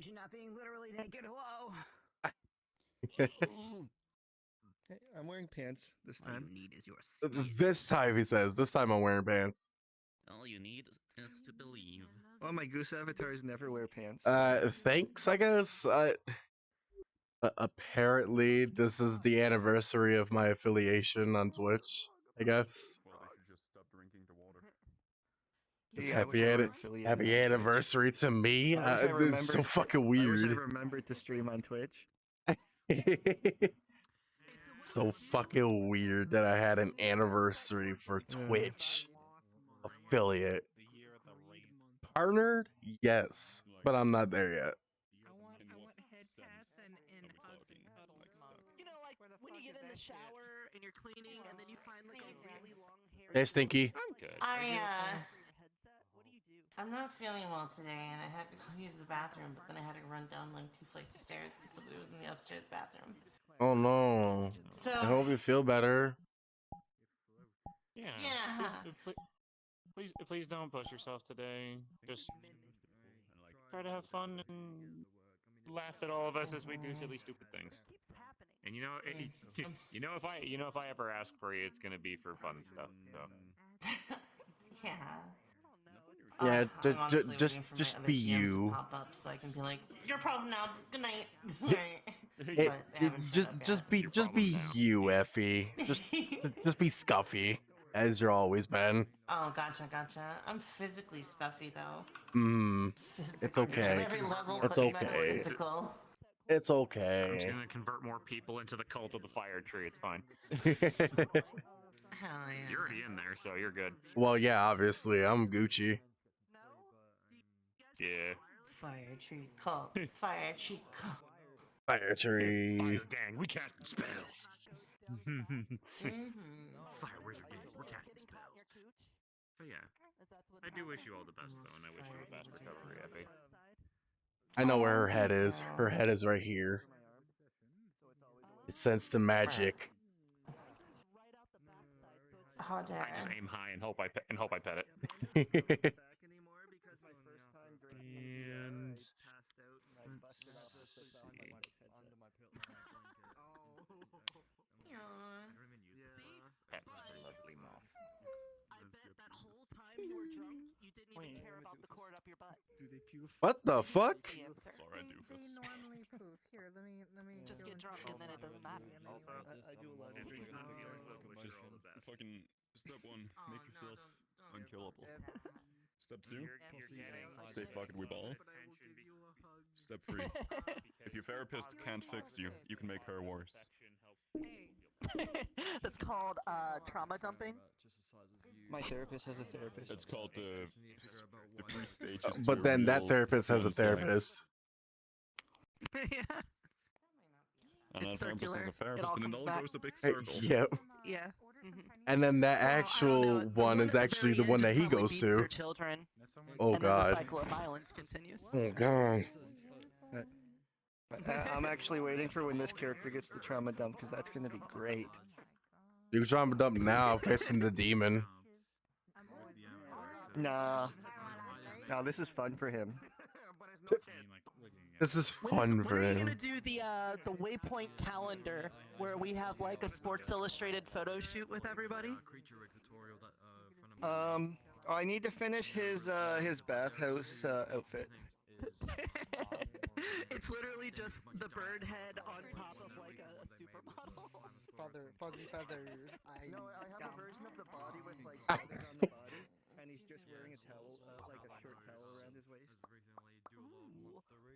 You're not being literally naked. Whoa. Hey, I'm wearing pants this All time. you need is your skin. This time, he says. This time I'm wearing pants. All you need is to believe. Well, my goose avatars never wear pants. Thanks, I guess. Apparently, this is the anniversary of my affiliation on Twitch, I guess. Well, they should just stop drinking the water. It's Yeah, I wish I were affiliated happy on Twitch. anniversary to me. I wish I It's so remembered- fucking I wish I weird. remembered to stream on Twitch. So fucking weird that I had an anniversary for Twitch affiliate. Partnered? Yes, but I'm not there yet. I want head tats and hugs and cuddles. You know, like when you get in the shower and you're cleaning and then you find like a really long hair. Hey, Stinky. I'm good. I'm not feeling well today, and I had to go use the bathroom, but then I had to run down like 2 flights of stairs because somebody was in the upstairs bathroom. Oh no. So I hope you feel better. Yeah. Yeah. Please don't push yourself today. Just try to have fun and laugh at all of us as we do silly, stupid things. And you know, if I ever ask for you, it's gonna be for fun stuff. So. Yeah. Yeah, I'm honestly just waiting for my just other be DMs to you. Pop up so I can be like, your problem now. Good night. Just be you, Effie. Just be Scuffy, as you're always been. Oh, gotcha. I'm physically stuffy though. It's okay. Every level, It's but not okay. physical. It's I'm okay. just gonna convert more people into the cult of the fire tree. It's fine. Hell yeah. You're already in there, so you're good. Well, yeah, obviously, I'm Gucci. Yeah. Fire tree cult. Fire tree cult. Fire tree. Fire gang, we cast spells. Fire wizard gang, we're casting spells. But yeah, I do wish you all the best though, and I wish you a fast recovery, Effie. I know where her head is. Her head is right here. I sense the magic. How dare I just aim high and hope I pet it. What And let's see. That's a lovely moth. I bet that whole time you were drunk, you didn't even care about the cord up your butt. the fuck? The answer. It's alright, They Doofus. normally poof. Here, let me Just go get and drunk check and then it doesn't matter. I do a lot of If things. you're not feeling well, wish you all the best. Fucking step one, Oh, make no, yourself don't unkillable. do that. Step two, You're getting say fuck it, we ball. Step three, if your therapist can't fix you, you can make her worse. That's called trauma dumping. My therapist has a therapist. It's called the 3 stages. to But a then that real therapist has a fun life. therapist. Yeah. And It's that therapist circular. has a It therapist, all and it comes all back. goes a big circle. Yep. Yeah. Mhm. And then that Well, I don't know, actual the one is at the actually very the one end that just he probably goes beats to. their children, Oh and then the god. cycle of violence continues. Oh god. I'm actually waiting for when this character gets the trauma dump because that's gonna be great. You can trauma dump now, facing the demon. Nah. No, this is fun for him. This is fun When for are you him. gonna do the Waypoint calendar where we have like a Sports Illustrated photo shoot with everybody? I need to finish his bathhouse outfit. It's literally just the bird head on top of like a supermodel. Fuzzy feathers. No, I have a version of the body with like feathers on the body, and he's just wearing a towel, like a short towel around his waist.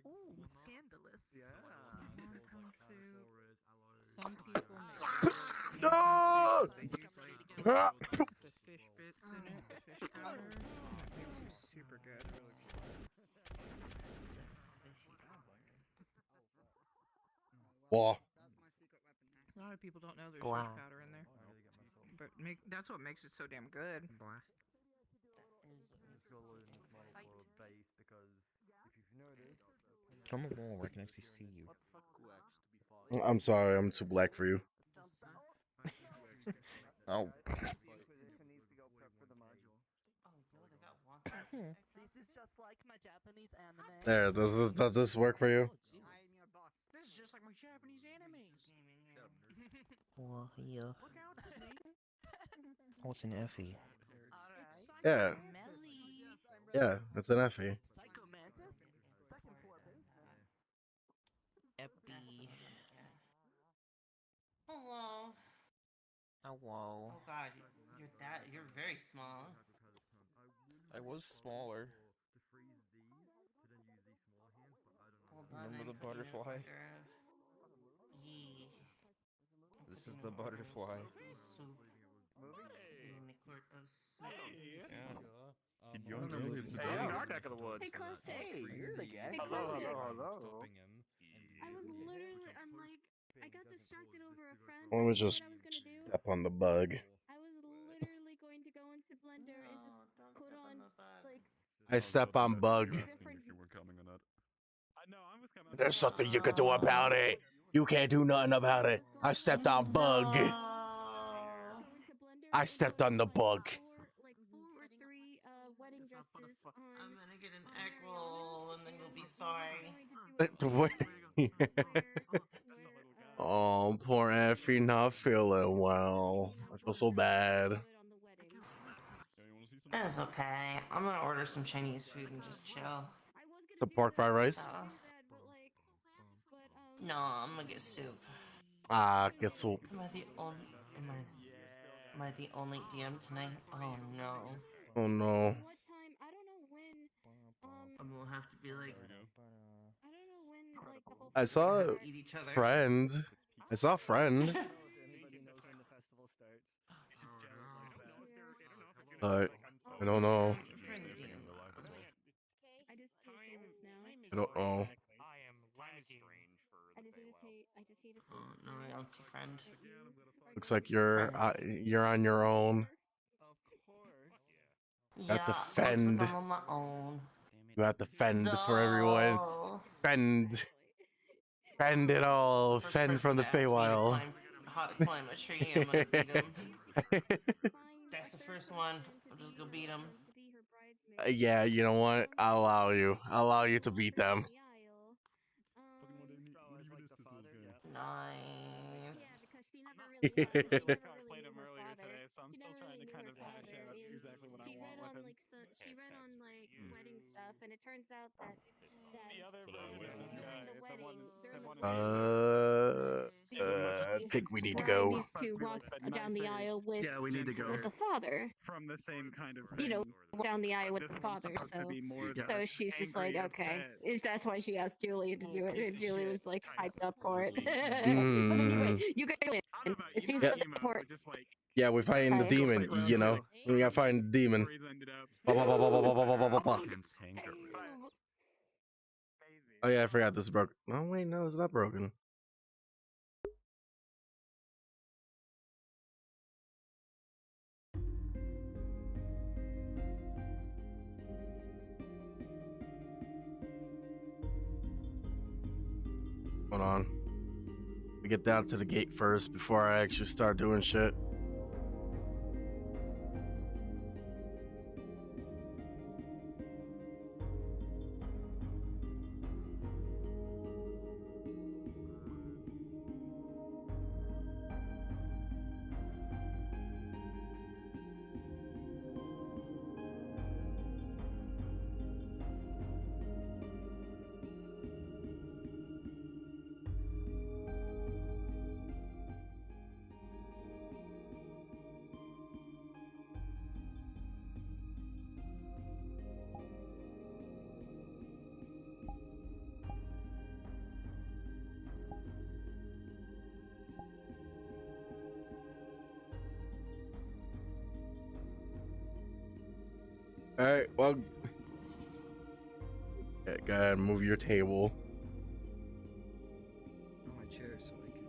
Ooh, scandalous. Yeah. Some people make No! they use like the fish bits in it, the fish powder. That makes you super good. Wah. A lot of people don't know there's Wow. fish powder in there, but that's what makes it so damn good. Come on more, I can actually see you. I'm sorry, I'm too black for you. Oh. This is just like my Japanese anime. There, does this work for you? This is just like my Japanese animes. Well, yeah. Look out, Snake. Oh, it's an Effie. Alright. Yeah, Melly. yeah, it's an Effie. Psycho Mantis? Second floor basement. Effie. Hello. Hello. Oh God, you're very small. I was smaller. Hold on, Remember I'm the putting in butterfly? order of Yee. This is the butterfly. Soup. Getting me a quart of soup. Keep young Julius the Hey, Dog. in our neck of the woods. Hey, Classic. Hey, you're the guy. Hey, Hello, Classic. hello. I was literally, I'm like, I got distracted over a friend. Let I me didn't know just what I was gonna do. step on the bug. I was literally going to go into Blender and No, just don't put step on on, the bug. like, I step on bug. You asking if you were coming or not. There's something you can do about it. You can't do nothing about it. I stepped on bug. No. go into Blender I and stepped put, on the bug. four or three wedding dresses on. I'm gonna get an on egg Mariana, roll and then you'll be and sorry. I was going to do a shade where, Oh, poor Effie not feeling well. I feel so bad. on the wedding. Yeah, you wanna see some? That's okay. I'm gonna order some Chinese food and just chill. I was The gonna do pork that, fried I was rice? gonna do that, but like, No, I'm gonna get soup. Ah, get soup. Am I the only? Am I the only DM tonight? Oh no. Oh no. what time? I don't know when. I'm gonna have to be like. I don't know when like the whole. I saw Have to eat each other. friend. I saw friend. If anybody knows when the festival starts. But I don't know. Friend DM. I just hate this now. I don't know. I just hate Oh no, I don't see friend. Looks like you're on your own. Of course. Got to Yeah, looks fend. like I'm on my own. You have to fend for everyone. No. Fend. Fend it all. First Fend from the person asks me to Feywild. how to climb a tree, I'm gonna beat him. That's the first one. I'll just go beat him. Yeah, you know what? I'll allow you. I'll allow you to beat them. Nice. Yeah, because she never really knew her father. She never really knew her father. And she read on like wedding stuff, and it turns out that I think we need to go. needs to walk down the aisle with Yeah, we need to go. with the father. From the same kind of You know, thing. down the aisle with This the is father. supposed to So be more Yeah. so she's just like, angry, okay. upset. That's why she asked Julia to do it, piece and of Julia shit was like type hyped up for it. of But anyway, Mm. you gotta win. I don't know about It you, seems know, like emo, the port. but just like Yeah, we find the Right. demon, Go fight you know? Roscoe. We gotta find the demon. where he's ended up. Ba, ba, ba, ba, ba, ba, ba, ba, ba, ba. Can't tanker. Oh yeah, I forgot this is broken. Oh wait, no, it's not broken. Hold on. We get down to the gate first before I actually start doing shit. All right, well, yeah, go ahead and move your table. On my chair so I can.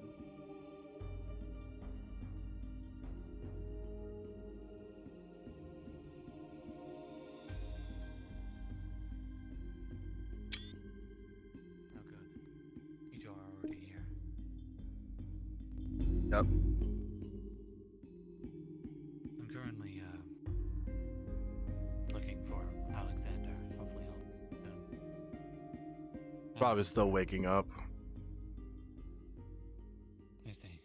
Oh, good. You two are already here. Yep. I'm currently, looking for Alexander. Hopefully he'll Probably still waking up. I see.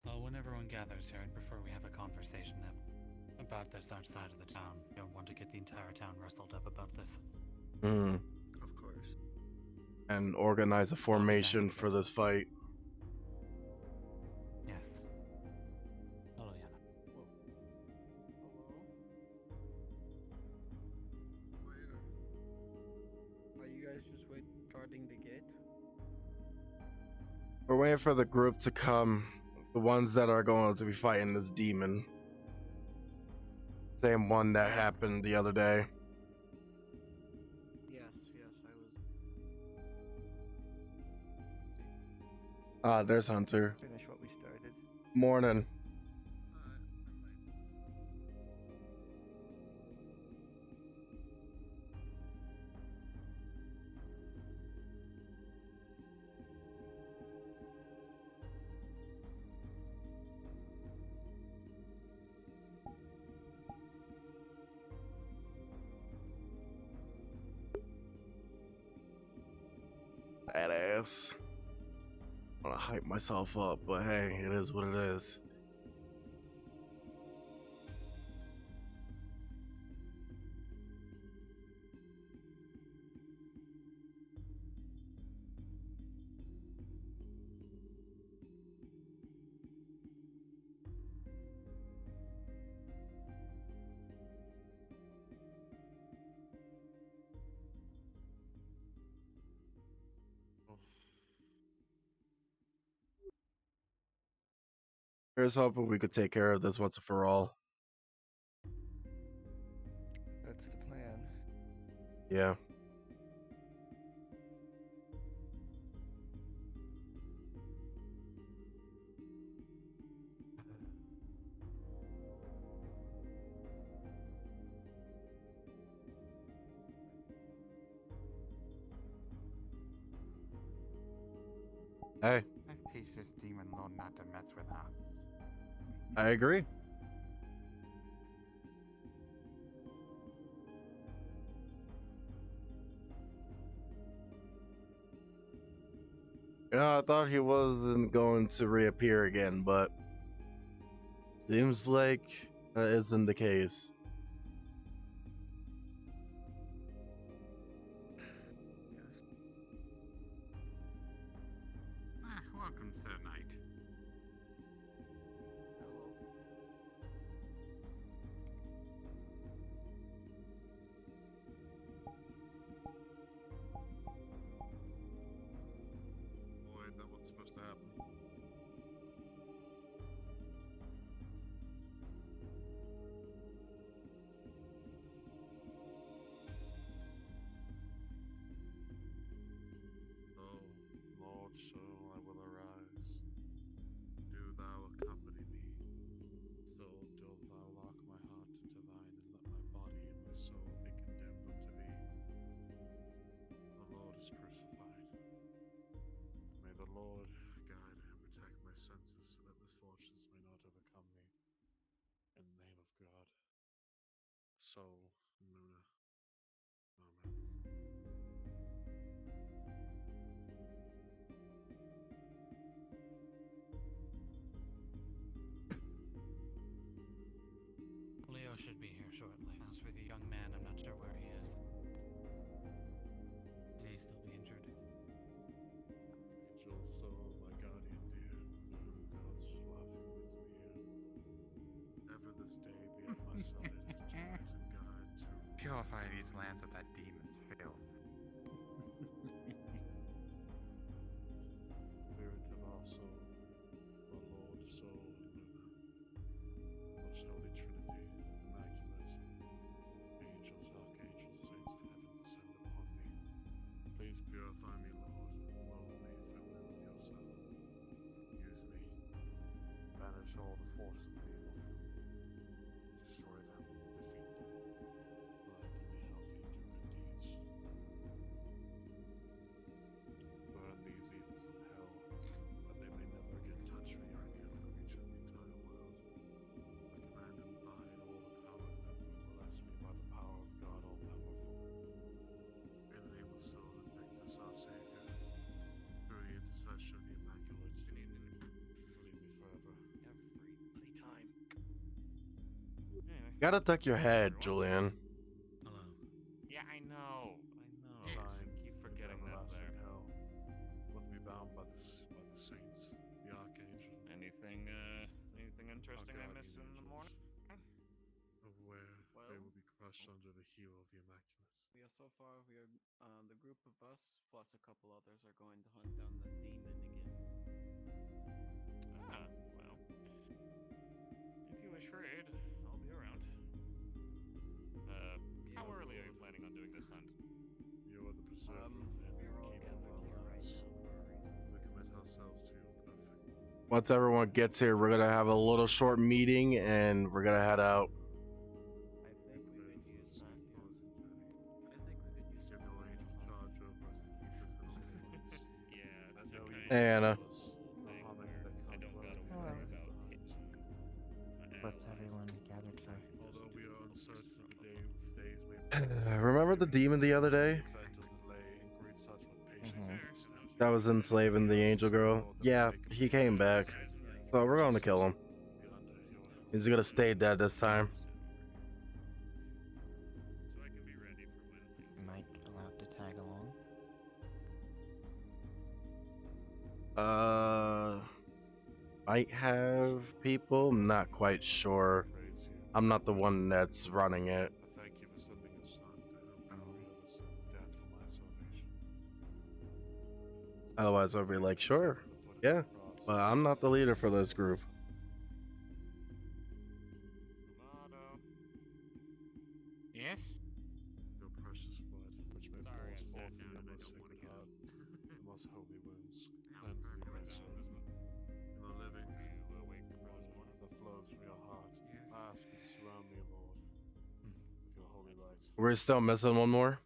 Well, when everyone gathers here, I'd prefer we have a conversation about this outside of the town. I don't want to get the entire town rustled up about this. Hmm. Of course. And organize a formation for this fight. Yes. Hello, Yana. Are you guys just guarding the gate? We're waiting for the group to come. The ones that are going to be fighting this demon. Same one that happened the other day. Yes, I was. There's Hunter. Finish what we started. Morning. Badass. I want to hype myself up, but hey, it is what it is. Here's hoping we could take care of this once and for all. That's the plan. Yeah. Hey, Let's teach this demon lord not to mess with us. I agree. You know, I thought he wasn't going to reappear again, but seems like that isn't the case. Welcome, Sir Knight. Boy, ain't that what's supposed to happen? Oh, Lord, so I will arise. Do thou accompany me. So do thou lock my heart into thine, and let my body and my soul be condemned unto thee. The Lord is crucified. May the Lord guide and protect my senses so that misfortunes may not overcome me. In the name of God. So, Nuna. Amen. Leo should be here shortly. As for the young man, I'm not sure where he is. May he still be injured. Angel soul, my guardian dear, through whom God's love committs me here. Ever this day be at my side to direct and guide to Purify these lands of that demon's filth. Spirit of our soul, our Lord, soul, and Luna. Most Holy Trinity, Immaculate, angels, archangels, saints of heaven, descend upon me. Please purify me, Lord. Mold me, fill me with yourself. Use me. Banish all the forces of evil from me. Destroy them, defeat them. Let me healthy, do good deeds. Gotta tuck your head, Julian. Hello. Yeah, I know. Thine Keep is forgetting that's everlasting there. hell. Let me bound by the saints, the archangel, Anything interesting I guardian missed in the angels, morning? of where they will be crushed under the heel of the Immaculate. Yeah, so far we are the group of us plus a couple others are going to hunt down the demon again. Ah, well. If you wish for aid, I'll be around. How early are you planning on doing this hunt? You are the preserver and We're all keeper gathered of here our right lives. now for a reason. We commit ourselves to your perfect. Once everyone gets here, we're gonna have a little short meeting and we're gonna head out. I think we could use that. Yeah. I think we could use Give some your more angel exercise. charge over us to keep us in all things. Yeah, that's know okay. you Hey, Anna. The whole thing harmony where that I comes don't well gotta with worry Hello. about What's everyone gathered for? Although we are uncertain of the days may Remember the demon the other day? prevent or delay in great touch with patience. Mhm. That was enslaving the angel girl? Yeah, he came back. So we're going to kill him. He's gonna stay dead this time. So I can be ready for when things Am I allowed to tag along? Might have people. I'm not quite sure. I'm not the one that's running it. I thank you for sending your son to help free the sin of death for my salvation. Otherwise, I'll be like, sure, yeah, but I'm not the leader for this group. Motto. Yes? Your precious blood, which may Sorry, pours I sat forth from down your and I most don't wanna sacred get heart, up. the most holy wounds, How cleanse me perfect my that soul. was, isn't it? In the living You awake for this water morning? that flows from your heart, I ask you to surround me, Lord, with your holy light. We're still missing one more.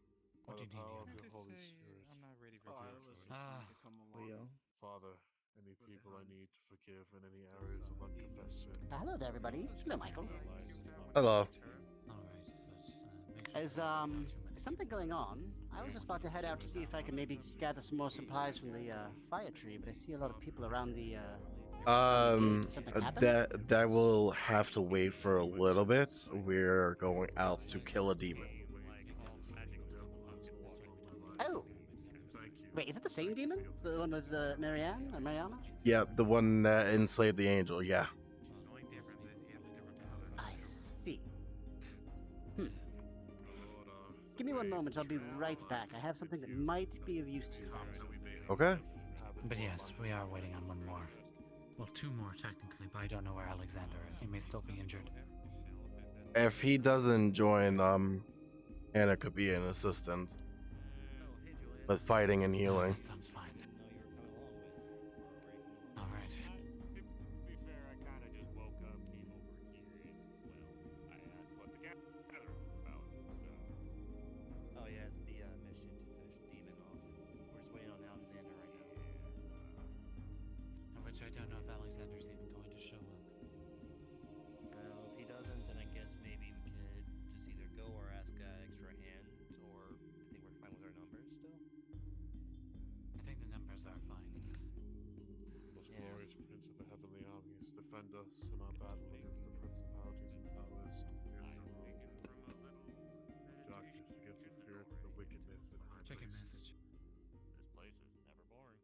By What the do you need power here? of your Holy Spirit. I'm not ready Oh, I was just Ah. going to come along. Leo. Father, any people I need to forgive in any areas of unconfessed sin. Hello there, everybody. Hello, Michael. Hello. All right, but make sure Is you don't have too many something people. going on? I was just about to head out to see if I can maybe gather some more supplies from the fire tree, but I see a lot of people around the. Did something happen? That will have to wait for a little bit. We're going out to kill a demon. Oh, wait, is it the same demon? The one with Marianne or Mariana? Yeah, the one that enslaved the angel. Yeah. I see. Give me one moment. I'll be right back. I have something that might be of use to you guys. Okay. But yes, we are waiting on one more. Well, two more technically, but I don't know where Alexander is. He may still be injured. If he doesn't join, Anna could be an assistant with fighting and healing. That sounds fine. All right. To be fair, I kind of just woke up, came over here, and, well, I asked what the gathering was about, so... Oh yeah, it's the mission to finish the demon off. We're just waiting on Alexander right now. Which I don't know if Alexander's even going to show up. Well, if he doesn't, then I guess maybe we could just either go or ask extra hands, or I think we're fine with our numbers still. I think the numbers are fine. Most glorious Prince of the heavenly armies, defend us in our battle against the principalities and powers, against the rule of darkness, against the spirits of the wickedness in high Check your places. message. This place is never boring.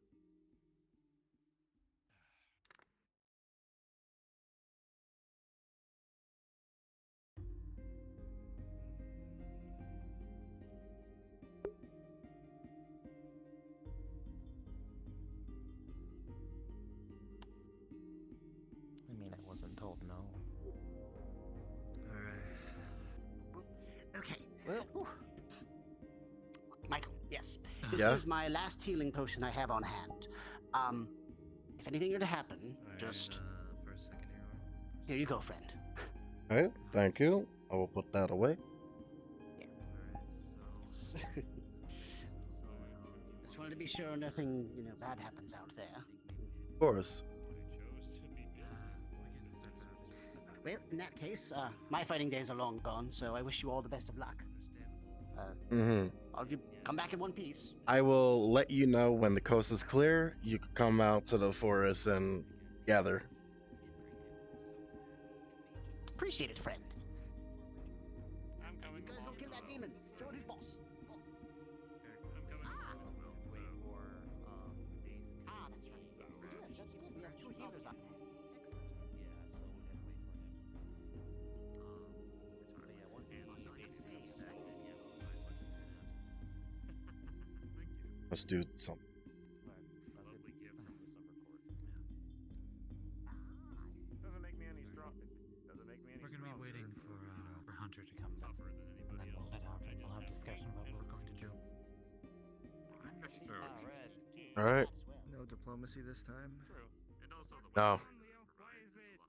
I mean, I wasn't told no. Okay. Ooh. Michael, yes. This Yeah? is my last healing potion I have on hand. If anything were to happen, just First, second arrow. here you go, friend. Okay, thank you. I will put that away. Just wanted to be sure nothing, bad happens out there. Of course. Well, in that case, my fighting days are long gone, so I wish you all the best of luck. All of you come back in one piece. I will let you know when the coast is clear. You can come out to the forest and gather. Appreciate it, friend. kill that demon. Show it who's boss. Oh. I'm coming as well. Wait So. for days. Ah, that's right. Yes, we do have. That's good. We have 2 healers on hand. Excellent. Yeah, so we have to wait for him. But yeah, once And once the Days summer comes court. back, then yeah, we'll find what to turn out. Thank you. Let's do something. Lovely gift from the summer court. Doesn't make me any stronger. Doesn't make me any We're gonna be waiting for Hunter to come back, tougher than and then anybody we'll else. head out I and we'll just have discussion about what we're going to do. Ah, Red. All right. No diplomacy this time. True. And also the No.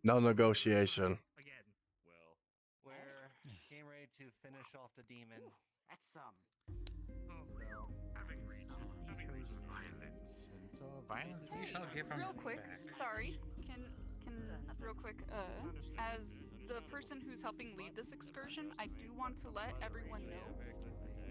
No negotiation. Again. Well. We're getting ready to finish off the demon. That's Having reached violence, and so violence we shall give from Real quick, back. sorry. Can real quick, as the person who's helping lead this excursion, I do want to let everyone know,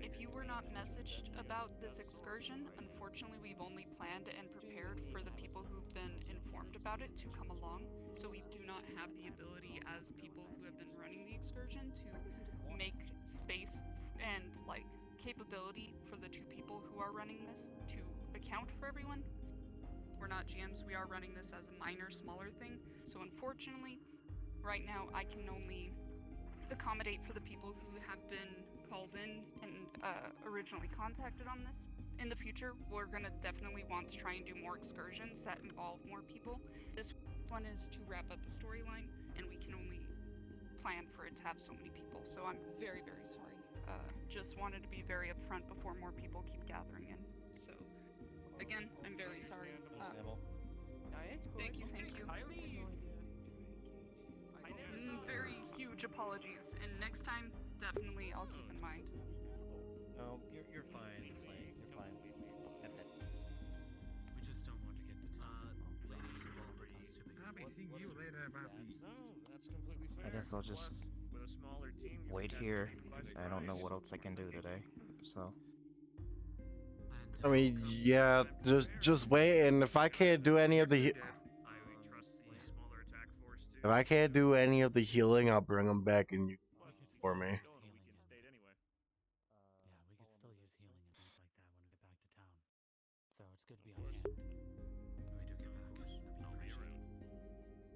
if you were not messaged about this excursion, unfortunately we've only planned and prepared for the people who've been informed about it to come along, so we do not have the ability as people who have been running the excursion to make space and like capability for the 2 people who are running this to account for everyone. We're not GMs, we are running this as a minor, smaller thing. So unfortunately, right now I can only accommodate for the people who have been called in and originally contacted on this. In the future, we're gonna definitely want to try and do more excursions that involve more people. This one is to wrap up a storyline, and we can only plan for it to have so many people. So I'm very, very sorry. Just wanted to be very upfront before more people keep gathering in. So, again, I'm very sorry. Thank you, thank you. Very huge apologies, and next time, definitely I'll keep in mind. No, you're fine, Slane. You're fine. Epic. We just don't want to get the time. I'll be seeing you later about the. No, that's completely fair. I guess I'll just With a smaller team, you wait can here. catch I don't know prize. what else I can do today, so. I mean, yeah, just wait, and if I can't do any of the I trust the smaller attack force if I can't do any of the healing, I'll bring them back and you for me. Yeah, we could still use healing and things like that when we get back to town. So it's good to be on hand. When we do get back, that'd be I'll be appreciated. around.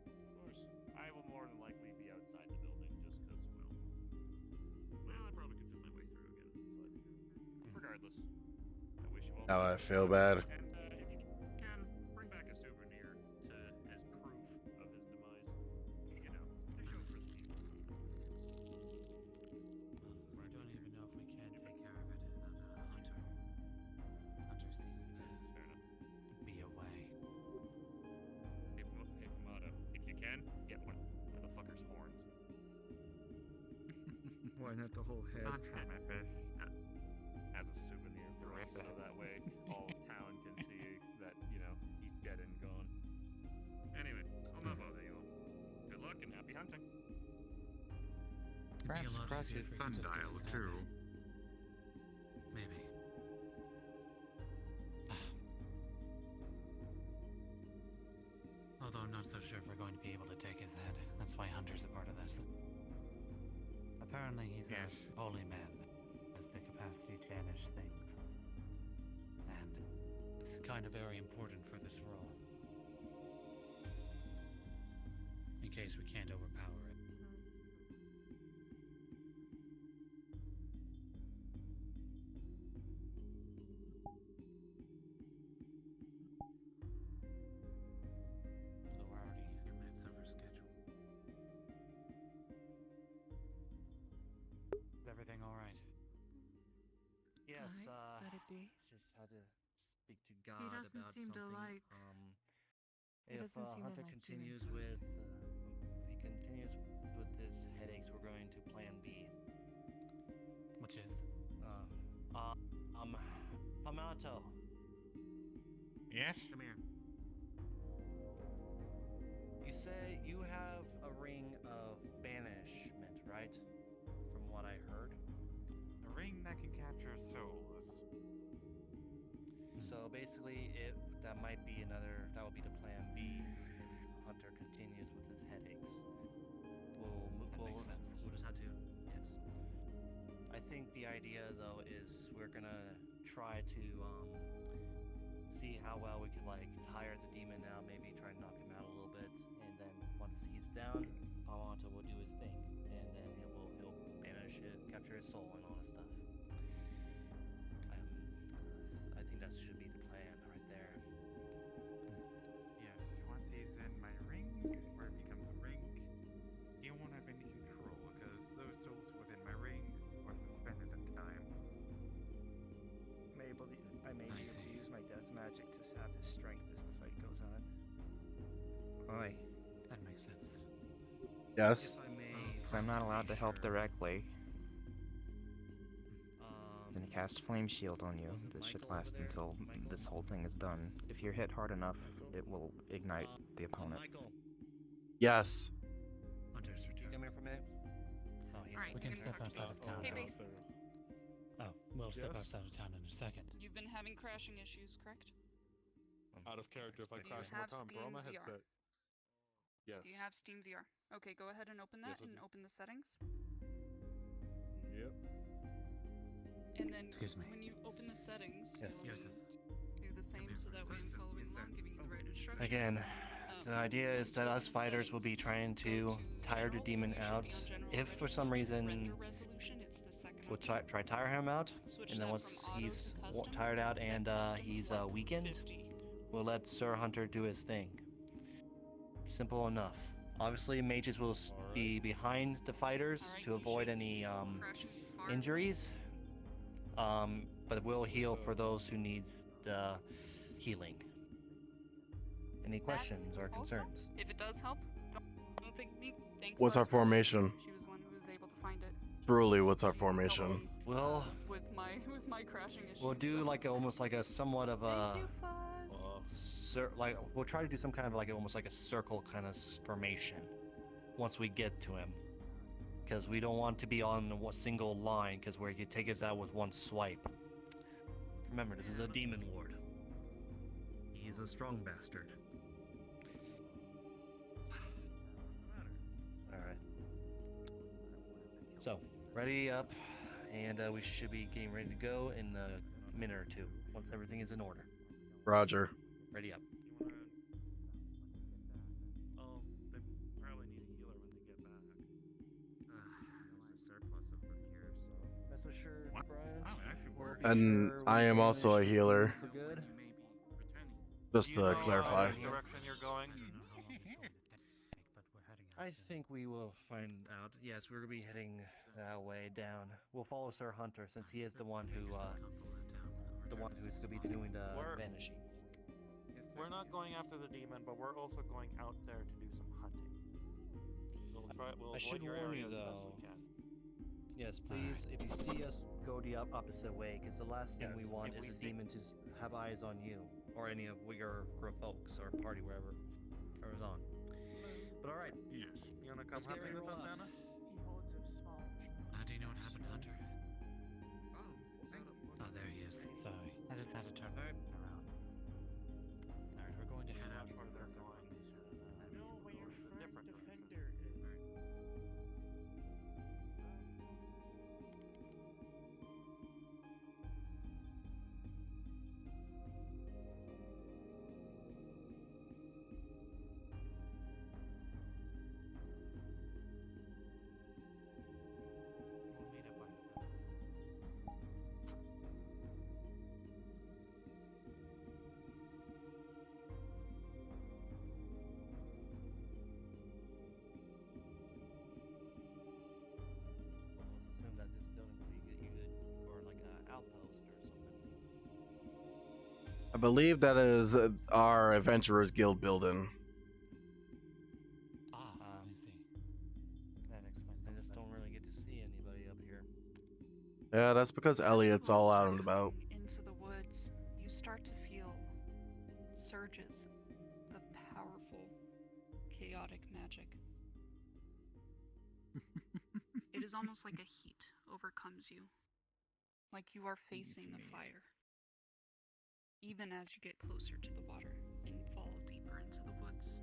Of course. I will more than likely be outside the building just because, well, I probably could fit my way through again. But regardless, I wish you all Now I the best. feel bad. And if you can, bring back a souvenir as proof of his demise. You know, to show for the people. We don't even know if we can take care of it. Hunter seems to be away. Hey, Mata, if you can, get one of the fucker's horns. Why not the whole head? I'll try my best. As a souvenir for us, so that way all of town can see that, you know, he's dead and gone. Anyway, I'll not bother you all. Good luck and happy hunting. It'd be Perhaps a lot cross easier his if we could just get sundial his head too. back. Maybe. Although I'm not so sure if we're going to be able to take his head. That's why Hunter's a part of this. Apparently he's Yes. a holy man, has the capacity to banish things. And it's kind of very important for this role. In case we can't overpower it. Although we're already a few minutes over schedule. Is everything alright? Yes, Alright, let it be. just had to speak to God He doesn't about seem to something. like- He If doesn't seem to Hunter like continues doing with, if he continues with his headaches, we're going to Plan B. Which is? Pamato. Yes? Come here. You say you have a ring of banishment, right? From what I heard. A ring that can capture souls. So basically, if that might be that would be the plan B. If Hunter continues with his headaches, we'll That makes sense. we'll just have to. Yes. I think idea though is we're gonna try to see how well we can like tire the demon out, maybe try and knock him out a little bit, and then once he's down, Alonto will do his thing, and then he'll banish it, capture his soul, and all that stuff. I think that should be the plan right there. Yes, once he's in my ring, or if he comes a ring, he won't have any control because those souls within my ring are suspended in time. I may be able to use my death magic to sap his strength as the fight goes on. Oi. That makes sense. Yes. If I may, So I'm not allowed to help directly. I'm gonna cast Flame Shield on you. This should last until this whole thing is done. If you're hit hard enough, it will ignite the opponent. Michael, Yes. Hunter's can you come here for a minute? Oh, he's Alright, We you're can gonna step talk to outside of Base. town. Hey, now. Base. Oh, we'll step Yes? outside of town in a second. You've been having crashing issues, correct? Out of character if I Do you crash one more have time, throw on my Steam VR? headset. Yes. Do you have Steam VR? Okay, go ahead and open that Yes, I and do. open the settings. Yep. And then Excuse me. when you open the settings, Yes. you want Yes. to do the same so that way I'm following along, giving you the right instructions. Again, the idea is that us fighters will be trying to tire the demon out. If for some reason we'll try tire him out, and then once he's tired out and he's weakened, we'll let Sir Hunter do his thing. Simple enough. Obviously, mages will be behind the fighters to avoid any injuries, but we'll heal for those who need the healing. Any questions or concerns? If it does help, don't thank me. Thank What's our Fuzz Girl. formation? She was one who was able to find it. Truly, what's our formation? Well, with my crashing issues. we'll do like almost like a somewhat of a Thank you, Fuzz. like we'll try to do some kind of like almost like a circle kind of formation once we get to him, because we don't want to be on a single line, because where he could take us out with one swipe. Remember, this is a demon lord. He's a strong bastard. Alright. So, ready up, and we should be getting ready to go in a minute or two, once everything is in order. Roger. Ready up. Oh, they probably need a healer when they get back. There's a surplus of them here, so. Rest assured, What? Brian. Oh, actually we'll worked. be And sure I we am also a finish healer. for good. Just to clarify. Which direction you're going? I think we will find out. Yes, we're gonna be heading that way down. We'll follow Sir Hunter since he is the one who's gonna be doing the We're- vanishing. We're not going after the demon, but we're also going out there to do some hunting. We'll I should avoid your warn area you as best though. we can. Yes, please. If you see us, go the opposite way, because the last thing Yes, we want if is we a see- demon to have eyes on you or any of your folks or party wherever is on. But all right. Yes. You wanna come Let's get hunting ready to with us, roll out. Anna? Do you know what happened, Hunter? Oh, there he is. Sorry. I just had to turn around. Alright, we're going to head out towards our formation. I know where your different defender We'll meet up by the Let's assume that this building will be used for like an outpost or something. I believe that is our Adventurers Guild building. I see. That explains I some just of it. don't really get to see anybody up here. Yeah, that's because Elliot's all out and about. Into the woods, you start to feel surges of powerful, chaotic magic. It is almost like a heat overcomes you, like you are facing a fire. Even as you get closer to the water and fall deeper into the woods.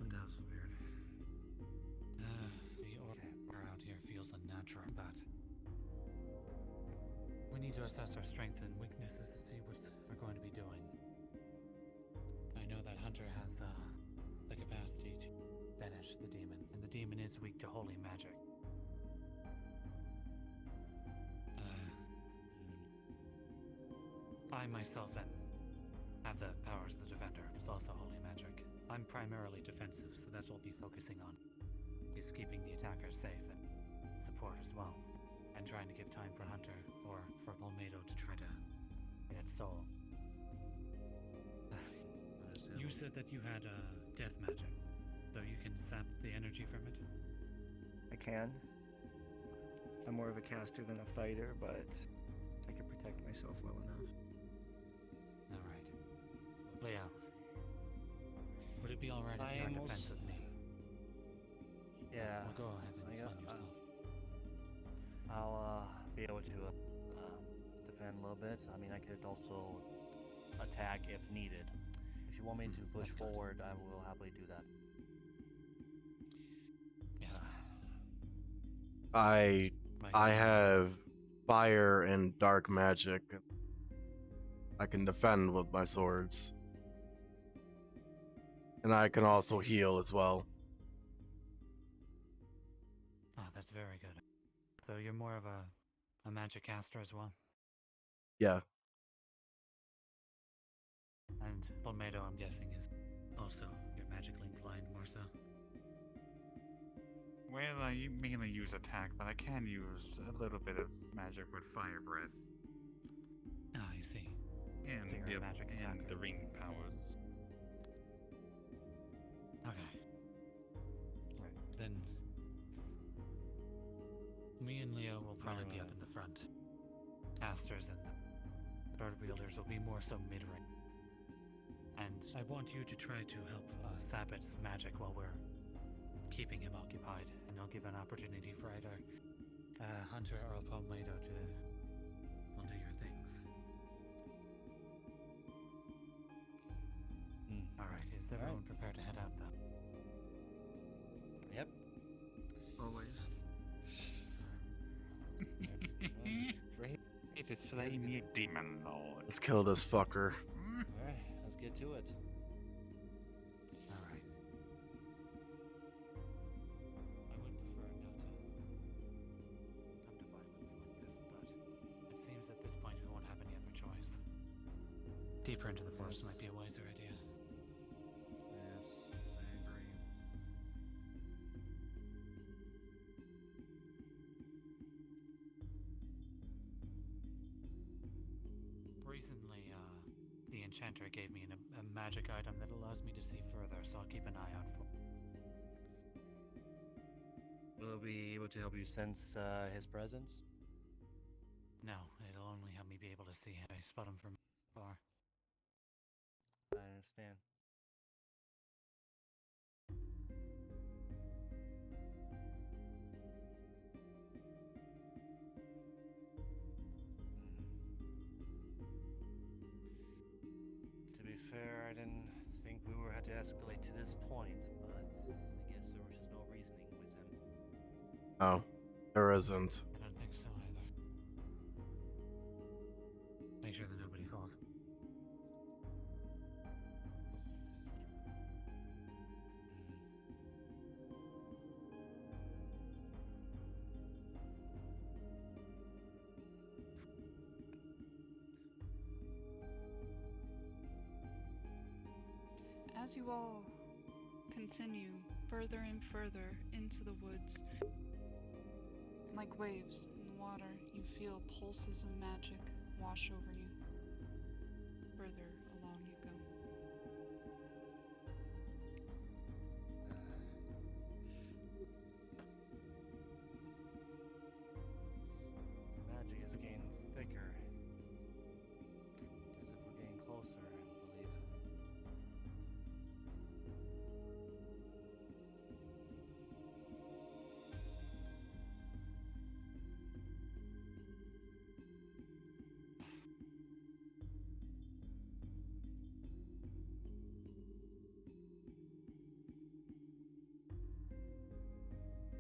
That was weird. The order. Hunter, but we need to assess our strengths and weaknesses and see what we're going to be doing. I know that Hunter has the capacity to banish the demon, and the demon is weak to holy magic. I myself have the powers of the defender. It's also holy magic. I'm primarily defensive, so that's what we'll be focusing on. Is keeping the attackers safe and support as well. And trying to give time for Hunter or for Palmetto to try to get soul. You said that you had death magic, so you can sap the energy from it? I can. I'm more of a caster than a fighter, but I can protect myself well enough. Alright. Leia, would it be alright if you're in defense of me? Yeah. Well, go ahead and explain yourself. I'll be able to defend a little bit. I mean, I could also attack if needed. If you want me to push forward, I will happily do that. Yes. I have fire and dark magic. I can defend with my swords. And I can also heal as well. Oh, that's very good. So you're more of a magic caster as well? Yeah. And Palmetto, I'm guessing, is also you're magically inclined more so? Well, I mainly use attack, but I can use a little bit of magic with fire breath. Oh, you see. And, So you're a magic and attacker. the ring powers. Okay. Right. Then me and Leo will probably be up in the front. Casters and the sword wielders will be more so mid-range. And I want you to try to help sap its magic while we're keeping him occupied, and I'll give an opportunity for either Hunter or Palmetto to do your things. Alright, is everyone prepared to head out then? Yep. Always. Ready to slay me a demon lord. Let's kill this fucker. Alright, let's get to it. Alright. I would prefer not to come to violence like this, but it seems at this point we won't have any other choice. Deeper into the forest might be a wiser idea. Yes, I agree. Recently, the enchanter gave me a magic item that allows me to see further, so I'll keep an eye out for it. Will it be able to help you sense his presence? No, it'll only help me be able to see him. I spot him from far. I understand. To be fair, I didn't think we were had to escalate to this point, but I guess there was just no reasoning with him. Oh, there isn't. I don't think so either. Make sure that nobody falls. As you all continue further and further into the woods, like waves in the water, you feel pulses of magic wash over you. Further along you go. The magic is getting thicker. As if we're getting closer, I believe.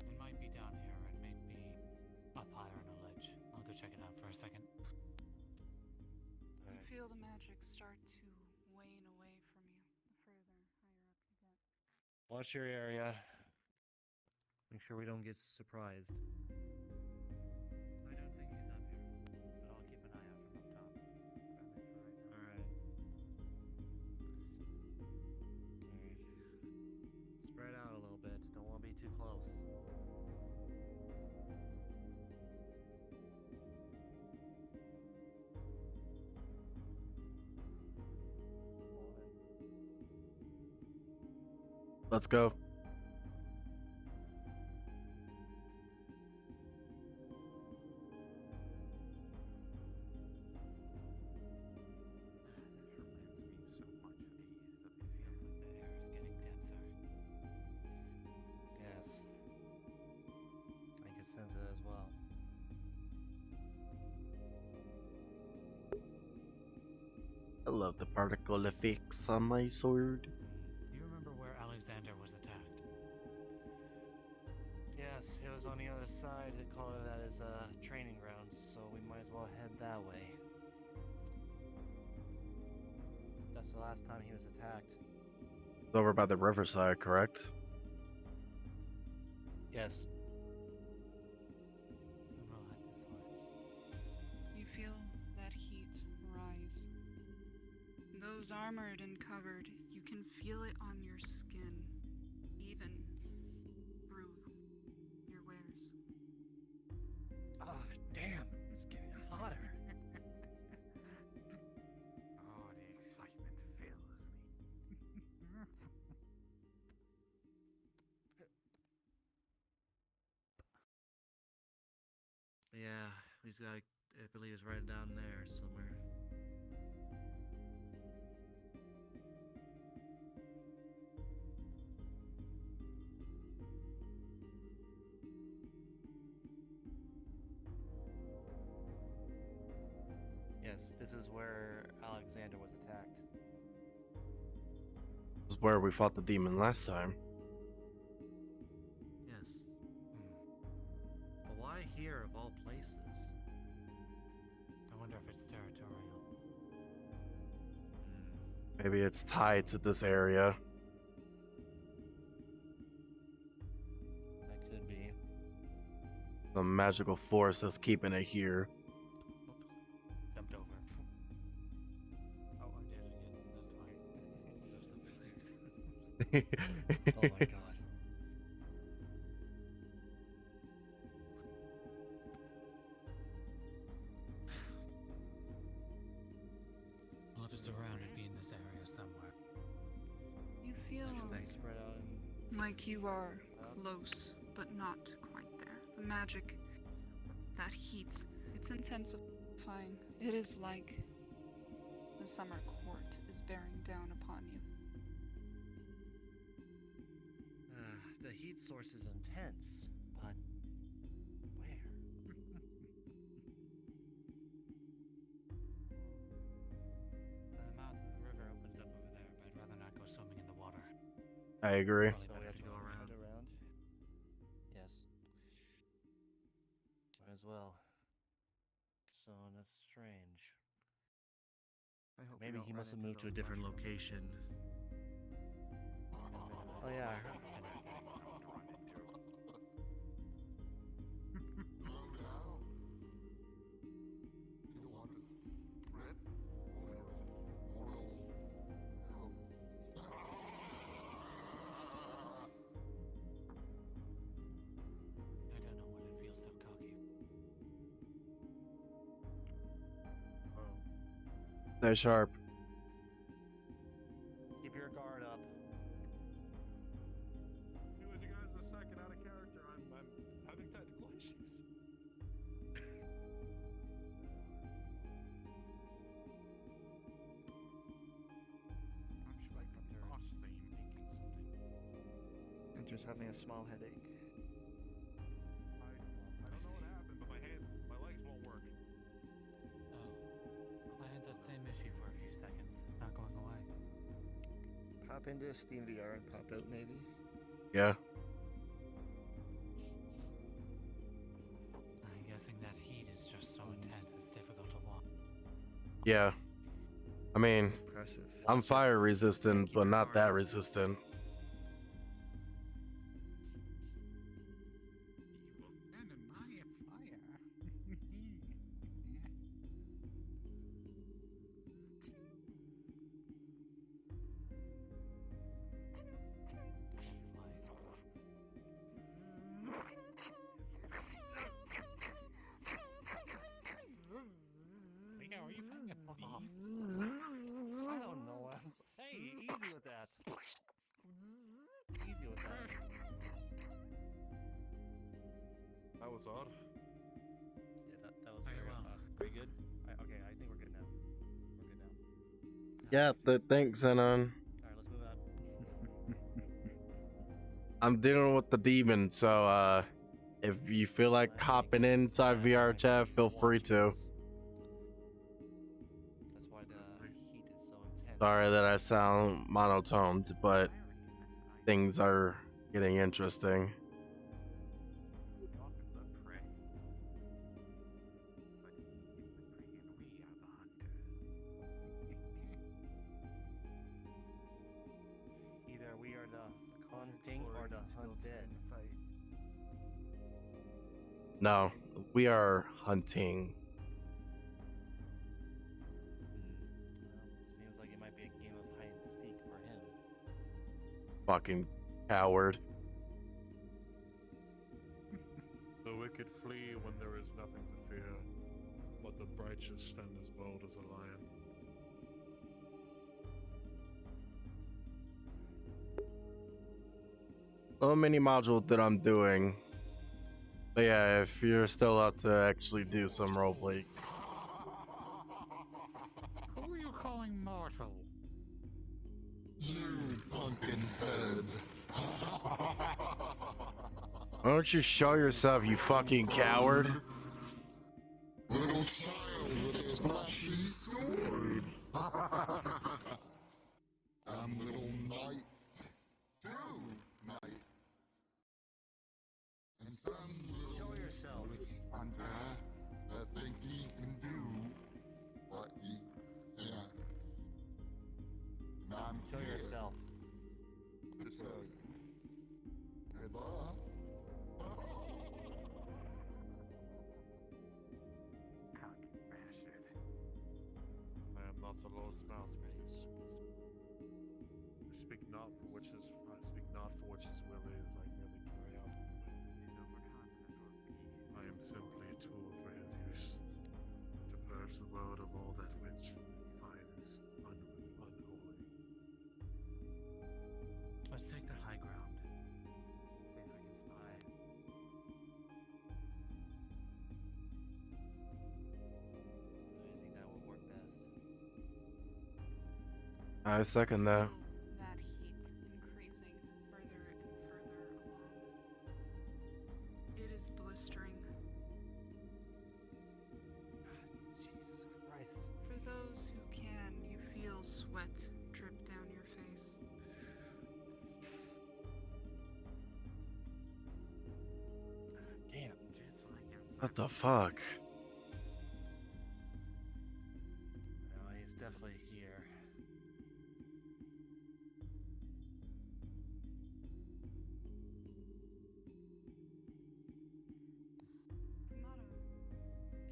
It might be down here, it may be feel the magic start to wane away from you the further higher up you get. Watch your area. Make sure we don't get surprised. I don't think he's up here, but I'll keep an eye out from up top. Alright. Spread out a little bit. Don't want to be too close. Let's go. Yes. I can sense it as well. I love the particle effects on my sword. Do you remember where Alexander was attacked? Yes, it was on the other side. They call it that as training grounds, so we might as well head that way. That's the last time he was attacked. It's over by the riverside, correct? Yes. Then we'll head this way. You feel that heat rise. Those armored and covered, you can feel it on your skin, even through your wares. Ah, damn. It's getting hotter. Oh, the excitement fills me. Yeah, he's got, I believe it's right down there somewhere. Yes, this is where Alexander was attacked. This is where we fought the demon last time. Yes. But why here of all places? I wonder if it's territorial. Maybe it's tied to this area. That could be. The magical force that's keeping it here. Jumped over. Oh, I did it again. That's fine. Oh my god. Well, if it's around, it'd be in this area somewhere. You feel Spread out and like you are close, but not quite there. The magic, that heat, it's intensifying. It is like the summer court is bearing down upon you. the heat source is intense, but where? The mouth of the river opens up over there, but I'd rather not go swimming in the water. I agree. So we have to go around. Yes. Might as well. So that's strange. I hope Maybe he must have moved to a different location. Oh yeah. I don't know when it feels so cocky. Stay sharp. Keep your guard up. With you guys a second out of character, I'm having technical issues. I'm just like a boss theme thinking something. I'm just having a small headache. I don't know what happened, but my legs won't work. Oh. I had that same issue for a few seconds. It's not going away. Pop into Steam VR and pop out, maybe. Yeah. I'm guessing that heat is just so intense it's difficult to walk. Yeah. I mean, Impressive. I'm fire resistant, but not that resistant. You will stand in my fire. Leo, are you finding it off? I don't know. Hey, easy with that. Easy with that. That was odd. Yeah, that was Very very well. Are you good? Okay, I think we're good now. We're good now. Yeah, thanks, Zenon. Alright, let's move out. I'm dealing with the demon, so if you feel like hopping inside VR chat, feel free to. That's why the heat is so intense. Sorry that I sound monotoned, but things are getting interesting. Welcome to the prey. But he is the prey and we are the hunter. Either we are the hunting or the hunted. No, we are hunting. Seems like it might be a game of hide and seek for him. Fucking coward. The wicked flee when there is nothing to fear, but the righteous stand as bold as a lion. Little mini module that I'm doing. But yeah, if you're still out to actually do some roleplay, Who are you calling mortal? You pumpkin head. why don't you show yourself, you fucking coward? Little child with a flashy sword. I'm little knight. True knight. And some little Show yourself. witch hunter that think he can do what he can't. And I'm Show here yourself. to tell you. Good luck. Cock bastard. I am not the Lord's mouthpiece. I speak not for which his will is, I merely carry out my will. I am simply a tool for his use, to purge the world of all that which he finds unholy. Let's take the high ground. See if we can spy. I think that will work best. I second that. That heat increasing further and further along. It is blistering. Jesus Christ. For those who can, you feel sweat drip down your face. Damn. What the fuck? No, he's definitely here. Tomato,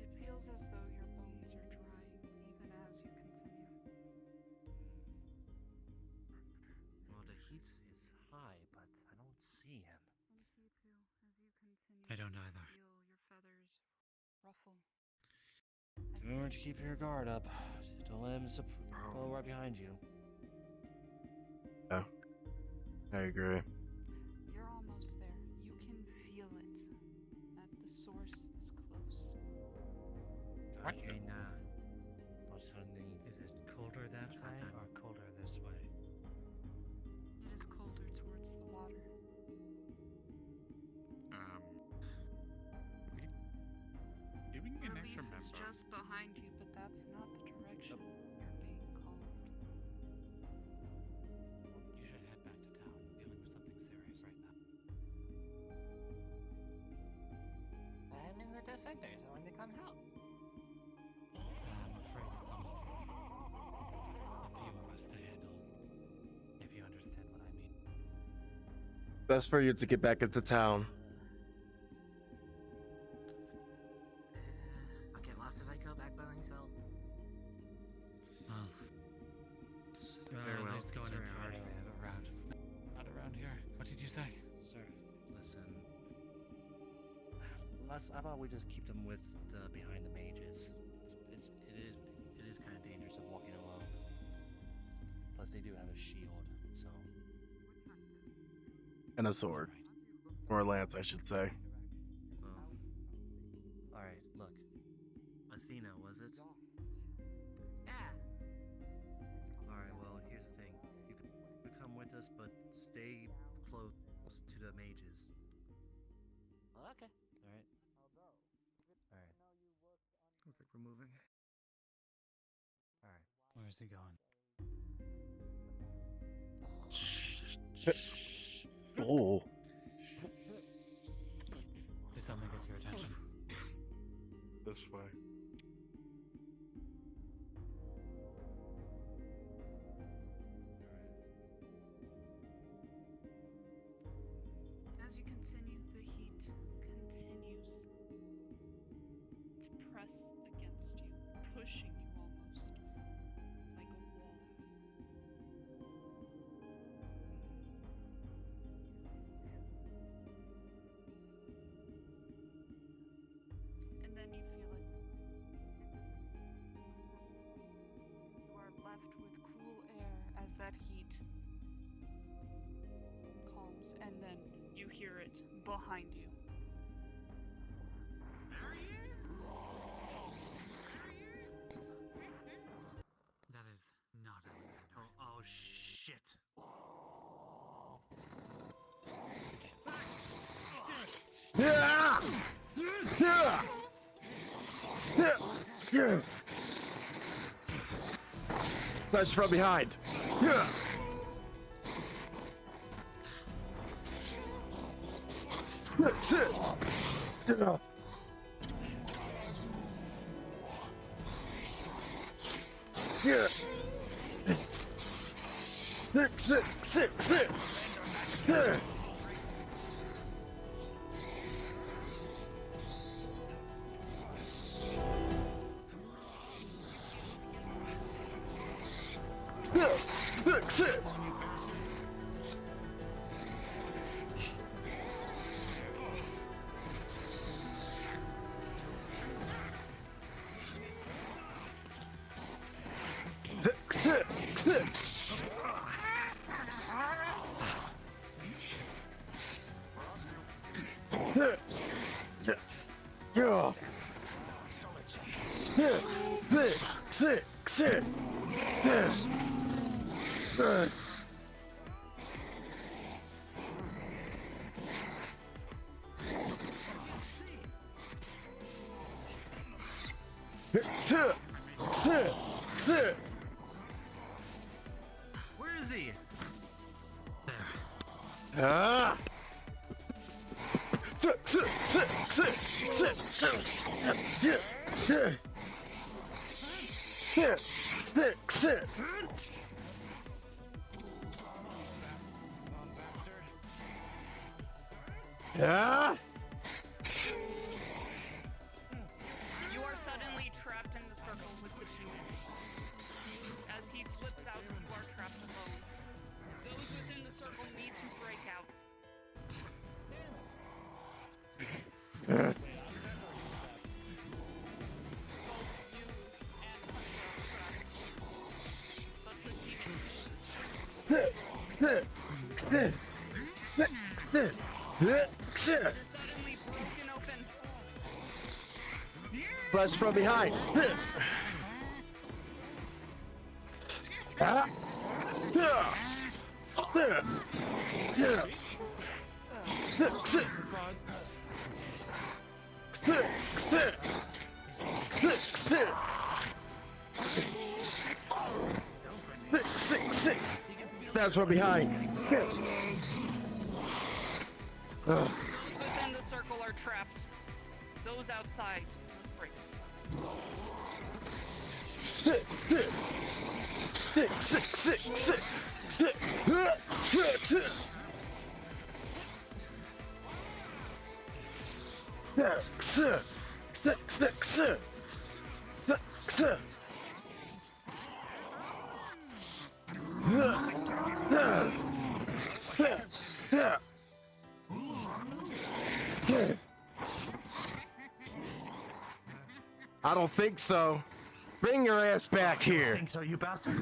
it feels as though your bones are drying even as you continue. Well, the heat is high, but I don't see him. And he too, as you continue. I don't either. Feel your feathers ruffle. Remember to keep your guard up. Don't let him go right behind you. Yeah, I agree. You're almost there. You can feel it. That the source is close. Okay, Is it colder that way or colder this way? It is colder towards the water. Giving an Relief extra is member. just behind you, but that's not the direction you're being called. You should head back to town. I'm dealing with something serious right now. I'm in the defenders. I want to come help. I'm afraid it's unusual. Best for you to get back into town. I'll get lost if I go back by myself. At least going into around. Not around here. What did you say? Sir, listen. How about we just keep them with the behind the mages? It is kind of dangerous of walking alone. Plus, they do have a shield, so. And a sword. Or a lance, I should say. All right, look. Athena, was it? Yeah. All right. Well, here's the thing. You can come with us, but stay close to the mages. Okay. All right. All right. Looks like we're moving. All right. Where is he going? Oh. Did something get your attention? This way. As you continue, the heat continues to press against you, pushing you almost like a wall. And then you feel it. You are left with cool air as that heat calms, and then you hear it behind you. That is not Alexander. Oh shit. Smash from behind. Where is he? Ah! Ah! You are suddenly trapped in the circle with the shoe. As he slips out, you are trapped alone. Those within the circle need to break out. Suddenly broken open. Flash from behind. Ah! Stabs from behind. Those within the circle are trapped. Those outside must break I don't think so. Bring your ass back here. Think so, you bastard?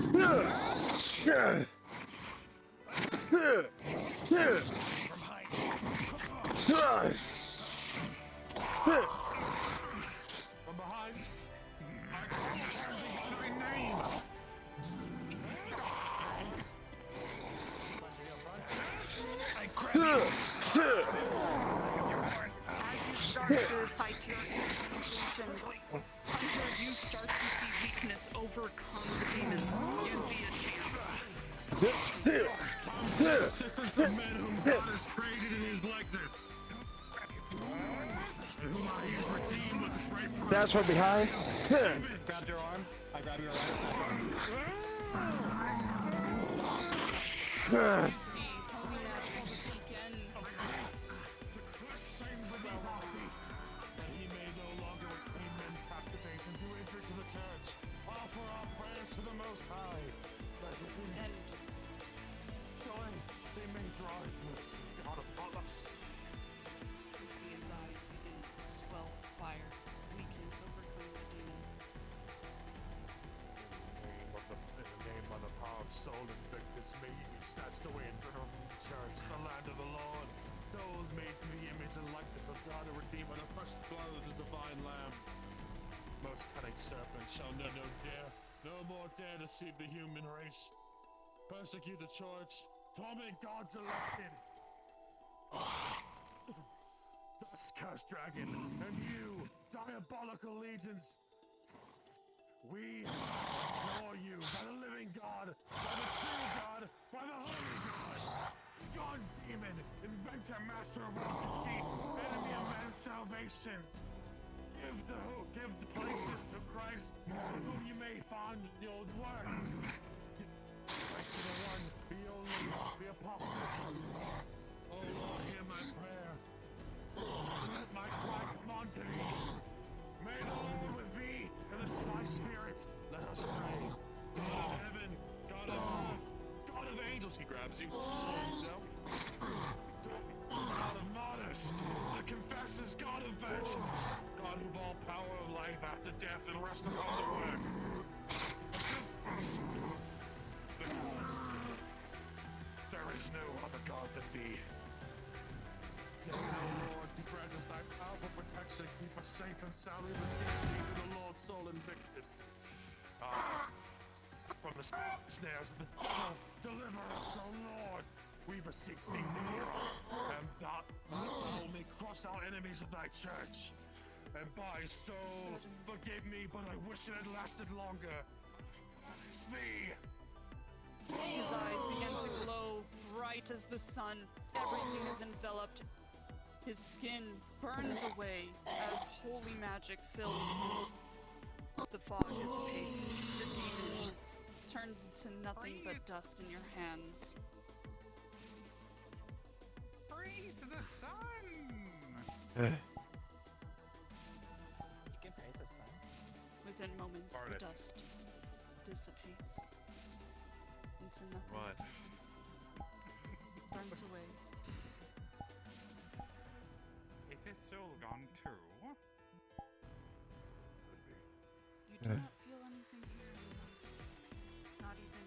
From behind, I call upon thee by thy name. I grab you. As you start to cite your conclusions, Hunter, you start to see weakness overcome the demon. You see a chance. Assistance of men whom God has created in his likeness. And whom he has redeemed with a great price. That's from behind. Grabbed your arm. I grab your arm. You see holy magic begin To crush Satan's wealthy, that he may no longer retain men captivate and do injury to the church. Offer our prayers to the Most High. That within joy they may draw his God upon us. You see his eyes begin to swell with fire. Weakness overcoming the demon. In the name of the power of soul and victors, may ye be snatched away and brought from the church, the land of the Lord. Those made in the image and likeness of God, and redeemed by the precious blood of the divine Lamb. Most cunning serpent shall no more dare deceive the human race. Persecute the church, torment God's elected. Thus, cursed dragon, and you, diabolical legions, we implore you by the living God, by the true God, by the holy God. God, demon, inventor, master of all defeat, enemy of man's salvation. Give the places to Christ, whom you may find in the old word. Christ to the one, the only, the apostle. Oh Lord, hear my prayer. Let my cry come unto thee. May the Lord with thee and the spy spirit. Let us pray. God of heaven, God of earth, God of angels, he grabs you. No. God of martyrs, the confessors, God of vengeance, God of all power of life after death and rest upon the work. Because there is no other God than thee. Yet now, Lord, to grant us thy powerful protection, keep us safe and sound. We beseech thee through the Lord's soul Invictus. From the snares of the devil, deliver us, O Lord. We beseech thee, and that thou may crush our enemies of thy church. And by so, forgive me, but I wish it had lasted longer. It's thee. His eyes begin to glow bright as the sun. Everything is enveloped. His skin burns away as holy magic fills the fog his pace. The demon turns into nothing but dust in your hands. Free to the sun! You can praise the sun. Within moments, the Farted. dust dissipates into nothing. What? Burns away. Is his soul gone too? You do not feel anything here anymore. Not even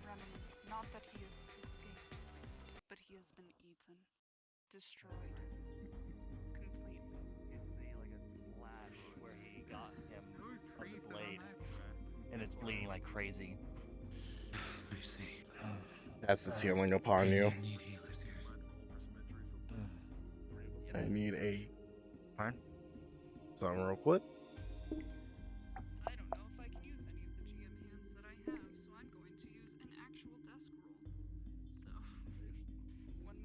remnants. Not that he has escaped, but he has been eaten, destroyed, completely. You see like a flash where he got him of the blade, and it's bleeding like crazy. I see. That's the healing upon you. I need healers here. I need a Fine. something real quick. I don't know if I can use any of the GM hands that I have, so I'm going to use an actual desk roll. So, one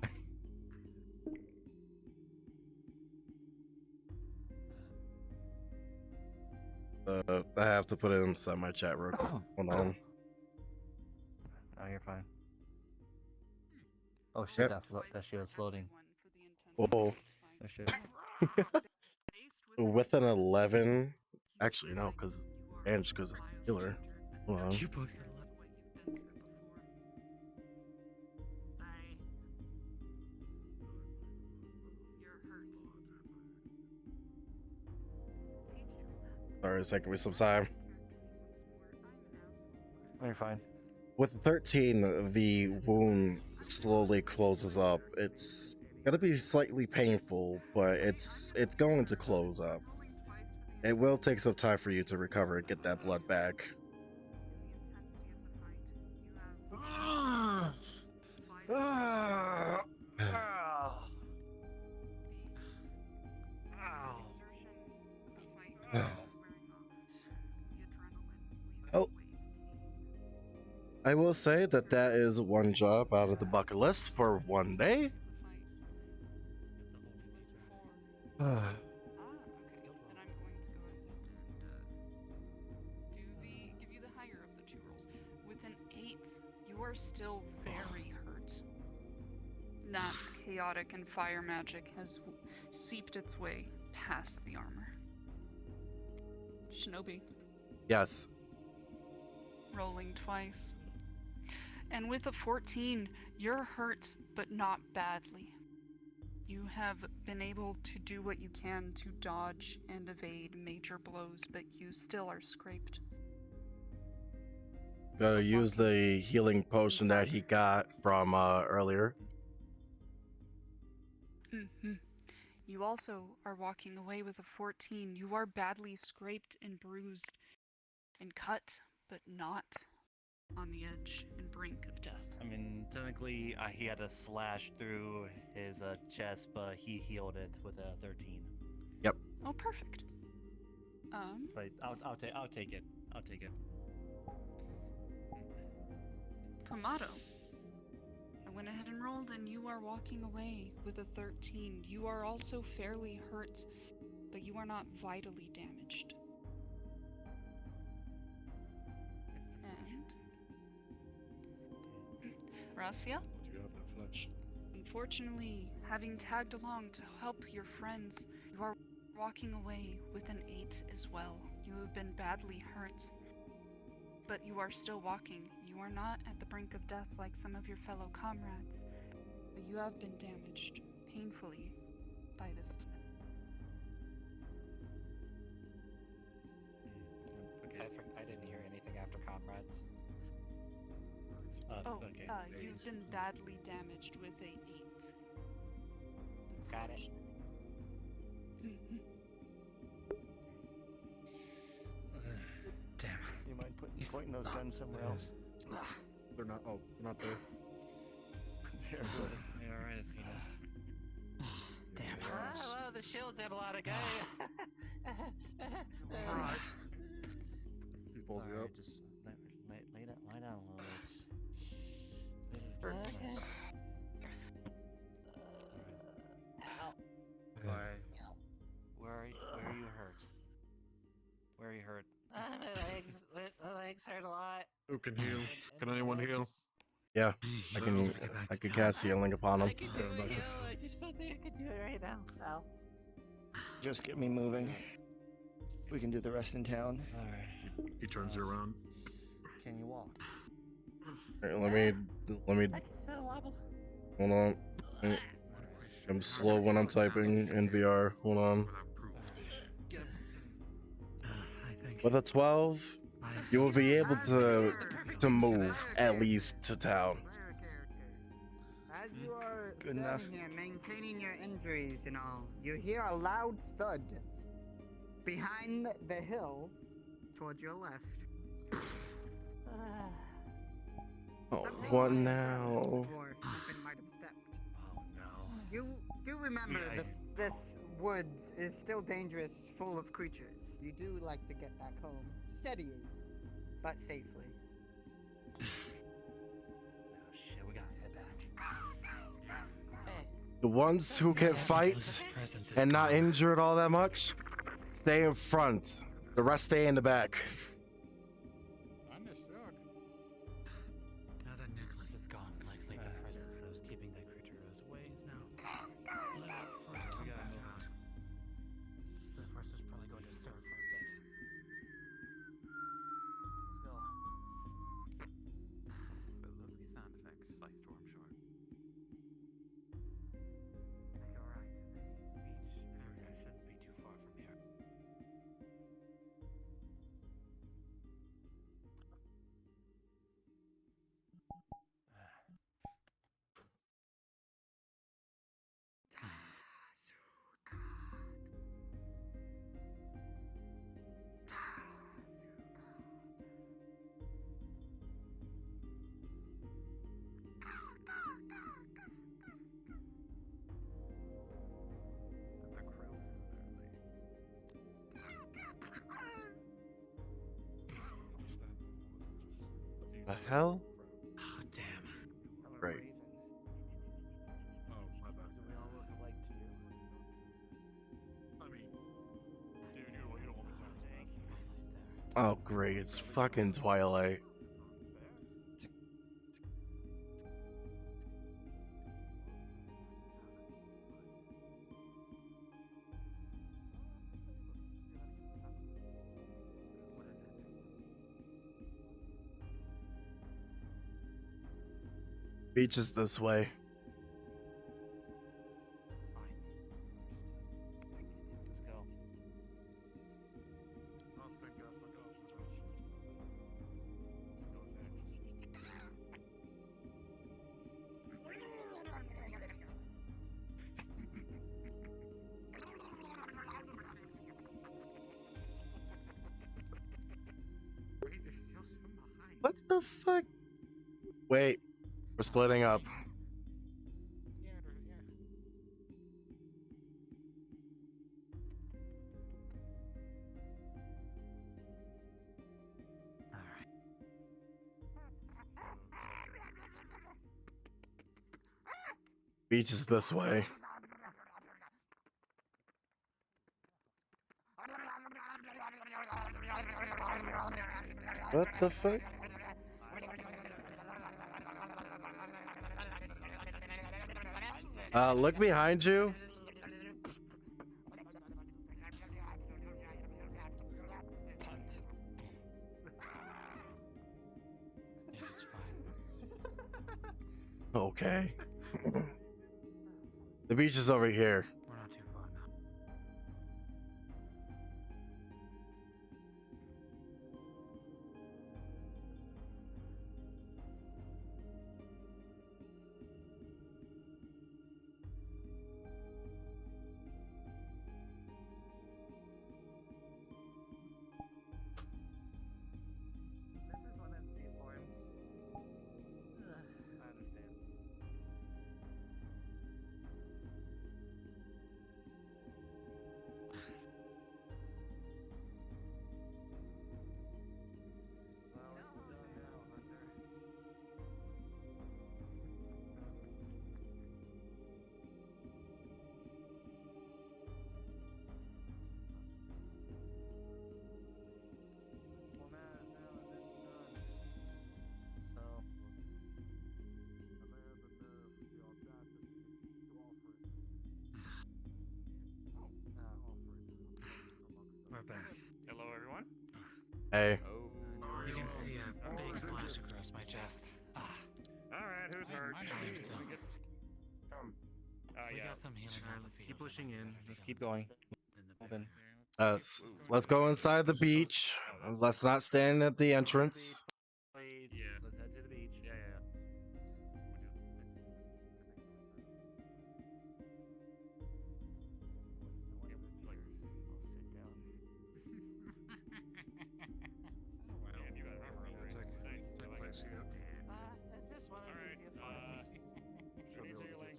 moment. I have to put it inside my chat real quick. Hold on. Oh, you're fine. Oh shit, Yep. that shit was floating. Oh. Oh shit. with an 11. Actually, no, because Ange goes healer. Hold on. You both got 11. Sorry. You're hurt. Sorry, it's taking me some time. You're fine. With 13, the wound slowly closes up. It's gonna be slightly painful, but it's going to close up. It will take some time for you to recover and get that blood back. Well, I will say that that is one job out of the bucket list for one day. Okay, then I'm going to go ahead and give you the higher of the two rolls. With an 8, you are still very hurt. That chaotic and fire magic has seeped its way past the armor. Shinobi. Yes. Rolling twice. And with a 14, you're hurt, but not badly. You have been able to do what you can to dodge and evade major blows, but you still are scraped. Gotta use the healing potion that he got from earlier. Mm-hmm. You also are walking away with a 14. You are badly scraped and bruised and cut, but not on the edge and brink of death. I mean, technically, he had a slash through his chest, but he healed it with a 13. Yep. Oh, perfect. But I'll take it. I'll take it. Pomato. I went ahead and rolled, and you are walking away with a 13. You are also fairly hurt, but you are not vitally damaged. And Rasia? Do you have no flesh? Unfortunately, having tagged along to help your friends, you are walking away with an 8 as well. You have been badly hurt, but you are still walking. You are not at the brink of death like some of your fellow comrades, but you have been damaged painfully by this. I didn't hear anything after comrades. Okay. You've been badly damaged with a 8. Got it. Damn. You mind pointing those guns somewhere else? They're not. Oh, they're not there. They're Yeah, all right, Athena. Damn. Well, the shield did a lot of good. He pulled you up. Just lie down a little bit. Okay. Alright. Where are you hurt? Where are you hurt? My legs hurt a lot. Who can heal? Can anyone heal? Yeah, I can cast healing upon him. I can do it, I just don't think I can do it right now. Ow. Just get me moving. We can do the rest in town. Alright. He turns you around. Can you walk? Alright, let me. I can still wobble. Hold on. I'm slow when I'm typing in VR. Hold on. With a 12, you will be able to move at least to town. As you are Good standing enough. here maintaining your injuries and all, you hear a loud thud behind the hill towards your left. Oh, Something what might have now? happened, or something might have stepped. Oh no. You do remember Yeah, that this woods is still dangerous, full of creatures. You do like to get back home steadily, but safely. Oh shit, we gotta head back. Hey. The ones who can fight and not injured all that much, stay in front. The rest stay in the back. Understood. Now that Nicholas is gone, likely the presence that was keeping that creature as away is now. Let it further come back out. It's the first The hell? Oh, damn. Great. Oh, my bad. Do we all look alike to you? I mean, Dude, you don't want me to Oh, great. It's fucking Twilight. Beach is this way. Let's go. I'll speak up. Wait, there's still some behind. What the fuck? Wait, we're splitting up. Beach is this way. What the fuck? Look behind you. It's fine. Okay. The beach is over here. We're not too far now. This is one of the forms. I understand. Well, it's done now, Hunter. Well, now it's done. So, And they had the nerve, the audacity, to offer it. We're back. Hello, everyone. Hey. Oh. You can see a big slash across my chest. Ah, All right, who's hurt? I am so. We Yeah. got some healing on the field. Keep pushing in. Just keep going. Moving. Let's go inside the beach. Let's not stand at the entrance. Please. Yeah. Let's head to the beach. Yeah. Oh, You guys are really nice. Take place here. is this one of Alright, these forms? who needs healing?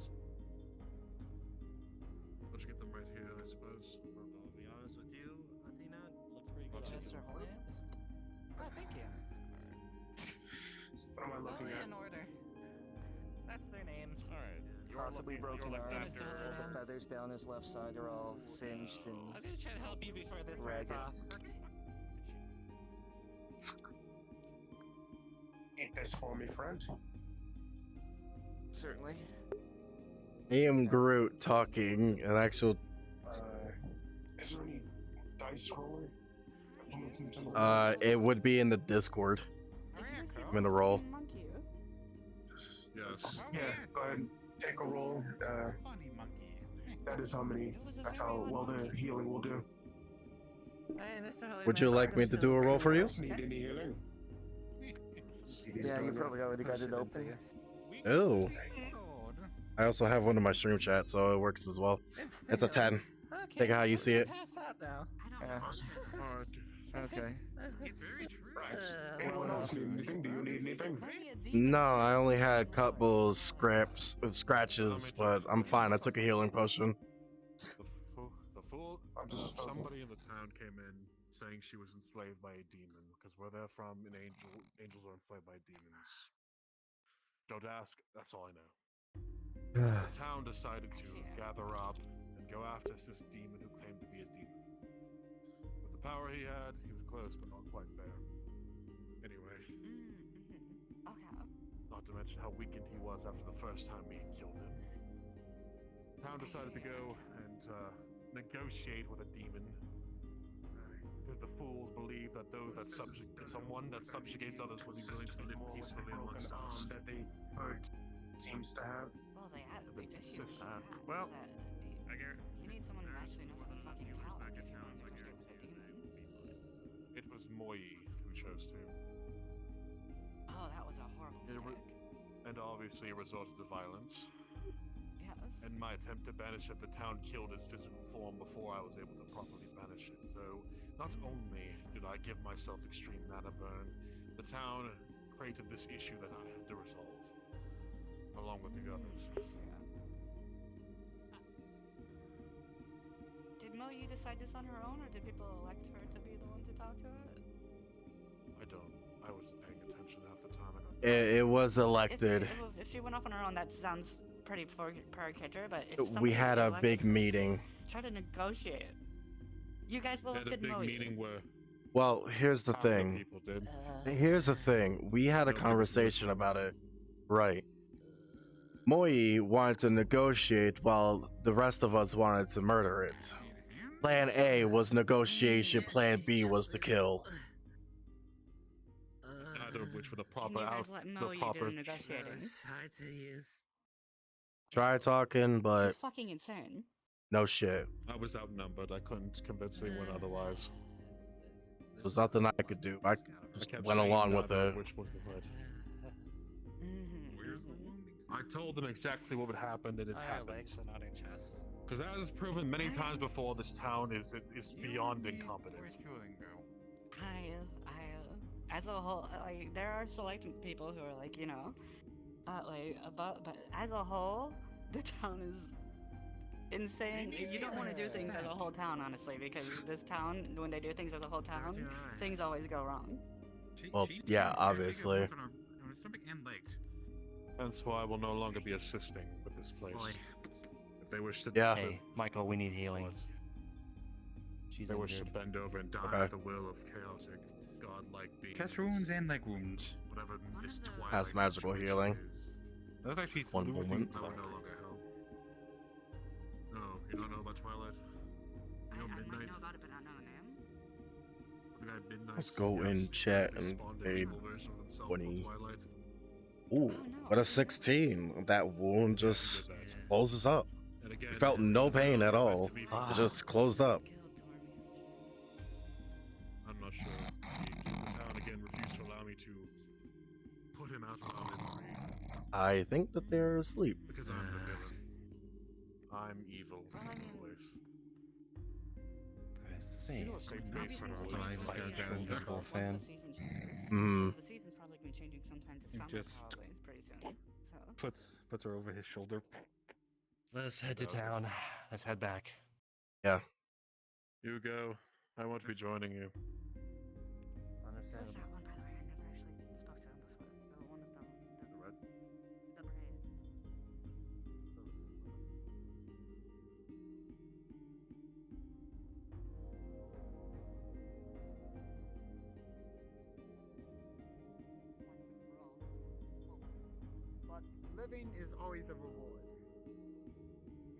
Let's get them right here, I suppose. I'll be honest with you, Athena, looks pretty good. Mr. Hornet? Oh, thank you. What am I looking at? In order. That's their names. Alright. Possibly broken you're arm. after All the feathers down his left side are all singed and I'm gonna try to help you before this wears ragged. off. Eat this for me, friend. Certainly. I am Groot talking an actual. Is there any dice roller? It would be in the Discord. I'm gonna roll. Yes. Yeah, go ahead and take a roll. Funny monkey. That is how many. That's how well the healing will do. Hey, Mr. Holy Would you Man, like me to do a roll for you? Need any healing? Yeah, you probably already got it open. Oh. I also have one in my stream chat, so it works as well. It's a 10. Okay, Take it how you see it. pass out now. Okay. It's very true. Anyone else need anything? Do you need anything? No, I only had a couple scratches, but I'm fine. I took a healing potion. The fool. Somebody in the town came in saying she was enslaved by a demon, because where they're from, angels are enslaved by demons. Don't ask, that's all I know. The town decided to gather up and go after this demon who claimed to be a demon. With the power he had, he was close, but not quite there. Anyway. Okay. Not to mention how weakened he was after the first time we killed him. The town decided to go and negotiate with a demon. Because the fools believe that someone that subjugates others will be willing to live peacefully amongst us. That they heard seems to have. Well, they have They big issues with persist. that. Well, that I guarantee. you need someone who actually knows how to fucking count if you want to negotiate with a demon. It was Moi who chose to. Oh, that was a horrible mistake. And obviously it resorted to violence. Yes. And my attempt to banish it, the town killed his physical form before I was able to properly banish it. So, not only did I give myself extreme mana burn, the town created this issue that I had to resolve, along with the others. Did Moyi decide this on her own, or did people elect her to be the one to talk to it? I wasn't paying attention half the time. It was elected. If she went off on her own, that sounds pretty per kidder, but if We somebody had a elected big her, meeting. try to negotiate. You guys We had a elected big Moyi. meeting where Well, here's the thing. people did. Here's the thing. We had a conversation about it. Right. Moi wanted to negotiate while the rest of us wanted to murder it. Plan A was negotiation, plan B was to kill. Neither of which were the proper Can you guys let the Moyi do proper. the negotiating? Try talking, but She's fucking insane. no shit. I was outnumbered. I couldn't convince anyone otherwise. There's nothing I could do. I just kept went saying along with neither, it. which was the right. I told them exactly what would happen, and it happened. Because as proven many times before, this town is beyond incompetent. Where's Julian go? As a whole, like, there are select people who are like, but as a whole, the town is insane. You don't want to do things as a whole town, honestly, because this town, when they do things as a whole town, things always go wrong. Well, yeah, obviously. On her stomach and legs. Hence why I will no longer be assisting with this place. If they wish to, Yeah. Hey, Michael, we need healing. They wish to bend over and die at the will of chaotic, godlike beings. Chest wounds and leg wounds. Whatever this twilight Has magical situation healing. is. Those actually One losing moment. I will no longer help. No, you don't know about Twilight? You know I might Midnight? know about it, but I don't know the name. The guy Midnight. Let's go in chat and spawned an made evil version of himself 20. called Twilight. Ooh, what a 16. That wound just closes up. And again, You felt no pain at all. to be It just closed up. I'm not sure. The town again refused to allow me to put him out of our misery. I think that they're asleep. Because I'm the villain. I'm evil. Always. You know a safe place for an Invisible fan. Hmm. The season's probably going to be changing sometime to He summer, just- probably, pretty soon. So. Puts her over his shoulder. Let's head to town. Let's head back. Yeah. You go. I won't be joining you. What's that one, by the way? I never actually spoke to him before. The one with the red. But living is always a reward.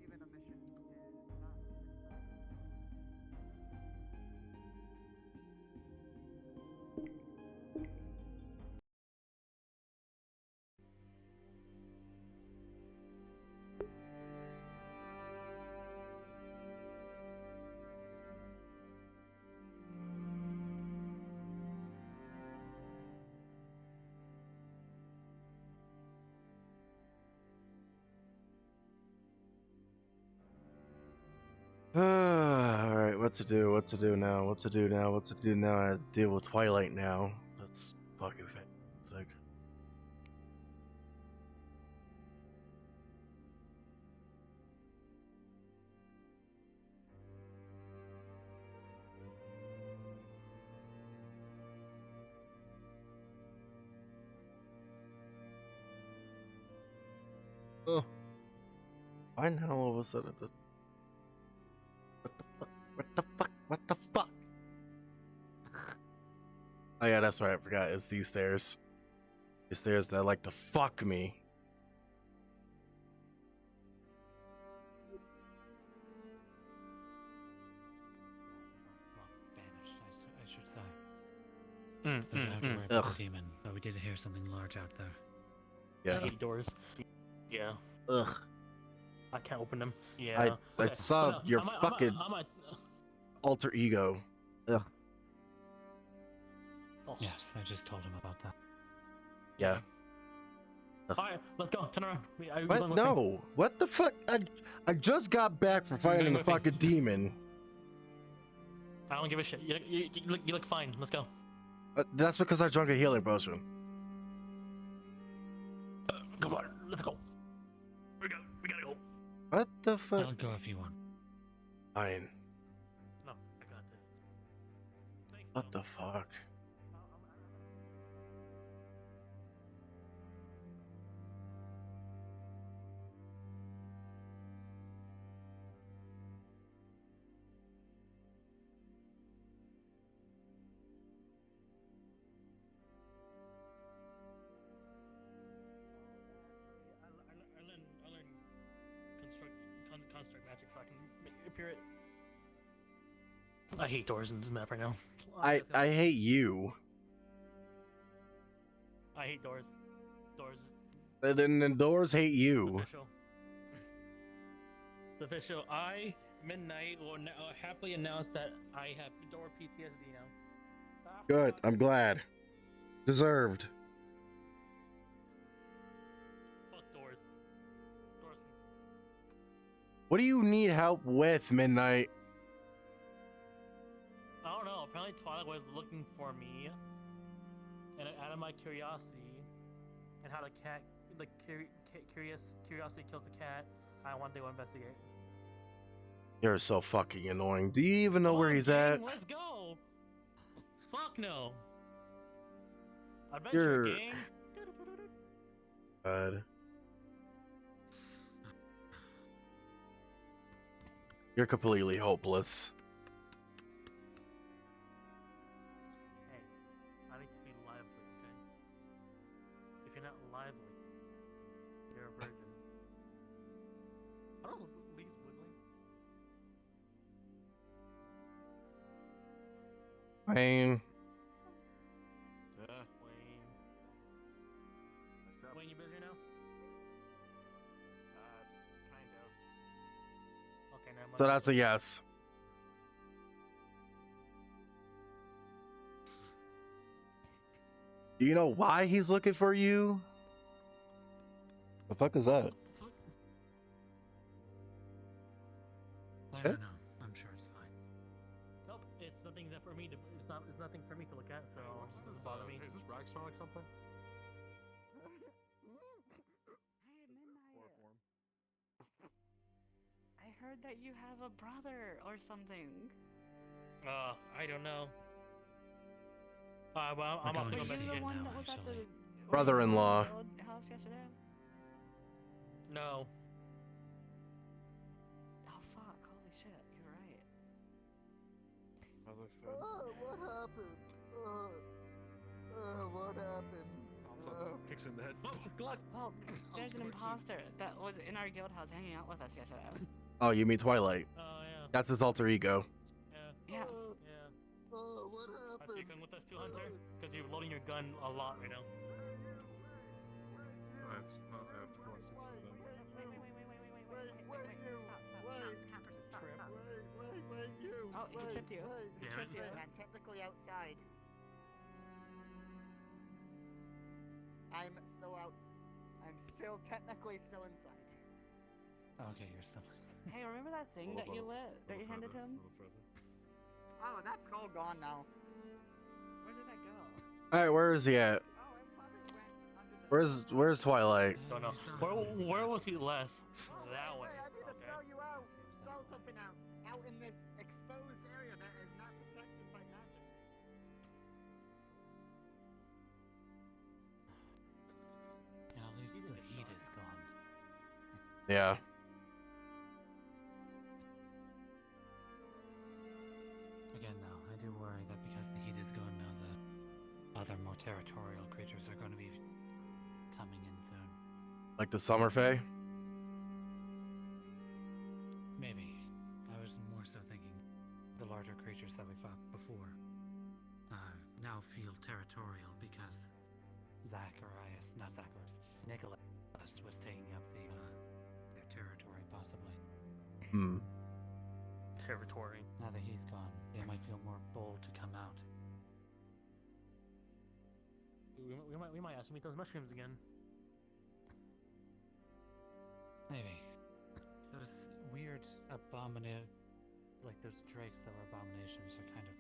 Even a mission is not. Alright, what to do? What to do now? What to do now? What to do now? I have to deal with Twilight now. That's fucking fantastic. Oh. Why now all of a sudden? What the fuck? What the fuck? What the fuck? Oh yeah, that's right. I forgot. It's these stairs. These stairs that like to fuck me. Banished, I should say. Doesn't have to worry about the demon, but we did hear something large out there. Yeah. I hate doors. Yeah. Ugh. I can't open them. Yeah. I saw your fucking alter ego. Ugh. Oh. Yes, I just told him about that. Yeah. Alright, let's go. Turn around. What? No. What the fuck? I just got back from fighting the fucking demon. I don't give a shit. You look fine. Let's go. That's because I drank a healing potion. Come on, let's go. We gotta go. What the fuck? I'll go if you want. Fine. No, I got this. What the fuck? I learn construct magic so I can appear it. I hate doors in this map right now. I hate you. I hate doors. Doors. And then the doors hate you. It's official. I, Midnight, will happily announce that I have door PTSD now. Good. I'm glad. Deserved. Fuck doors. Doors. What do you need help with, Midnight? I don't know. Apparently Twilight was looking for me, and out of my curiosity, and how the cat, curiosity kills the cat, I wanted to go investigate. You're so fucking annoying. Do you even know where he's gang, at? Let's go. Fuck no. Adventure gang. God. You're completely hopeless. Hey, I need to be lively, okay? If you're not lively, you're a virgin. Are those leaves wiggling? Wayne. Yeah. Wayne, you busy now? Kind of. Okay, never mind. So that's a yes. Do you know why he's looking for you? The fuck is that? I don't know. I'm sure it's fine. Nope, it's nothing that for me to. It's nothing for me to look at, so it doesn't bother me. Hey, does Rag smell like something? I heard that you have a brother or something. I don't know. Well, I'm off to Were you investigate the one now, that was at actually. the Brother-in-law. old house yesterday? No. Oh fuck! Holy shit! You're right. What happened? What happened? Kicks in the head. Well, there's an imposter that was in our guild house hanging out with us yesterday. Oh, you mean Twilight? Oh yeah. That's his alter ego. Yeah. Yeah. What happened? Are you coming with us too, Hunter? Because you're loading your gun a lot right now. I have questions for them. Wait, you. Oh, he tripped you. He Damn tripped it. you. I'm technically outside. I'm still out. I'm still technically still inside. Okay, you're still. Hey, remember that thing that you lit that you handed to him? Oh, that's all gone now. Where did that go? All right, where is he at? Where's Twilight? Don't know. Where was he last? That way. I need to sell you out. Sell something out. Out in this exposed area that is not protected by magic. Yeah, at least the heat is gone. Yeah. Again, though, I do worry that because the heat is gone now, the other more territorial creatures are going to be coming in soon. Like the summer fae? Maybe. I was more so thinking the larger creatures that we fought before now feel territorial because Nicholas was taking up their territory, possibly. Hmm. Territory. Now that he's gone, they might feel more bold to come out. We might have to meet those mushrooms again. Maybe. Those weird like those drakes that were abominations are kind of...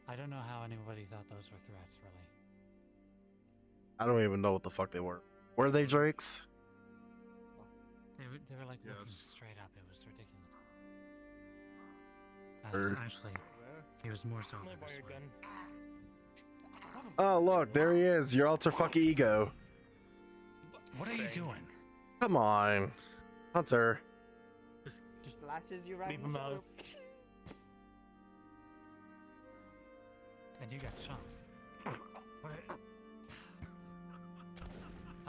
I don't know how anybody thought those were threats, really. I don't even know what the fuck they were. Were they drakes? They were like looking straight up. It was ridiculous. Heard. Actually, it was more so over this way. Oh, look, there he is. Your alter fucking ego. What are you doing? Come on. Hunter. Just slashes you right leave in the him shoulder. And you got shot.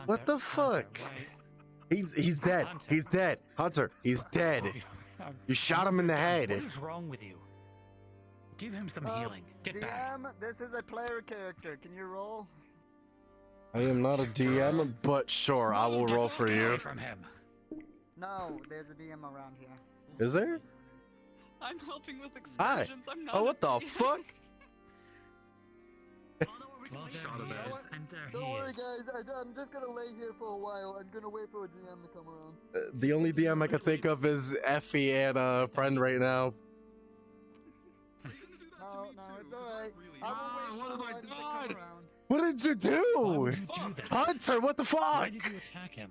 What the fuck? He's dead. Hunter. He's dead. Hunter, he's dead. You shot him in the head. What is wrong with you? Give him some healing. Get back. DM, this is a player character. Can you roll? I am not a DM, but sure, I will roll for Get you. away from him. No, there's a DM around here. Is there? I'm helping with Hi. excursions. I'm not. Oh, what the a DM. fuck? Well, there he is, and there Don't he worry, is. guys. I'm just gonna lay here for a while. I'm gonna wait for a DM to come around. The only DM I can think of is Effie and a friend right now. No, it's alright. I will wait for one to come around. What did you do? Why would you do that? Hunter, what the fuck? Why did you attack him?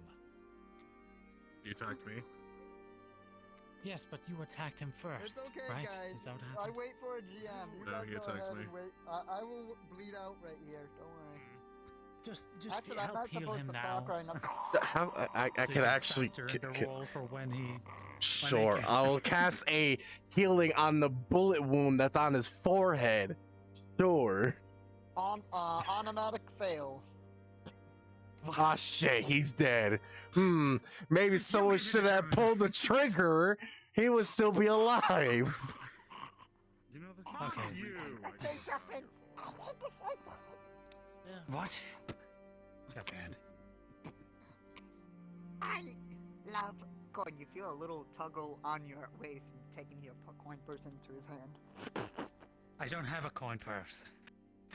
You attacked me. Yes, but you attacked him first, It's okay, right? guys. Is that what I happened? wait for a GM. You No, guys he go attacks ahead me. and wait. I will bleed out right here. Don't worry. Just Actually, I'm help not heal supposed him to now. talk right now. How, I So can you actually. factor in the roll for when he. Sure, gets- I will cast a healing on the bullet wound that's on his forehead. Sure. Automatic fail. Ah, shit, he's dead. Maybe someone should have pulled the trigger. He would still be alive. You know this Okay. is you. Say something. What? Got banned. I love. God, you feel a little tuggle on your waist, taking your coin purse into his hand. I don't have a coin purse.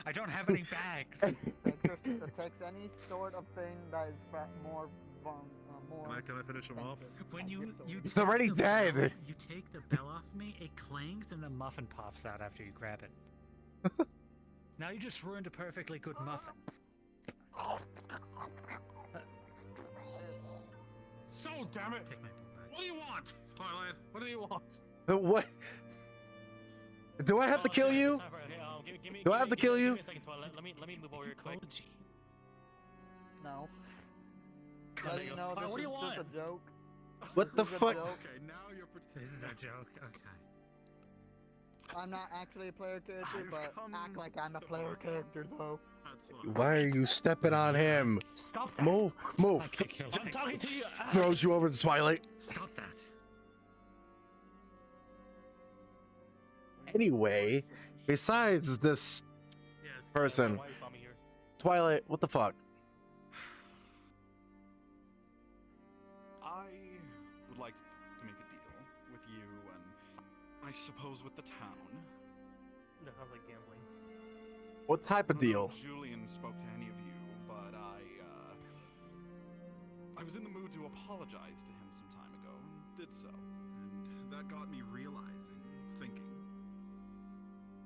I don't have any bags. Takes any sort of thing that is more. Can I finish him off? When you He's take already the bell- dead. You take the bell off me, it clings, and a muffin pops out after you grab it. Now you just ruined a perfectly good muffin. So damn it! Take my book back. What do you want, Twilight? What do you want? What? Do I have to kill you? Do I have to kill you? Give me a second, Twilight. Let me move over here quick. No. Cut Letting it. you know this What do you is just want? a joke. What the This is a fuck? joke. Okay, now you're. This is a joke. Okay. I'm not actually a player character, but act like I'm a player character though. That's fine. Why are you stepping on him? Stop that. Move, move. I kill I'm talking to you. Throws you over the Twilight. Stop that. Anyway, besides this person, Twilight, what the fuck? I would like to make a deal with you and I suppose with the town. That sounds like gambling. What type of I don't know deal? if Julian spoke to any of you, but I was in the mood to apologize to him some time ago and did so. And that got me realizing, thinking.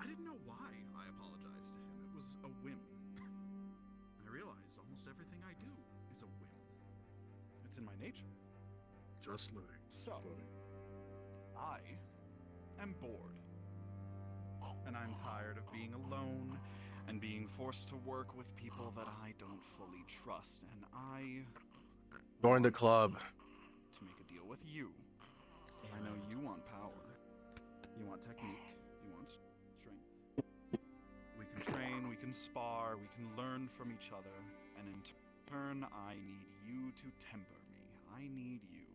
I didn't know why I apologized to him. It was a whim. I realized almost everything I do is a whim. It's in my nature. Just living. So, I am bored. And I'm tired of being alone and being forced to work with people that I don't fully trust. And I Join the club. To make a deal with you. I know you want power. You want technique. You want strength. We can train, we can spar, we can learn from each other, and in turn, I need you to temper me. I need you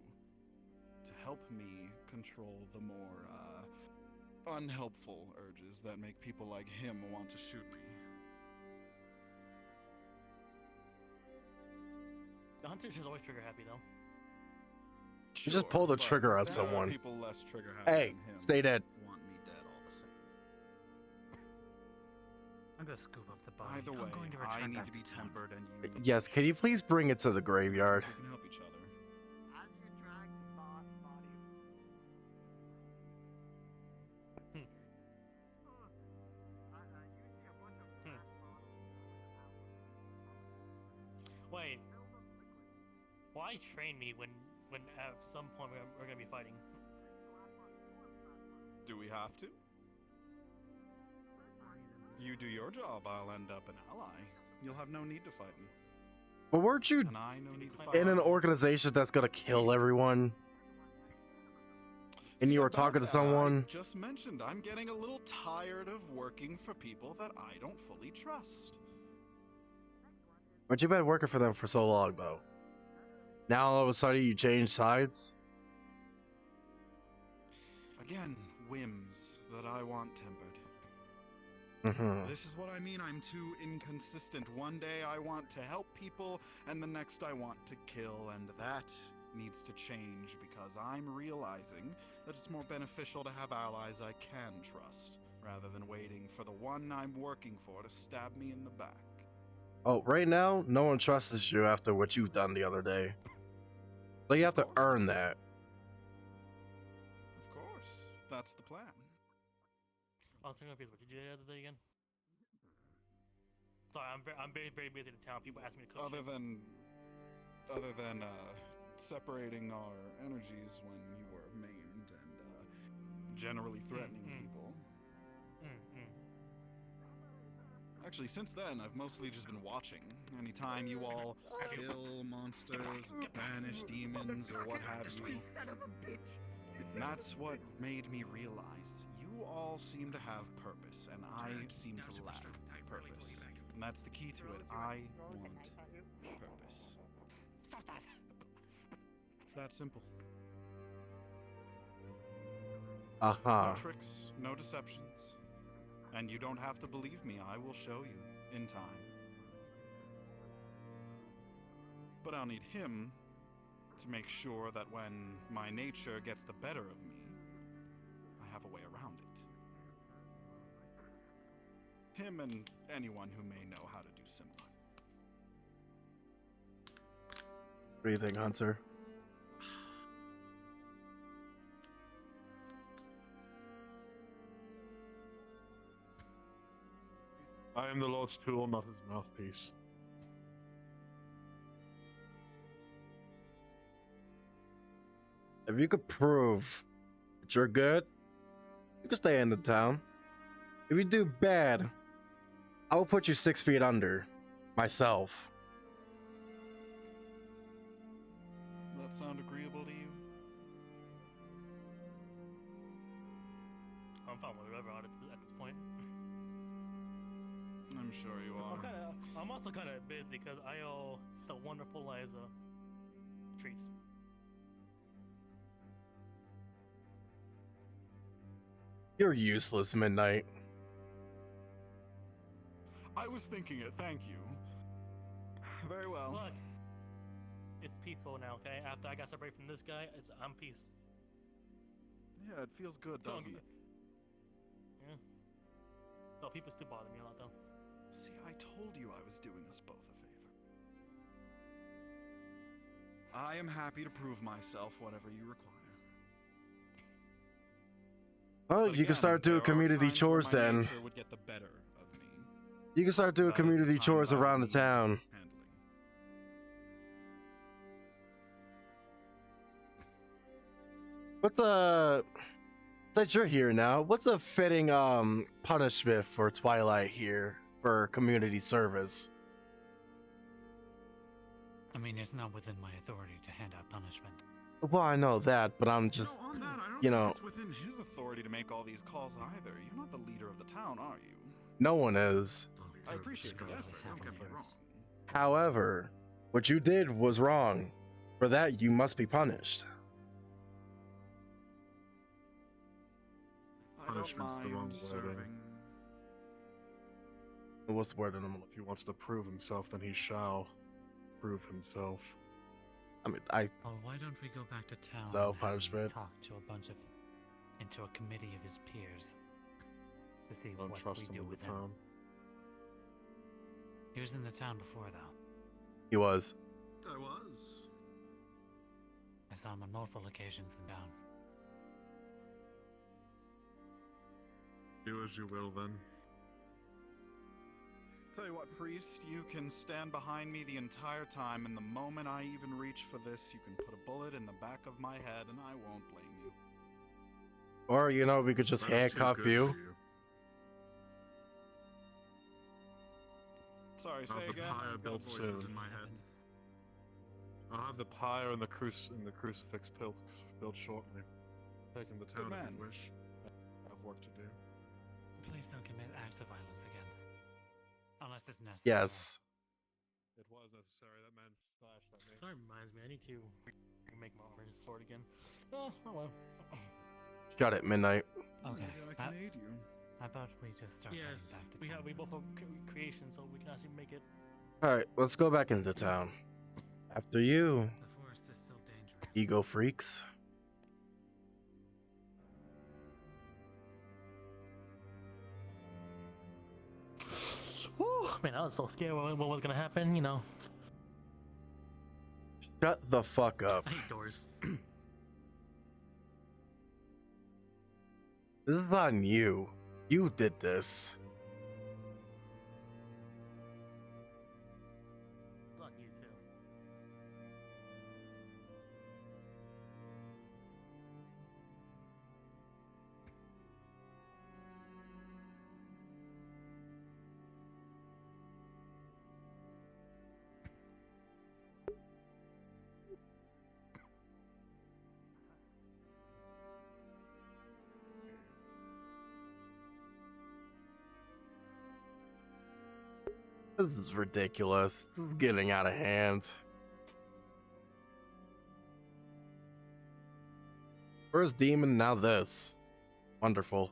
to help me control the more, unhelpful urges that make people like him want to shoot me. The Hunter's just always trigger happy, though. You just pull the but trigger on there are someone. people less trigger happy Hey, than him stay dead. want me dead all the same. I'm gonna scoop up the body. Either way, I'm going to I return need back to be to town. tempered and you need Yes, can you please bring it to the graveyard? We can help each other. As you drag the body. Wait. Why train me when at some point we're gonna be fighting? Do we have to? You do your job, I'll end up an ally. You'll have no need to fight me. But weren't you And I no need to fight in an you. organization that's gonna kill everyone? And See, you were about talking to that, someone? I just mentioned I'm getting a little tired of working for people that I don't fully trust. But you've been working for them for so long, though. Now all of a sudden you change sides? Again, whims that I want tempered. Mm-hmm. This is what I mean, I'm too inconsistent. One day I want to help people, and the next I want to kill, and that needs to change because I'm realizing that it's more beneficial to have allies I can trust, rather than waiting for the one I'm working for to stab me in the back. Oh, right now, no one trusts you after what you've done the other day. So you have to earn that. Of course, that's the plan. I was thinking, what did you do the other day again? Sorry, I'm very busy in town. People ask me to cook. Other than separating our energies when you were maimed and generally threatening people. Actually, since then, I've mostly just been watching. Anytime you all kill monsters, or banish demons, or what have you. And that's what made me realize you all seem to have purpose, and I seem to lack purpose. And that's the key to it. I want purpose. Stop that. It's that simple. Uh-huh. No tricks, no deceptions. And you don't have to believe me, I will show you in time. But I'll need him to make sure that when my nature gets the better of me, I have a way around it. Him and anyone who may know how to do similar. What do you think, Hunter? I am the Lord's tool, not his mouthpiece. If you could prove that you're good, you can stay in the town. If you do bad, I will put you 6 feet under. Myself. Does that sound agreeable to you? I'm fine with whatever at this point. I'm sure you are. I'm also kind of busy because I owe the wonderful Liza treats. You're useless, Midnight. I was thinking it, thank you. Very well. Look, it's peaceful now, okay? After I got separated from this guy, I'm peace. Yeah, it feels good, doesn't it? Yeah. So people still bother me a lot, though. See, I told you I was doing us both a favor. I am happy to prove myself, whatever you require. Oh, But you can again, start there doing are community times chores when my then. nature would get the better of me. You can start doing That is the community times chores I would around the need town. handling. Since you're here now, what's a fitting punishment for Twilight here for community service? I mean, it's not within my authority to hand out punishment. Well, I know that, but I'm just, No, on that, I don't you think know, it's within his authority to make all these calls either. You're not the leader of the town, are you? no one is. I appreciate the effort, don't get me wrong. However, what you did was wrong. For that, you must be punished. Punishment's the wrong wording. What's the word in them? If he wants to prove himself, then he shall prove himself. I mean, Oh, why don't we go back to town So, and have him punishment. talk to a bunch of, into a committee of his peers to see Don't what trust we him do with with the him. town. He was in the town before, though. He was. I was. I saw him on multiple occasions in town. Do as you will, then. Tell you what, priest, you can stand behind me the entire time, and the moment I even reach for this, you can put a bullet in the back of my head, and I won't blame you. Or, you know, we could just That's too handcuff good you. for you. Sorry, I'll say have the again. pyre I've built got voices soon. in my head. I'll have the pyre and the crucifix built shortly. Taking the town if man. you wish. I have work to do. Please don't commit acts of violence again. Unless it's necessary. Yes. It was necessary. That man slashed at me. That reminds me, I need to make my orange sword again. Oh well. Shut it, midnight. Okay. Maybe I can aid you. How about we just start Yes, heading back to we town? both have creation, so we can actually make it. Alright, let's go back into town. After you, The forest is still dangerous. ego freaks. Whew, man, I was so scared what was gonna happen, you know. Shut the fuck up. I hate doors. This is on you. You did this. Fuck you too. This is ridiculous. This is getting out of hand. First demon, now this. Wonderful.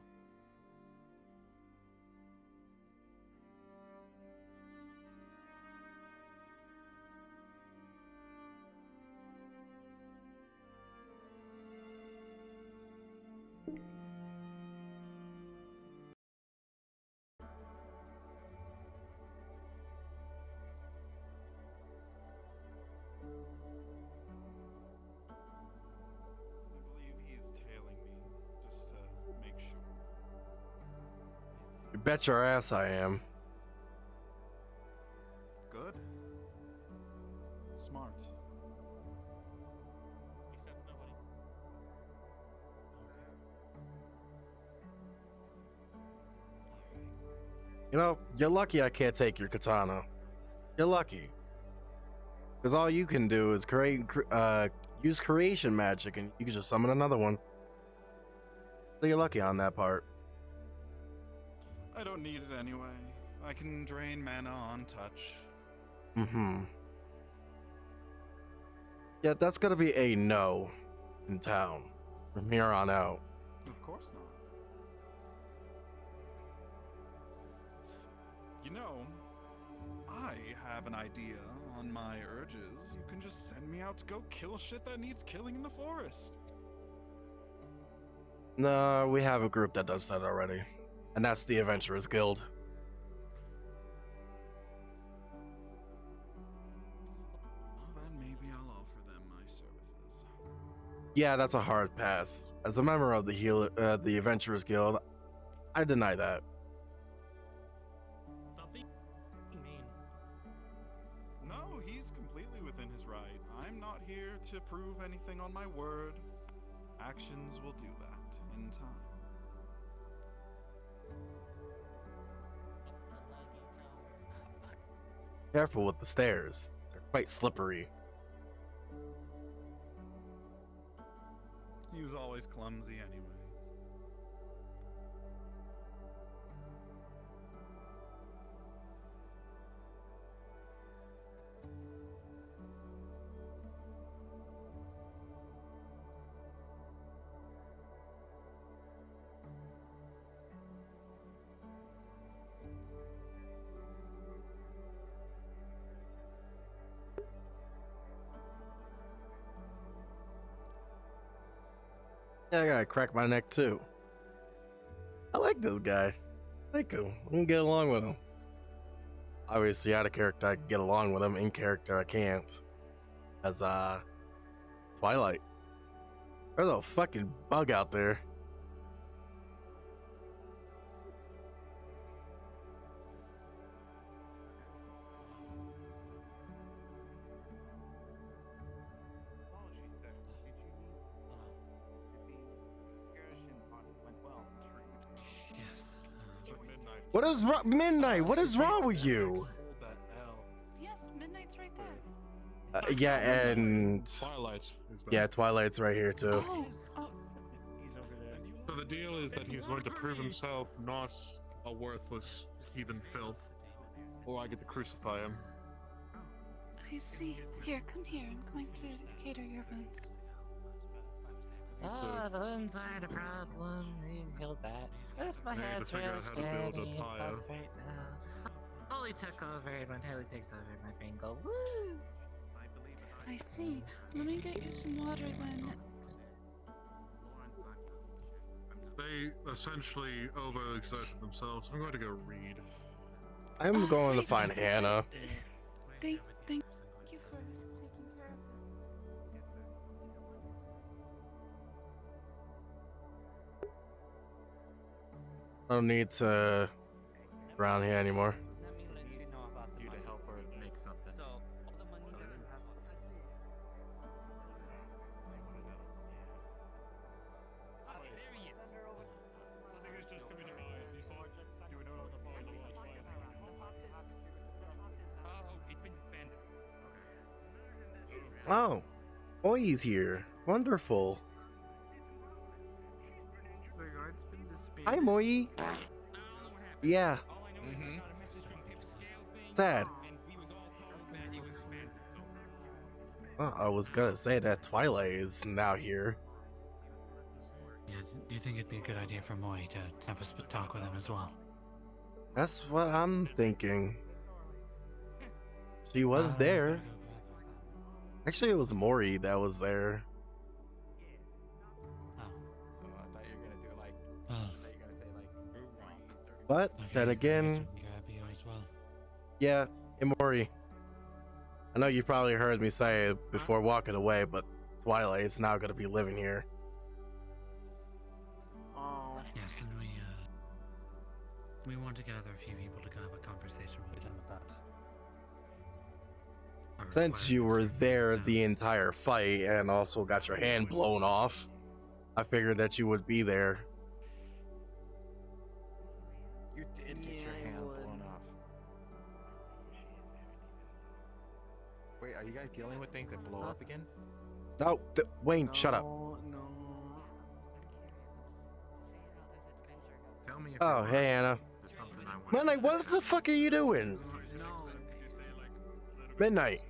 I believe he's tailing me, just to make sure. You bet your ass I am. Good. Smart. Makes sense, nobody. You know, you're lucky I can't take your katana. You're lucky. Because all you can do is use creation magic and you can just summon another one. So you're lucky on that part. I don't need it anyway. I can drain mana on touch. Mm-hmm. Yeah, that's gonna be a no in town from here on out. Of course not. You know, I have an idea on my urges. You can just send me out to go kill shit that needs killing in the forest. No, we have a group that does that already. And that's the Adventurers Guild. Well, then maybe I'll offer them my services. Yeah, that's a hard pass. As a member of the Adventurers Guild, I deny that. Stop being mean. No, he's completely within his right. I'm not here to prove anything on my word. Actions will do that in time. Careful with the stairs. They're quite slippery. He was always clumsy anyway. Yeah, I gotta crack my neck too. I like this guy. I like him. I can get along with him. Obviously, out of character, I can get along with him. In character, I can't. As Twilight. There's a fucking bug out there. Yes. What is wrong, Midnight? What is wrong with you? Yes, Midnight's right there. Yeah, and Twilight is back. yeah, Twilight's right here too. Oh, So the deal is that he's going to prove himself not a worthless heathen filth, or I get to crucify him. I see. Here, come here. I'm going to cater your wounds. Oh, the wounds aren't a problem. You healed that. My I need to head's figure really out how to build a spreading and pyre. stuff right now. Holy took over, and when Holy takes over, my brain go woo. I see. Let me get you some water then. They essentially overexerted themselves. I'm going to go read. I'm going to find Hannah. Thank you for taking care of this. I don't need to around here anymore. You to help her make something. Oh, Oi's here. Wonderful. Hi, Moi. Yeah. Sad. Well, I was gonna say that Twilight is now here. Yeah, do you think it'd be a good idea for Moy to have us talk with him as well? That's what I'm thinking. She was there. Actually, it was Mori that was there. But then again, yeah, Imori. I know you probably heard me say it before walking away, but Twilight is now going to be living here. Oh. Yes, and we want to gather a few people to have a conversation with them about. Since you were there the entire fight and also got your hand blown off, I figured that you would be there. You did get your hand blown off. Wait, are you guys dealing with things that blow up again? No, Wayne, shut up. Tell me if Oh, hey, Anna. there's something I want. Midnight, what the fuck are you doing? Midnight,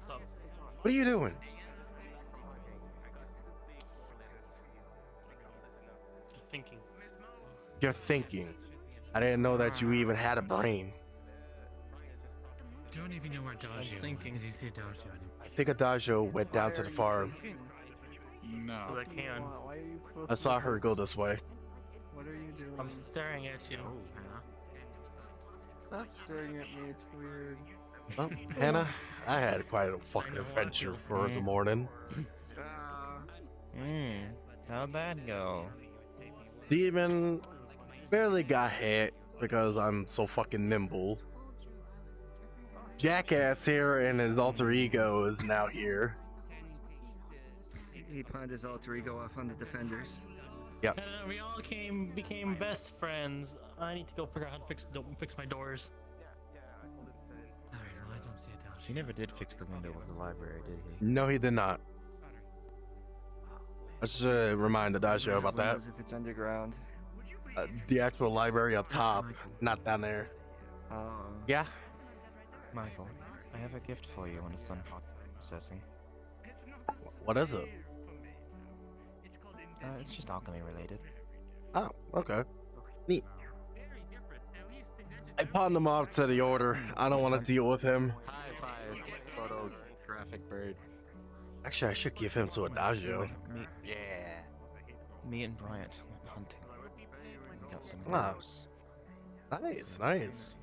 what are you doing? Thinking. You're thinking. I didn't know that you even had a brain. Don't even know where Adagio went. thinking. Did you see Adagio anymore? I think Adagio went down to the farm. No. I can. Why are you supposed I saw her go this way. What are you doing? I'm staring at you. Stop staring at me, it's weird. Well, Hannah, I had quite a fucking adventure for the morning. How'd that go? Demon barely got hit because I'm so fucking nimble. Jackass here and his alter ego is now here. He pawned his alter ego off on the defenders. Yep. We all became best friends. I need to go figure out how to fix my doors. Alright, well, I don't see He never did fix the window of the library, did he? No, he did not. I should remind Adagio about that. If it's underground. The actual library up top, not down there. Yeah. Michael, I have a gift for you on the sun processing. What is it? It's just alchemy related. Oh, okay. Neat. I pawned him off to the order. I don't want to deal with him. High five, photographic bird. Actually, I should give him to Adagio. Me and Bryant went hunting. We got some Ah. boars. Nice, nice.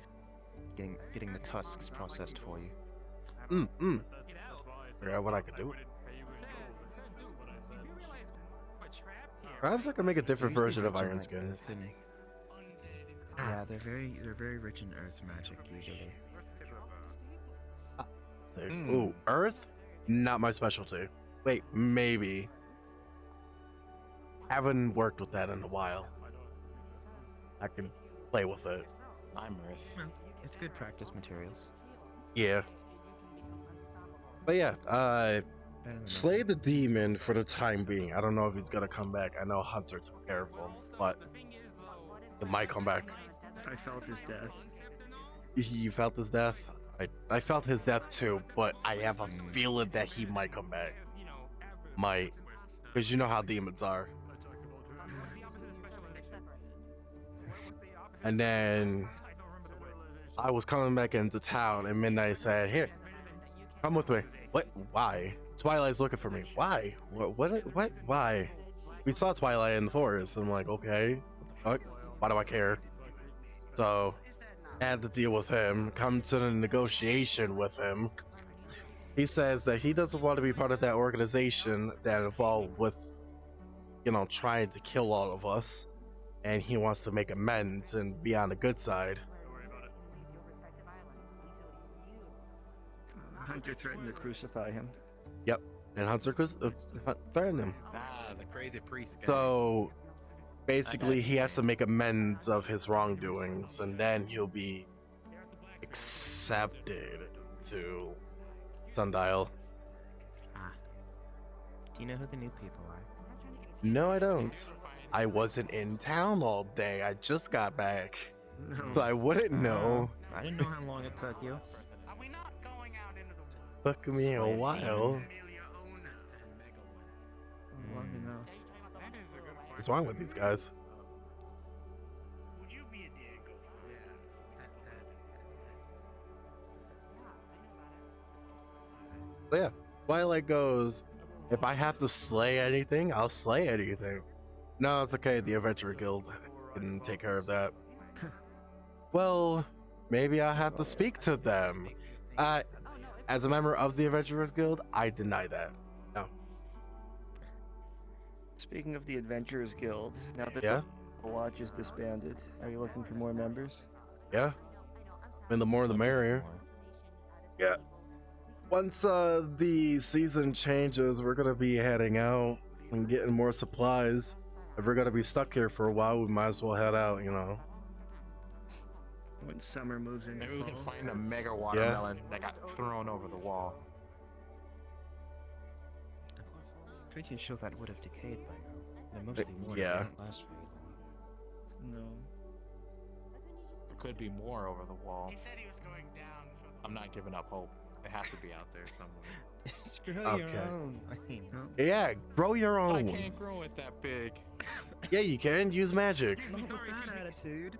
Getting the tusks processed for you. Figure out what I could do. Perhaps I could make a different version of Iron Skin. Yeah, they're very rich in earth magic usually. Ooh, Earth? Not my specialty. Wait, maybe. Haven't worked with that in a while. I can play with it. I'm Earth. It's good practice materials. Yeah. But yeah, slay the demon for the time being. I don't know if he's gonna come back. I know Hunter took care of him, but it might come back. I felt his death. You felt his death? I felt his death too, but I have a feeling that he might come back. Might. Because you know how demons are. And then I was coming back into town and Midnight said, "Here, come with me." What? Why? Twilight's looking for me. Why? What? Why? We saw Twilight in the forest. I'm like, okay, what the fuck? Why do I care? So I had to deal with him, come to the negotiation with him. He says that he doesn't want to be part of that organization that involved with, trying to kill all of us. And he wants to make amends and be on the good side. Hunter threatened to crucify him. Yep, and Hunter threatened him. The crazy priest guy. So basically, he has to make amends of his wrongdoings, and then he'll be accepted to Sundial. Do you know who the new people are? No, I don't. I wasn't in town all day. I just got back, so I wouldn't know. I didn't know how long it took you. Took me a while. Long enough. What's wrong with these guys? So yeah, Twilight goes, if I have to slay anything, I'll slay anything. No, it's okay. The Adventurer Guild can take care of that. Well, maybe I have to speak to them. As a member of the Adventurers Guild, I deny that. No. Speaking of the Adventurers Guild, now that the watch is disbanded, are you looking for more members? Yeah. And the more the merrier. Yeah. Once the season changes, we're gonna be heading out and getting more supplies. If we're gonna be stuck here for a while, we might as well head out, When summer moves into Maybe we can fall. find a mega watermelon that got thrown over the wall. Pretty sure that would have decayed by now. They're mostly water. yeah. They don't last very long. No. There could be more over the wall. He said he was going down. I'm not giving up hope. It has to be out there somewhere. Screw your own. I mean, Yeah, grow your I own. can't grow it that big. Yeah, you can. Use magic. With that attitude.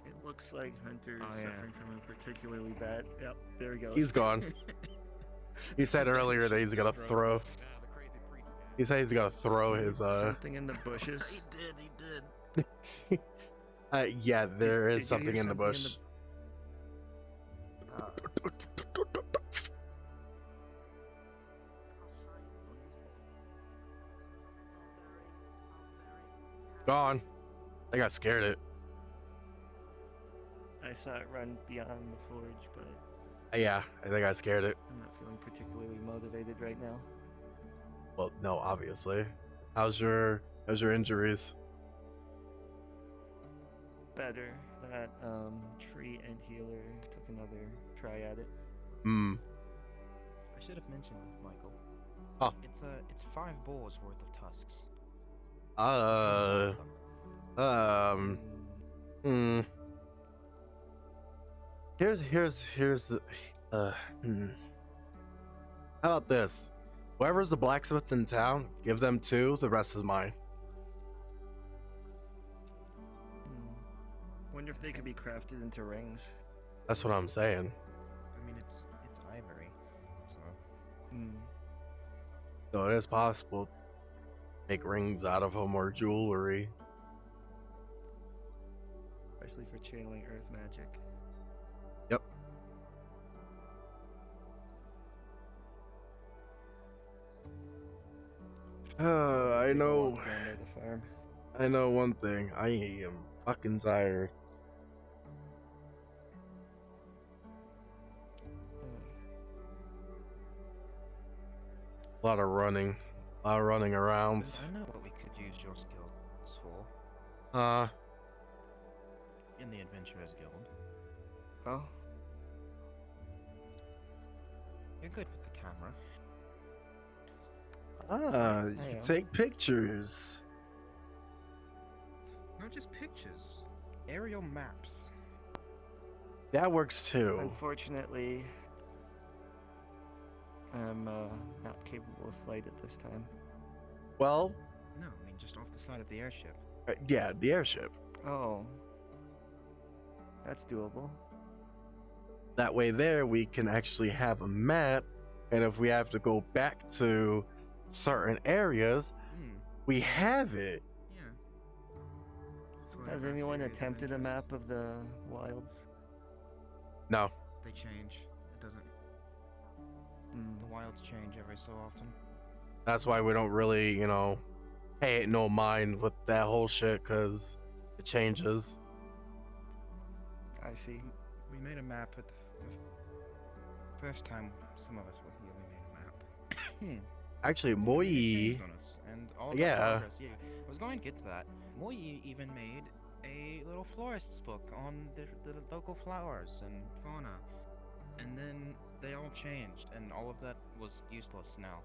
It looks like Hunter's Oh, yeah. suffering from a particularly bad. Yep, there he goes. He's gone. He said earlier that he's gonna throw. He said he's gonna throw his Something in the bushes. He did. Yeah, there Did is you something hear in the something in bush. Gone. I got scared it. I saw it run beyond the forge, but Yeah, I think I scared it. I'm not feeling particularly motivated right now. Well, no, obviously. How's your injuries? Better. That tree and healer took another try at it. I should have mentioned, Michael. Oh. It's 5 boars worth of tusks. Here's the How about this? Whoever's the blacksmith in town, give them 2, the rest is mine. Wonder if they could be crafted into rings. That's what I'm saying. I mean, it's ivory, so. So it is possible to make rings out of them or jewelry. Especially for channeling earth magic. Yep. I know. I know one thing. I am fucking tired. A lot of running around. I know what we could use your skills for. In the Adventurers Guild. Oh? You're good with the camera. You can take pictures. Not just pictures. Aerial maps. That works too. Unfortunately, I'm not capable of flight at this time. Well, No, I mean just off the side of the airship. yeah, the airship. Oh. That's doable. That way there we can actually have a map, and if we have to go back to certain areas, we have it. Has anyone attempted a map of the wilds? No. They change. It doesn't. The wilds change every so often. That's why we don't really, pay it no mind with that whole shit, because it changes. I see. We made a map at the first time some of us were here. We made a map. Actually, Moi. On us and all of our Yeah. progress, yeah. I was going to get to that. Moi even made a little florist's book on the local flowers and fauna. And then they all changed, and all of that was useless now.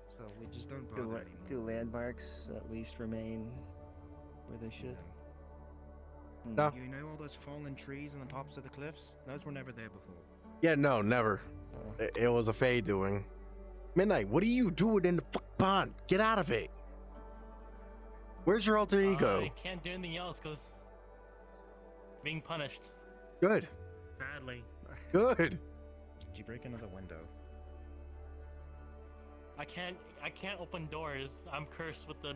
So we just don't bother anymore. Do landmarks at least remain where they should? No. You know all those fallen trees on the tops of the cliffs? Those were never there before. Yeah, no, never. It was a Fae doing. Midnight, what are you doing in the fuck pond? Get out of it. Where's your alter ego? I can't do anything else because being punished. Good. Badly. Good. Did you break another window? I can't open doors. I'm cursed with the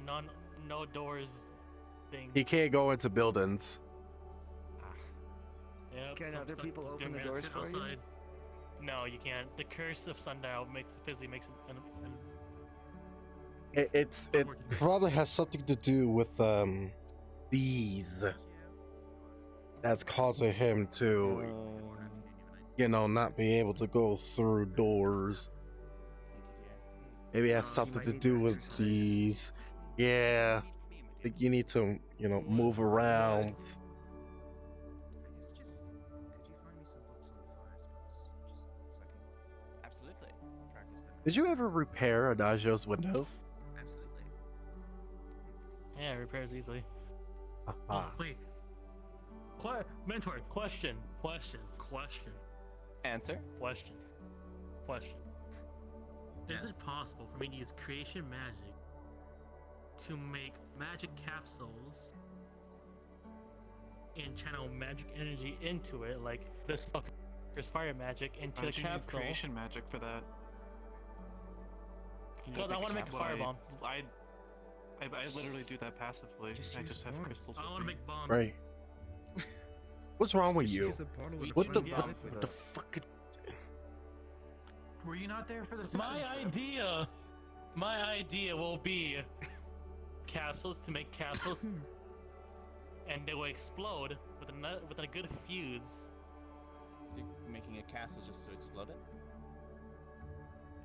no doors thing. He can't go into buildings. Yep, Can so I'm other stuck people open the doing doors shit for you? outside. No, you can't. The curse of sundial physically makes it. It probably has something to do with bees. That's causing him to, not be able to go through doors. Maybe it has something to do with bees. Yeah. I think you need to, move around. Absolutely. Practice them. Did you ever repair Adagio's window? Absolutely. Yeah, it repairs easily. Ah. Oh, wait. Mentor, question. Answer. Question. Is it possible for me to use creation magic to make magic capsules and channel magic energy into it, like this fucker's fire magic into the capsule? Creation magic for that. Because I want to make a firebomb. I literally do that passively. I just have crystals. I want to make bombs. Right. What's wrong with you? use a bottle of What the fire what the fuck? Were you not there for the My idea will be capsules to make capsules, and they will explode with a good fuse. You're making a castle just to explode it?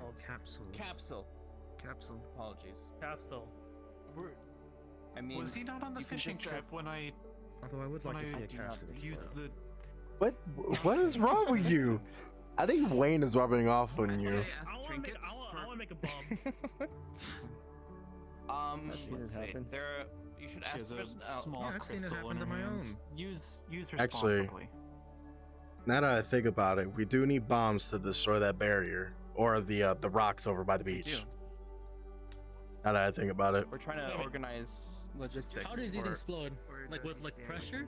Oh, capsule. Capsule. Apologies. Capsule. I mean, was he not on the you can fishing just trip ask- when I? Although I would like to see a do capsule. not use the. What is wrong with you? I think Wayne is rubbing off on you. I want to make a bomb. I've seen it happen. You should She ask has the a person. small Yeah, I've seen it crystal happen in to her my hands. own. Use Actually, responsibly. now that I think about it, we do need bombs to destroy that barrier or the rocks over by the beach. Now that I think about it. We're trying to organize logistics. How does these for- explode? Like with like pressure?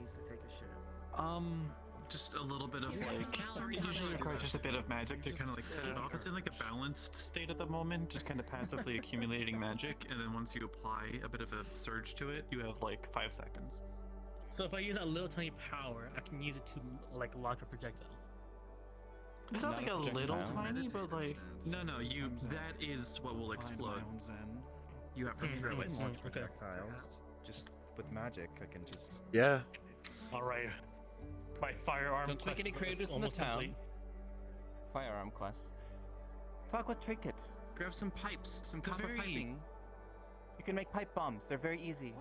Just a little bit of like. It usually requires just a bit of magic to kind of like set it off. It's in like a balanced state at the moment, just kind of passively accumulating magic, and then once you apply a bit of a surge to it, you have like 5 seconds. So if I use that little tiny power, I can use it to like launch a projectile. It's not like a little projectile. tiny, but like no, you. That is what will explode. You have to throw it. Launch projectiles. Just with magic, I can just. Yeah. All right. My firearm. Don't tweak any quest is creators in the almost town. complete. Firearm quest. Talk with Trinket. Grab some pipes, some They're copper very- piping. You can make pipe bombs. They're very easy.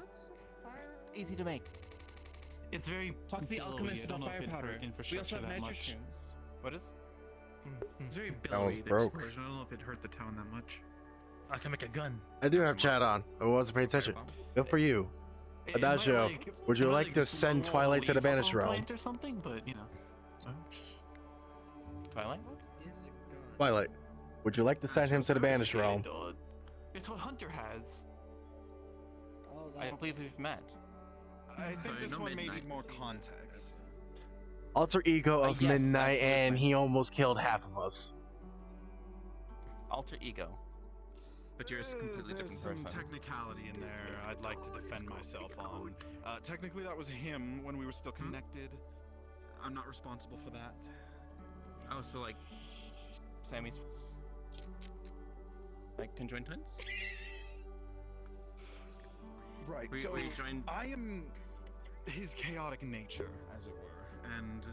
Easy to make. It's very. Talk to the billowy. alchemist I don't about know if fire it powder. hurt We infrastructure also have that nitro much. shrooms. What is? It's very That billowy. one's The broke. explosion. I don't know if it hurt the town that much. I can make a gun. I do have chat on. I wasn't paying attention. Good for you. Adagio, would you like to send Twilight to the banished realm? Or something, but you know. Twilight? Twilight, would you like to send him to the banished realm? It's what Hunter has. I believe we've met. I think Sorry, this no one may midnight. need more context. Alter ego of yes, Midnight, absolutely. and he almost killed half of us. Alter ego. But you're a completely different There's some person. technicality in there I'd like to defend myself on. Technically, that was him when we were still connected. I'm not responsible for that. Oh, so like Sammy's like conjoined twins? Right, We- so we joined- I am his chaotic nature, as it were. And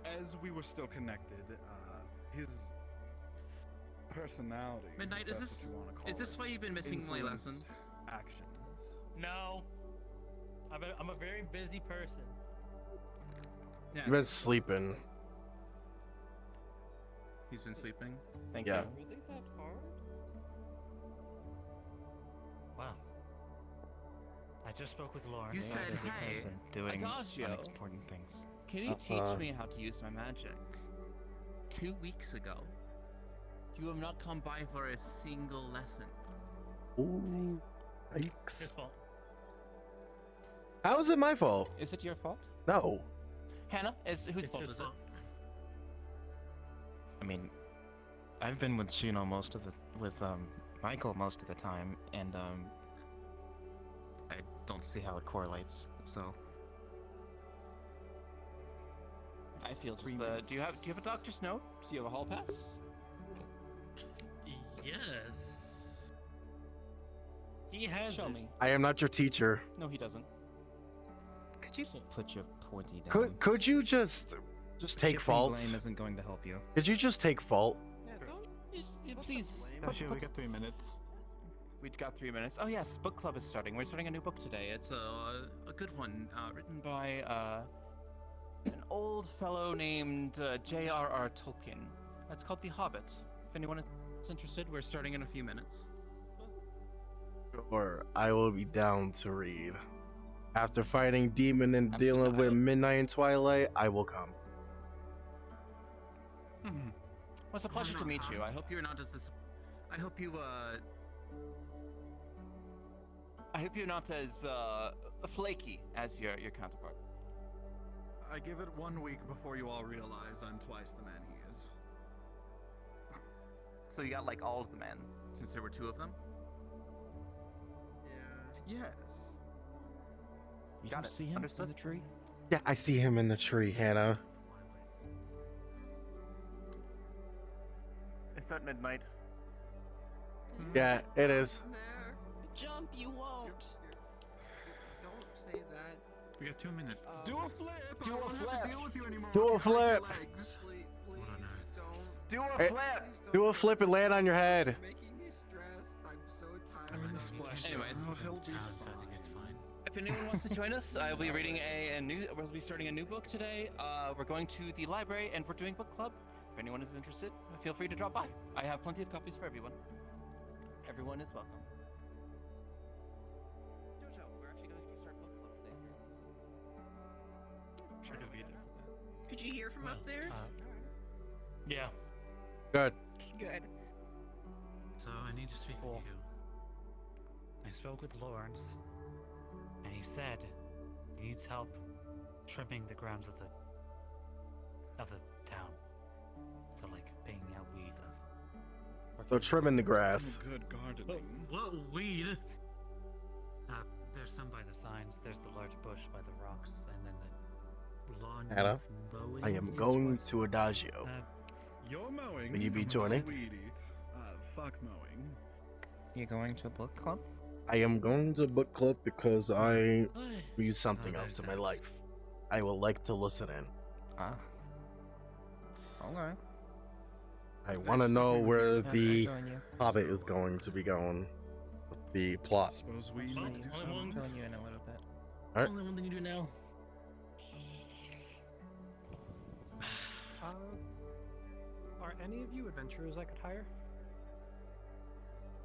as we were still connected, his personality. Midnight, if is that's what this you wanna call is this it, why you've been missing my influenced lessons? Actions. No. I'm a very busy person. Yeah. You've been sleeping. He's been sleeping. Thank Yeah. you. Really that hard? Wow. I just spoke with Lauren. You They are said, busy. hey, person Doing Adagio, unimportant things. can you teach me how to use my magic? 2 weeks ago, you have not come by for a single lesson. Ooh, His yikes. fault. How is it my fault? Is it your fault? No. Hannah, whose It's fault his is it? fault. I mean, I've been with Shino with Michael most of the time, and I don't see how it correlates. So I feel just. Do you have a doctor's note? Do you have a hall pass? Yes. He has Show it. me. I am not your teacher. No, he doesn't. could you put your pointy down? Could you just take Shifting fault? blame isn't going to help you. Could you just take fault? Please. Actually, we got 3 minutes. We've got 3 minutes. Oh yes, book club is starting. We're starting a new book today. It's a good one, written by an old fellow named J.R.R. Tolkien. It's called The Hobbit. If anyone is interested, we're starting in a few minutes. Or I will be down to read. After fighting demon and dealing Absolutely. with Midnight and Twilight, I will come. Well, it's a pleasure to meet you. I hope you're not as. I hope you I hope you're not as flaky as your counterpart. I give it 1 week before you all realize I'm twice the man he is. So you got like all of the men, since there were 2 of them. Yes. You got it. See him Understood. in the tree? Yeah, I see him in the tree, Hannah. It's at midnight. Yeah, it is. Jump, you won't. Don't say that. We got 2 minutes. Do a flip! Do I a won't have flip. to deal with you anymore. Do a I'll break your flip. legs. Please, don't. Do a Hey, flip! do a flip and land on your head. Making me stressed. I'm so tired. I'm in the splash. Anyways, Oh, he'll be Town, so I think it's fine. if anyone wants to join us, I'll be reading we'll be starting a new book today. We're going to the library and we're doing book club. If anyone is interested, feel free to drop by. I have plenty of copies for everyone. Everyone is welcome. Jojo, we're actually going to start book club today. Sure to be there for that. Could you hear from up there? Yeah. Good. Good. So I need to speak with you. I spoke with Lawrence, and he said he needs help trimming the grounds of the town. So like paying out weeds. So trimming the grass. Good gardening. What weed? There's some by the signs. There's the large bush by the rocks, and then the lawn. Anna, needs mowing I am is going what's- to Adagio. You're mowing. Will you be someone joining? say weed eat. Fuck mowing. You going to a book club? I am going to book club because I need something else in my life. I would like to listen in. Ah. Okay. I want to know where Yeah, the I'll join you. Hobbit is going to be going with the plot. Suppose we need to do I'll something. join you in a little bit. Alright. Only one thing you do now. Are any of you adventurers I could hire?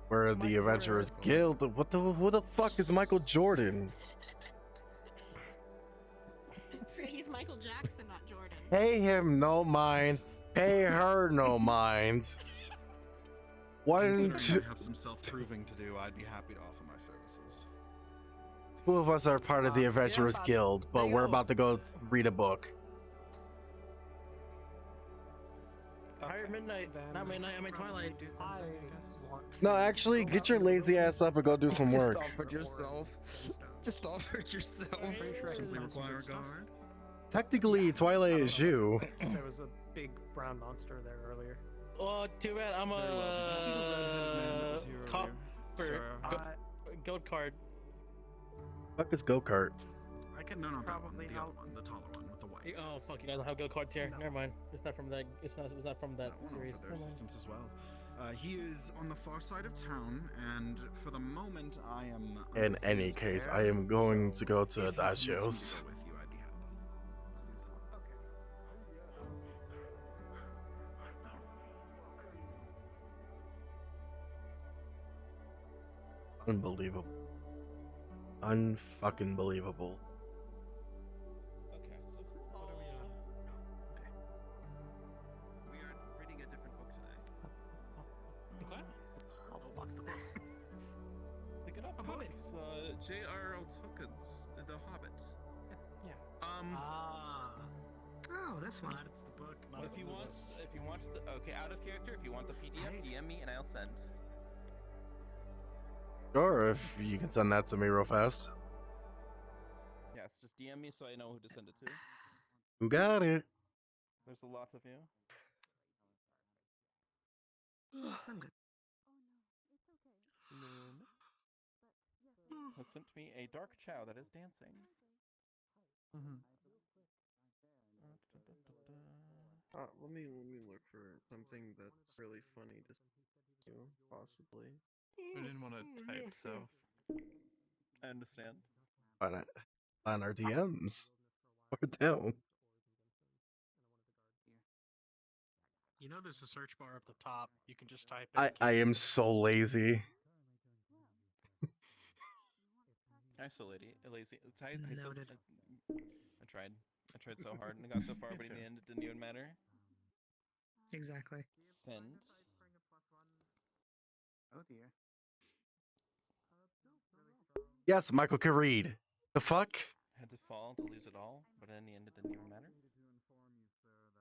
Where the Adventurers Guild? Who the fuck is Michael Jordan? He's Michael Jackson, not Jordan. Pay him no mind. Pay her no mind. One, Considering two, I have some self-proving to do, I'd be happy to offer my services. two of us are part of the Adventurers Guild, but we're about to go read a book. Hire midnight. Not midnight, I mean twilight. No, actually, get your lazy ass up and go do some work. Just offered yourself. Just offered yourself. Simply require a guard. Technically, Twilight is you. There was a big brown monster there earlier. Oh, too bad. I'm Very well. Did you see the red-headed man that was here copper. earlier? Goat card. Fuck is go kart. I can no, not that one. The other one, the taller one with the white. Oh fuck! You guys don't have goat cards here. Never mind. It's not from that. It's not from that One series. offered their Never mind. assistance as well. He is on the far side of town, and for the moment, I am. In any case, I am going to go to Adagio's. With you, I'd be happy. Unbelievable. Unfucking believable. Okay, so what are we on? Okay. We are reading a different book today. Okay. What's the book? Pick it up. Oh, it's J.R.R. Tolkien's The Hobbit. Yeah. Oh, that's fine. It's the book. Well, if you want the out of character, if you want the PDF, DM me and I'll send. Sure, if you can send that to me real fast. Yes, just DM me so I know who to send it to. Who got it? There's a lot of you. I'm good. Loon has sent me a dark chow that is dancing. Let me look for something that's really funny to do, possibly. I didn't want to type, so I understand. On our DMs. Or down. You know, there's a search bar up the top. You can just type. I am so lazy. Lazy. Noted. I tried so hard and I got so far, but in the end it didn't even matter. Exactly. Send. Oh dear. Yes, Michael can read. The fuck? Had to fall to lose it all, but in the end it didn't even matter.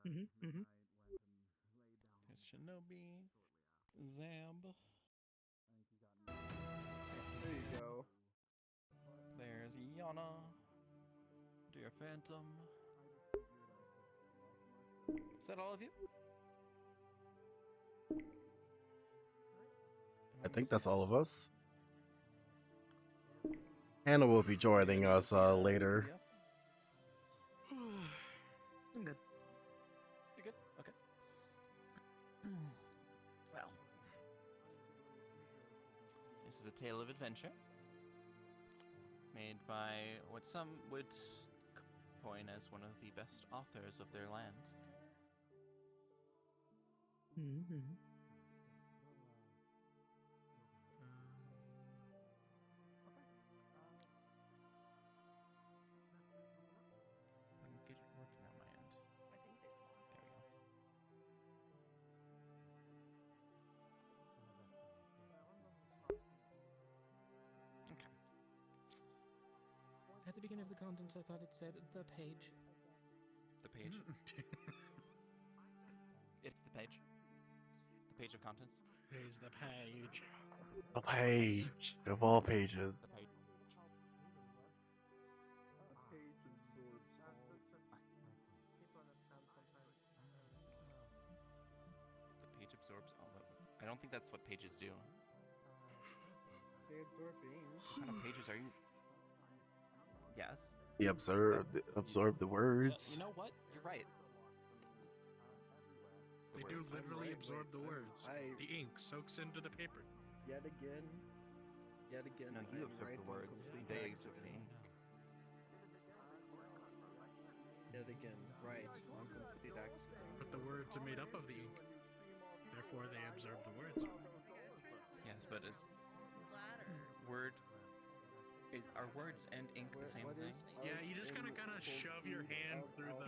Mm-hmm. There's Shinobi. Zamb. There you go. There's Yana. Dear Phantom. Is that all of you? I think that's all of us. Hannah will be joining us later. I'm good. You good? Okay. Well. This is a tale of adventure. Made by what some would coin as one of the best authors of their land. Mm-hmm. If I can get it working on my end. There we go. Okay. At the beginning of the contents, I thought it said the page. The page. It's the page. The page of contents. Here's the page. A page of all pages. The page. The page absorbs all of it. I don't think that's what pages do. They absorb beams. What kind of pages are you? Yes. He absorbed the words. You know what? You're right. They do literally absorb the words. The ink soaks into the paper. Yet again. No, you absorb the words. They absorb the ink. Yet again, right. On complete accident. But the words are made up of the ink. Therefore, they absorb the words. Yes, but is are words and ink the same thing? Yeah, you just gotta shove your hand through the.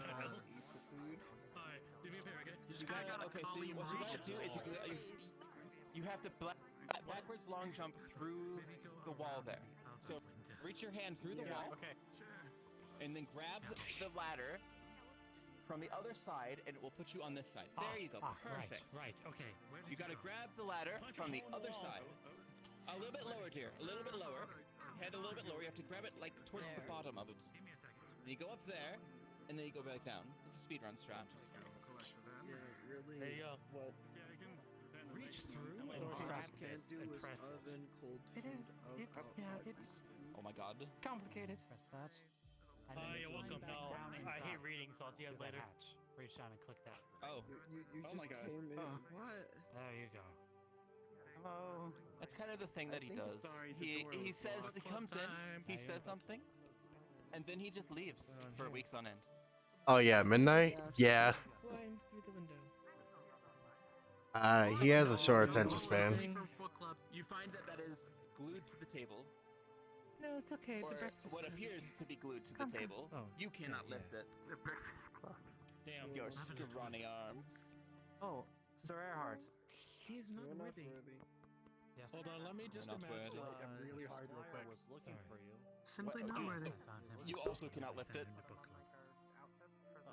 Alright, do me a favor, okay? You just gotta Okay, so column what you gotta do is reach. you have to backwards long jump through the wall there. So reach your hand through the wall. Okay. And then grab the ladder from the other side, and it will put you on this side. There you go. Perfect. Right. Okay. You gotta grab the ladder from the other side. A little bit lower, dear. A little bit lower. Head a little bit lower. You have to grab it like towards the bottom of it. And you go up there, and then you go back down. It's a speedrun strat. Yeah, really. There you go. What Reach through what and Crab grab can't this do and is press it. oven cold It food is. It's Oh my god. complicated. Press that. And then You're you welcome. back No, down I hate inside. reading, so I'll see you guys Do that later. hatch. Reach down and click that. Oh. You Oh just my God. came in. Oh. What? There you go. Oh. That's kind of the thing that he does. He says he comes in, he says something, and then he just leaves for weeks on end. Oh yeah, midnight. Yeah. Climbed through the window. He has a short attention span. You find that is glued to the table. No, it's okay. Or The breakfast what club. appears to be glued to Come, the come. table. Oh, You cannot yeah. lift it. The breakfast club. Damn. Your scrawny arms. Oh, Sir Erhard. He's not worthy. Yes. Hold on, let me just not imagine worthy. a really hard real quick. was looking for you. Simply What? not Okay. worthy. You also cannot lift it.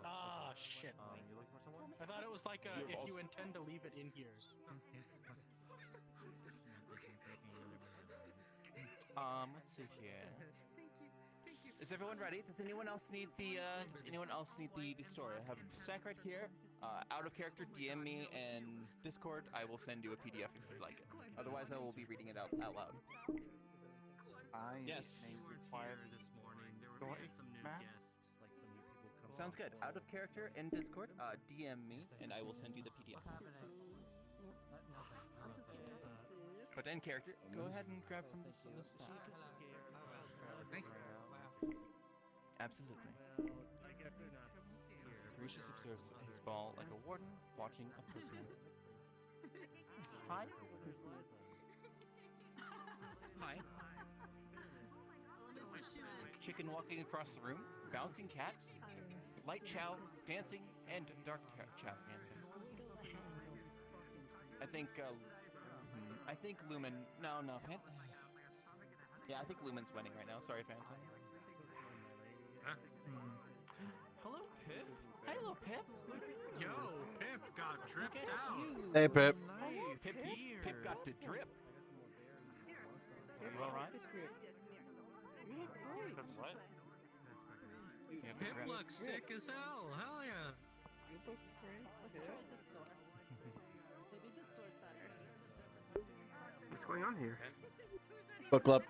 Ah, shit. You looking for someone? I thought it was like You're if you also- intend to leave it in here. Yes. Let's see here. Is everyone ready? Does anyone else need the story? I have a stack right here. Out of character, DM me and Discord. I will send you a PDF if you'd like it. Otherwise, I will be reading it out loud. Yes. Required this morning. There were some new guests, like some new people coming. Sounds good. Out of character in Discord, DM me and I will send you the PDF. But in character, go ahead and grab from this stack. Absolutely. Lucius observes his ball like a warden watching a prisoner. Hi. Hi. Chicken walking across the room, bouncing cats, light chow dancing, and dark chow dancing. I think Lumen. No, yeah, I think Lumen's winning right now. Sorry, Phantom. Hello, Pip. Hello, Pip. Yo, Pip got Look tripped at out. you. Hey, Pip. Pip got the drip. Are you alright? What? Pip looks sick as hell. Hell yeah. What's going on here? Book club.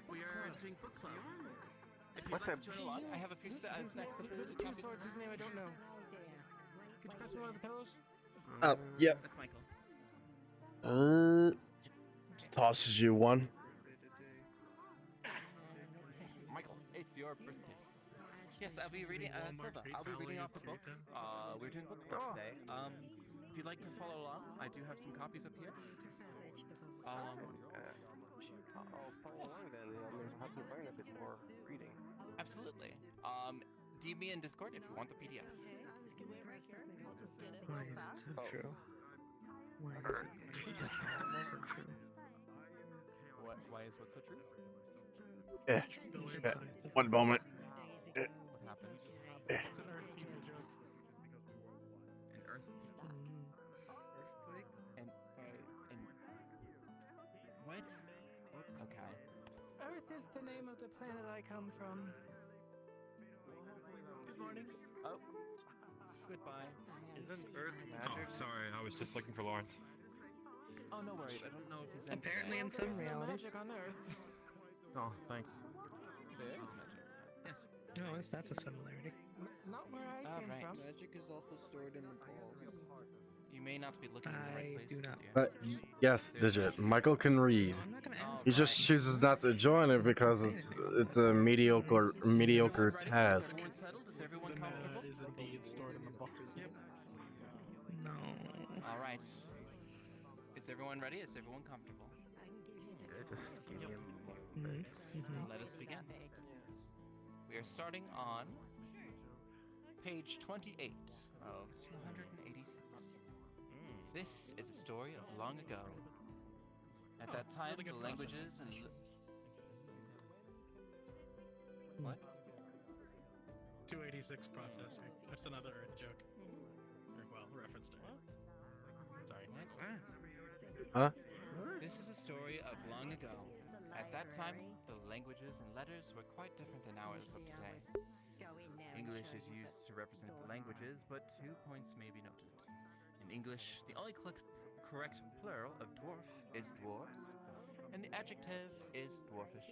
We are doing book club. If you'd What's like up? to join Hold on, along, I have a few snacks up there. the two swords, whose name I don't know. Could you pass me one of the pillows? Oh, yep. That's Michael. Just tosses you one. Michael, it's your birthday. Yes, I'll be reading. Silva, I'll be reading off the book. We're doing book club today. If you'd like to follow along, I do have some copies up here. I'll follow along then. Help me learn a bit more reading. Absolutely. DM me in Discord if you want the PDF. Why is it so true? Why is it so true? Why is what so true? One moment. What happened? It's an Earth people joke. An Earth people? Earthquake? And what? Okay. Earth is the name of the planet I come from. Good morning. Oh. Goodbye. Isn't Earth magic? Oh, sorry, I was just looking for Lawrence. Oh, no worries. I don't know if he's in Apparently, today. in some realities. Magic on Earth. Oh, thanks. There is magic. Yes. No, that's a similarity. Not where I came Alright. from. Magic is also stored in the balls. You may not be looking in the right I place. do not. But yes, Digit. Michael can read. I'm not gonna ask. He just chooses not to join it because it's a mediocre task. Everyone settled? Is everyone The comfortable? mana is indeed stored in the ball. Yep. No. Alright. Is everyone ready? Is everyone comfortable? Let us begin. We are starting on page 28 of 286. This is a story of long ago. At that time, really the good languages and... What? 286 processor. That's another Earth joke. Or, well, reference to Earth. Sorry. Huh? This is a story of long ago. At that time, the languages and letters were quite different than ours of today. English is used to represent the languages, but 2 points may be noted. In English, the only correct plural of dwarf is dwarves, and the adjective is dwarfish.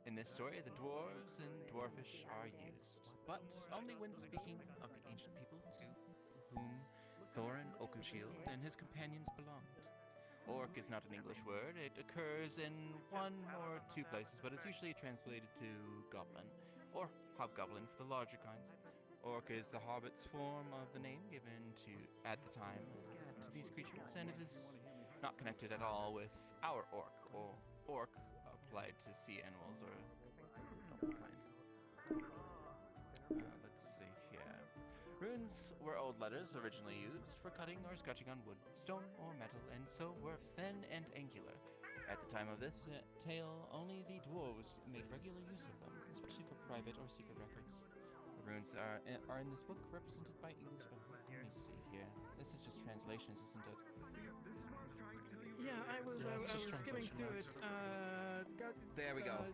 In this story, the dwarves and dwarfish are used, but only when speaking of the ancient people to whom Thorin Oakenshield and his companions belonged. Orc is not an English word. It occurs in 1 or 2 places, but it's usually translated to goblin, or hobgoblin for the larger kinds. Orc is the hobbit's form of the name given to, at the time, to these creatures, and it is not connected at all with our orc, or orc applied to sea animals or kind. Let's see here. Runes were old letters originally used for cutting or sketching on wood, stone, or metal, and so were thin and angular. At the time of this tale, only the dwarves made regular use of them, especially for private or secret records. The runes are in this book represented by English. Let me see here. This is just translations, isn't it? Yeah, I was skimming through it. There we go.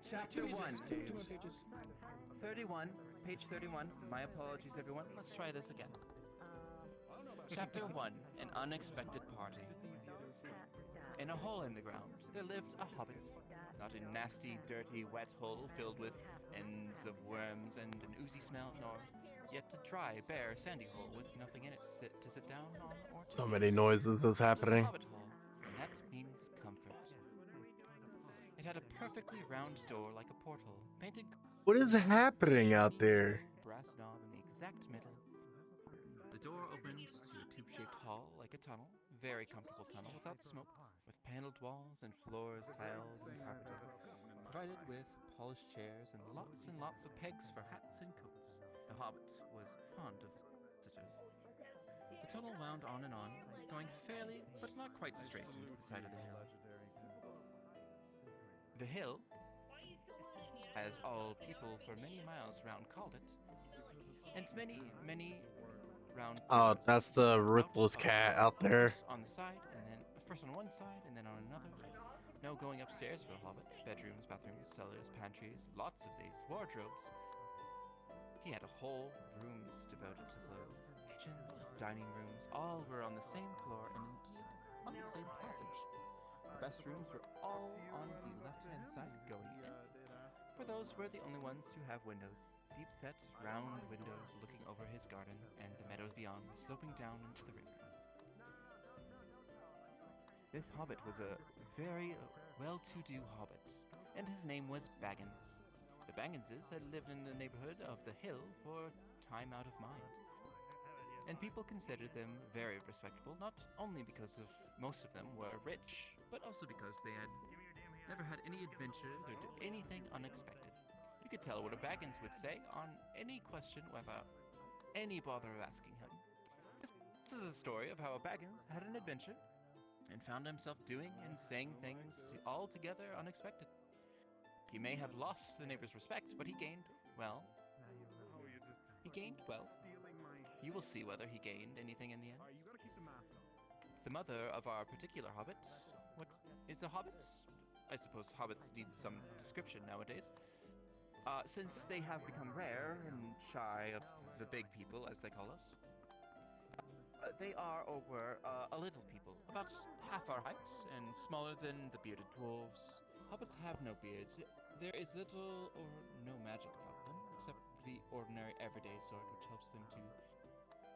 Chapter 1. 31. Page 31. My apologies, everyone. Let's try this again. Chapter 1. An unexpected party. In a hole in the ground, there lived a hobbit. Not a nasty, dirty, wet hole filled with ends of worms and an oozy smell, nor yet a dry, bare, sandy hole with nothing in it to sit down on or to So many noises is happening. Hobbit hole, and that means comfort. It had a perfectly round door like a portal, painted What is happening out there? brass knob in the exact middle. The door opens to a tube-shaped hall like a tunnel, very comfortable tunnel without smoke, with paneled walls and floors tiled and carpeted, provided with polished chairs and lots of pegs for hats and coats. The hobbit was fond of visitors. The tunnel wound on and on, going fairly but not quite straight into the side of the hill. The hill, as all people for many miles round called it, and many round. Oh, that's the ruthless cat out there. On the side, and then first on one side, and then on another. No going upstairs for the hobbit. Bedrooms, bathrooms, cellars, pantries, lots of these. Wardrobes. He had a whole rooms devoted to clothes. Kitchens, dining rooms, all were on the same floor, and indeed on the same passage. The best rooms were all on the left-hand side going in, for those were the only ones to have windows. Deep-set, round windows looking over his garden and the meadows beyond, sloping down into the river. This hobbit was a very well-to-do hobbit, and his name was Baggins. The Bagginses had lived in the neighborhood of the hill for time out of mind. and people considered them very respectable, not only because of most of them were rich, but also because they had never had any adventures or did anything unexpected. You could tell what a Baggins would say on any question without any bother of asking him. This is a story of how a Baggins had an adventure and found himself doing and saying things altogether unexpected. He may have lost the neighbor's respect, but he gained, well, You will see whether he gained anything in the end. The mother of our particular hobbit, what is a hobbit? I suppose hobbits need some description nowadays. Since they have become rare and shy of the big people, as they call us. They are, or were, a little people, about half our height, and smaller than the bearded dwarves. Hobbits have no beards. There is little or no magic about them, except the ordinary everyday sort which helps them to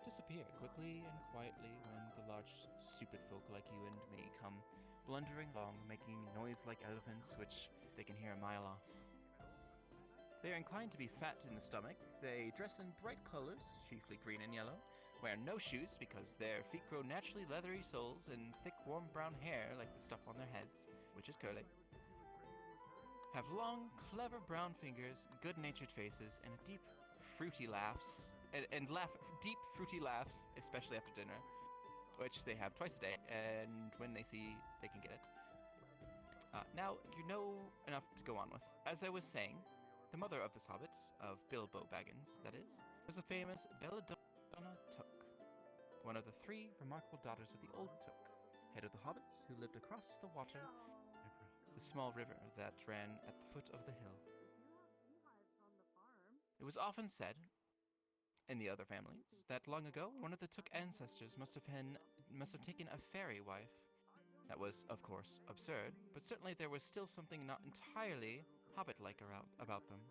disappear quickly and quietly when the large, stupid folk like you and me come blundering along, making noise like elephants which they can hear a mile off. They are inclined to be fat in the stomach. They dress in bright colors, chiefly green and yellow, wear no shoes because their feet grow naturally leathery soles and thick warm brown hair like the stuff on their heads, which is curly. Have long, clever brown fingers, good-natured faces, and a deep, fruity laughs, and laugh deep, fruity laughs, especially after dinner, which they have twice a day, and when they see they can get it. Now, you know enough to go on with. As I was saying, the mother of this hobbit, of Bilbo Baggins, that is, was a famous Belladonna Took, one of the 3 remarkable daughters of the Old Took, head of the hobbits who lived across the water, the small river that ran at the foot of the hill. It was often said, in the other families, that long ago one of the Took ancestors must have taken a fairy wife. That was, of course, absurd, but certainly there was still something not entirely hobbit-like about them.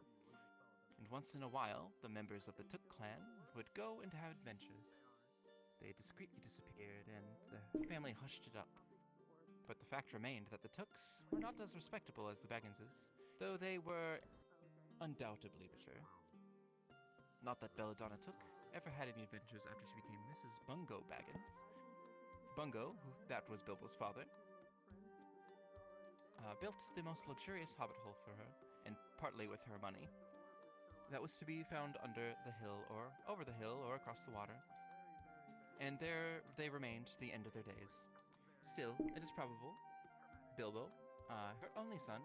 And once in a while, the members of the Took clan would go and have adventures. They discreetly disappeared, and the family hushed it up. But the fact remained that the Tooks were not as respectable as the Bagginses, though they were undoubtedly richer. Not that Belladonna Took ever had any adventures after she became Mrs. Bungo Baggins. Bungo, that was Bilbo's father, built the most luxurious hobbit hole for her, and partly with her money. That was to be found under the hill, or over the hill, or across the water. And there they remained to the end of their days. Still, it is probable Bilbo, her only son,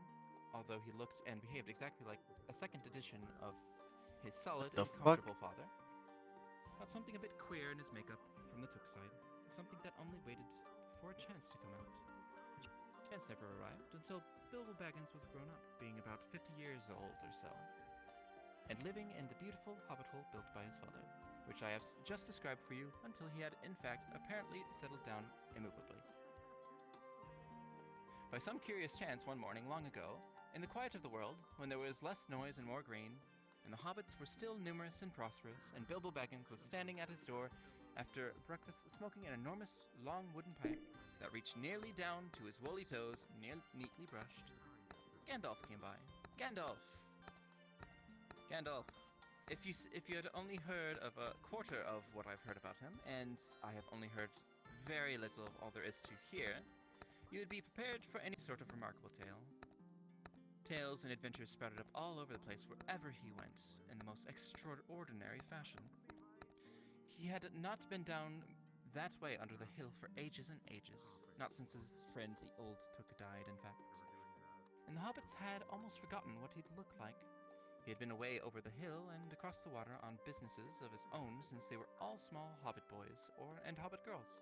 although he looked and behaved exactly like a second edition of his solid and comfortable father, got something a bit queer in his makeup from the Took side, something that only waited for a chance to come out. The chance never arrived until Bilbo Baggins was grown up, being about 50 years old or so, and living in the beautiful hobbit hole built by his father, which I have just described for you until he had in fact apparently settled down immovably. By some curious chance one morning long ago, in the quiet of the world, when there was less noise and more green, and the hobbits were still numerous and prosperous, and Bilbo Baggins was standing at his door after breakfast smoking an enormous long wooden pipe that reached nearly down to his woolly toes, neatly brushed, Gandalf came by. Gandalf! Gandalf, if you had only heard of a quarter of what I've heard about him, and I have only heard very little of all there is to hear, you would be prepared for any sort of remarkable tale. Tales and adventures sprouted up all over the place wherever he went, in the most extraordinary fashion. He had not been down that way under the hill for ages and ages, not since his friend the Old Took died, in fact. And the hobbits had almost forgotten what he'd look like. He had been away over the hill and across the water on businesses of his own since they were all small hobbit boys and hobbit girls.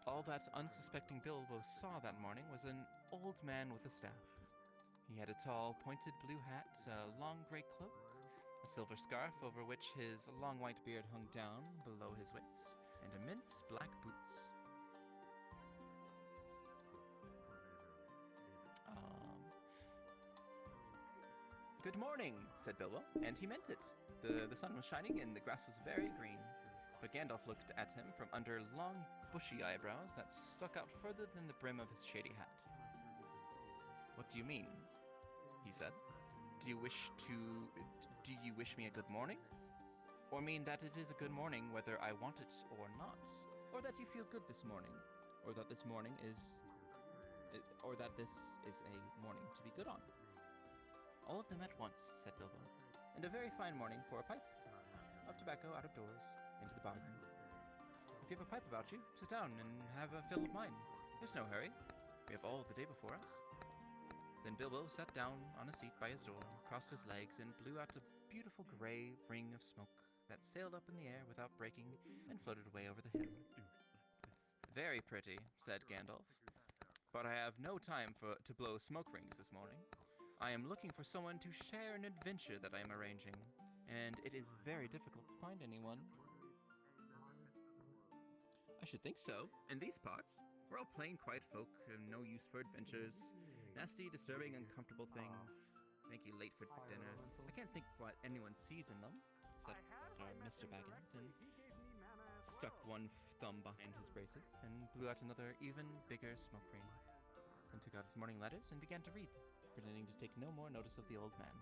All that unsuspecting Bilbo saw that morning was an old man with a staff. He had a tall, pointed blue hat, a long grey cloak, a silver scarf over which his long white beard hung down below his waist, and immense black boots. Good morning, said Bilbo, and he meant it. The sun was shining and the grass was very green. But Gandalf looked at him from under long, bushy eyebrows that stuck out further than the brim of his shady hat. What do you mean? He said. Do you wish me a good morning? or mean that it is a good morning whether I want it or not, or that you feel good this morning, or that this morning is, or that this is a morning to be good on. All of them at once, said Bilbo, and a very fine morning for a pipe of tobacco out of doors, into the bargain. If you have a pipe about you, sit down and have a fill of mine. There's no hurry. We have all the day before us. Then Bilbo sat down on a seat by his door, crossed his legs, and blew out a beautiful gray ring of smoke that sailed up in the air without breaking and floated away over the hill. Very pretty, said Gandalf, but I have no time to blow smoke rings this morning. I am looking for someone to share an adventure that I am arranging, and it is very difficult to find anyone. I should think so. In these parts, we're all plain, quiet folk, and no use for adventures. Nasty, disturbing, uncomfortable things make you late for dinner. I can't think what anyone sees in them, said Mr. Baggins, and stuck one thumb behind his braces and blew out another, even bigger smoke ring. Then took out his morning letters and began to read, pretending to take no more notice of the old man.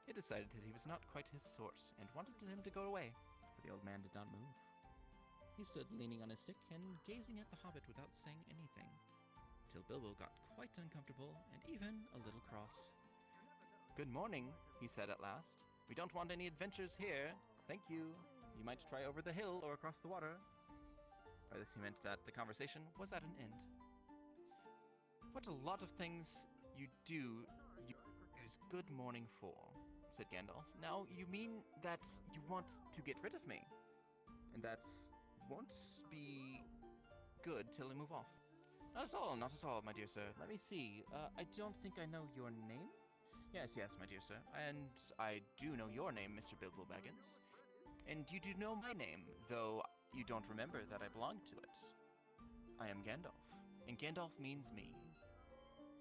He decided that he was not quite his sort, and wanted him to go away, but the old man did not move. He stood leaning on his stick and gazing at the hobbit without saying anything, till Bilbo got quite uncomfortable and even a little cross. Good morning, he said at last. We don't want any adventures here. Thank you. You might try over the hill or across the water. By this he meant that the conversation was at an end. What a lot of things you do you use good morning for, said Gandalf. Now, you mean that you want to get rid of me? And that's won't be good till I move off. Not at all, my dear sir. Let me see. I don't think I know your name? Yes, my dear sir. And I do know your name, Mr. Bilbo Baggins. And you do know my name, though you don't remember that I belong to it. I am Gandalf, and Gandalf means me.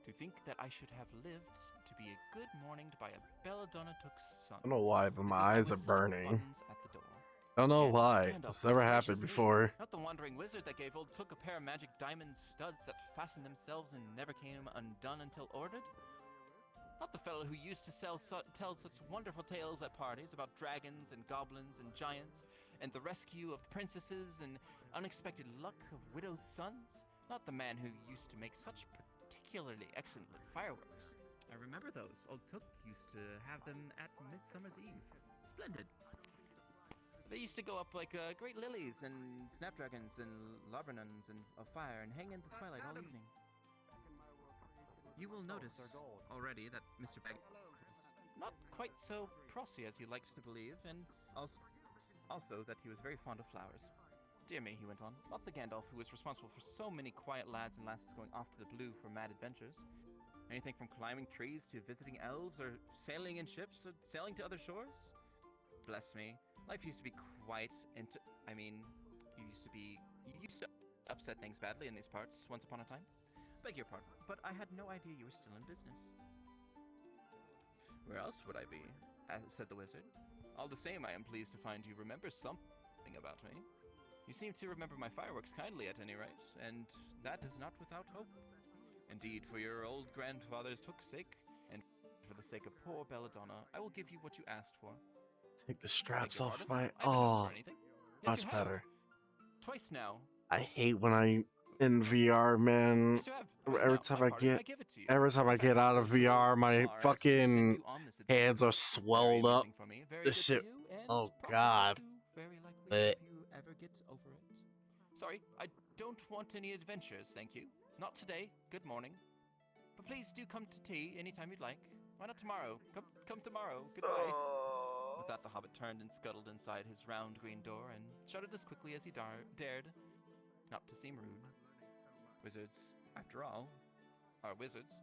To think that I should have lived to be a good morninged by a Belladonna Took's son. I don't know why, but my eyes are burning. At the door. I don't know And why. Gandalf, This never gracious happened me, before. Not the wandering wizard that gave old Took a pair of magic diamond studs that fastened themselves and never came undone until ordered? Not the fellow who used to tell such wonderful tales at parties about dragons and goblins and giants, and the rescue of princesses and unexpected luck of widows' sons? Not the man who used to make such particularly excellent fireworks. I remember those. Old Took used to have them at Midsummer's Eve. Splendid. They used to go up like great lilies and snapdragons and laburnums and of fire and hang in the twilight all evening. You will notice already that Mr. Baggins is not quite so prosy as he likes to believe, and also that he was very fond of flowers. Dear me, he went on, not the Gandalf who was responsible for so many quiet lads and lasses going off to the blue for mad adventures. Anything from climbing trees to visiting elves or sailing in ships or sailing to other shores. Bless me, life used to be quite you used to upset things badly in these parts once upon a time. Beg your pardon, but I had no idea you were still in business. Where else would I be? Said the wizard. All the same, I am pleased to find you remember something about me. You seem to remember my fireworks kindly at any rate, and that is not without hope. Indeed, for your old grandfather's Took's sake, and for the sake of poor Belladonna, I will give you what you asked for. Take the straps off pardon? my... I haven't asked Oh, for anything. Yes, much you have. better. Twice now. I hate when I in VR, man. Yes, you have. Twice Every now. time My I pardon, get, I give it to you. every time I get out of VR, my fucking hands are Very swelled up. amusing for me. Very This good shit. for you, and Oh profitable God. too. Very likely Eh. if you ever get over it. Sorry, I don't want any adventures, thank you. Not today. Good morning. But please do come to tea anytime you'd like. Why not tomorrow? Come tomorrow. Goodbye. With that, the hobbit turned and scuttled inside his round green door and shut it as quickly as he dared, not to seem rude. Wizards, after all, are wizards.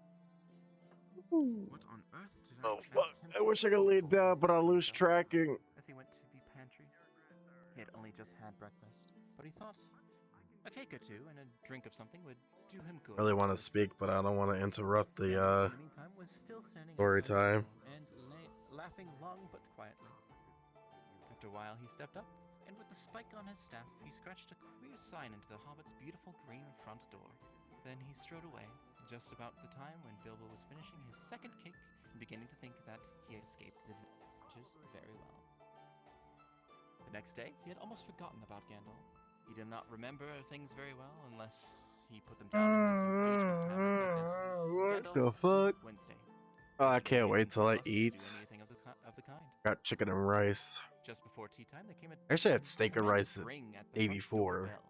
What on earth did I Oh ask fuck! him I to wish I do? could lay down, but I lose tracking. As he went to the pantry, he had only just had breakfast, but he thought a cake or two and a drink of something would do him good. I really want to speak, but I don't want to interrupt the In the meantime, was still standing story outside his time. door and laughing long but quietly. After a while, he stepped up, and with the spike on his staff, he scratched a queer sign into the hobbit's beautiful green front door. Then he strode away, just about the time when Bilbo was finishing his second cake and beginning to think that he had escaped the adventures very well. The next day, he had almost forgotten about Gandalf. He did not remember things very well unless he put them down in his engagement tablet like this. What Gandalf, the fuck? Wednesday. Oh, I Yesterday, can't he wait didn't till tell I us to eat. do anything of the kind. Got chicken and rice. Just before tea time, there came a Actually, I had steak and tremendous rice the ring at the day front before. doorbell.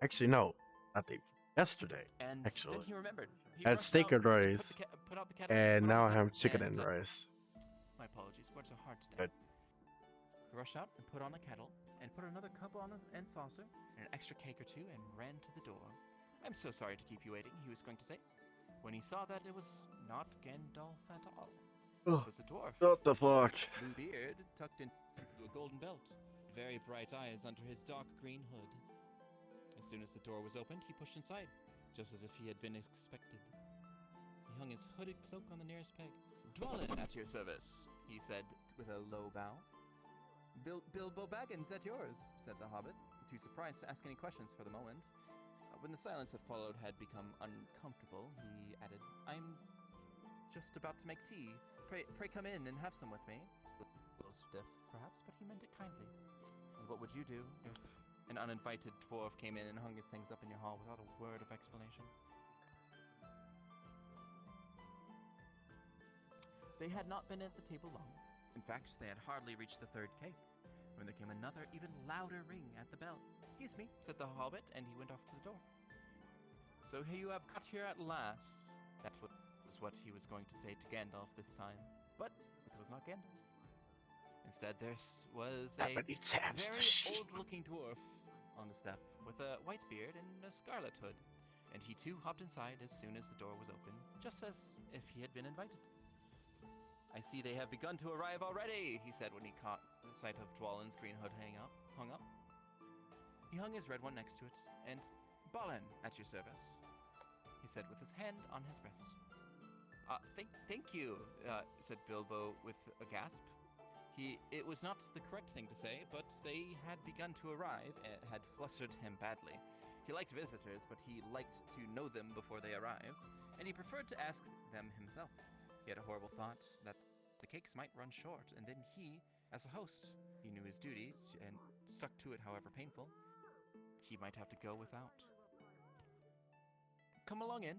Actually, no, not day. Yesterday, And actually. then he remembered. He I had rushed steak out and put rice, put out the kettle, and put on now the I have kettle, chicken and and, rice. My apologies, words are hard today. Good. He rushed out and put on the kettle, and put another cup on and saucer, and an extra cake or two, and ran to the door. I'm so sorry to keep you waiting, he was going to say, when he saw that it was not Gandalf at all. Ugh. It was a dwarf. What the fuck? Blue beard tucked into a golden belt, very bright eyes under his dark green hood. As soon as the door was opened, he pushed inside, just as if he had been expected. He hung his hooded cloak on the nearest peg. Dwellin at your service, he said with a low bow. Bilbo Baggins at yours, said the hobbit, too surprised to ask any questions for the moment. When the silence that followed had become uncomfortable, he added, I'm just about to make tea. Pray come in and have some with me. A little stiff, perhaps, but he meant it kindly. And what would you do if an uninvited dwarf came in and hung his things up in your hall without a word of explanation? They had not been at the table long. In fact, they had hardly reached the third cake, when there came another, even louder ring at the bell. Excuse me, said the hobbit, and he went off to the door. So here you have got here at last. That was what he was going to say to Gandalf this time, but it was not Gandalf. Instead, there was a very old-looking dwarf on the step, with a white beard and a scarlet hood, and he too hopped inside as soon as the door was open, just as if he had been invited. I see they have begun to arrive already, he said when he caught the sight of Dwalin's green hood hung up. He hung his red one next to it, and Balin, at your service, he said with his hand on his breast. Thank you, said Bilbo with a gasp. It was not the correct thing to say, but they had begun to arrive. It had flustered him badly. He liked visitors, but he liked to know them before they arrived, and he preferred to ask them himself. He had a horrible thought that the cakes might run short, and then he, as a host, he knew his duty and stuck to it however painful, he might have to go without. Come along in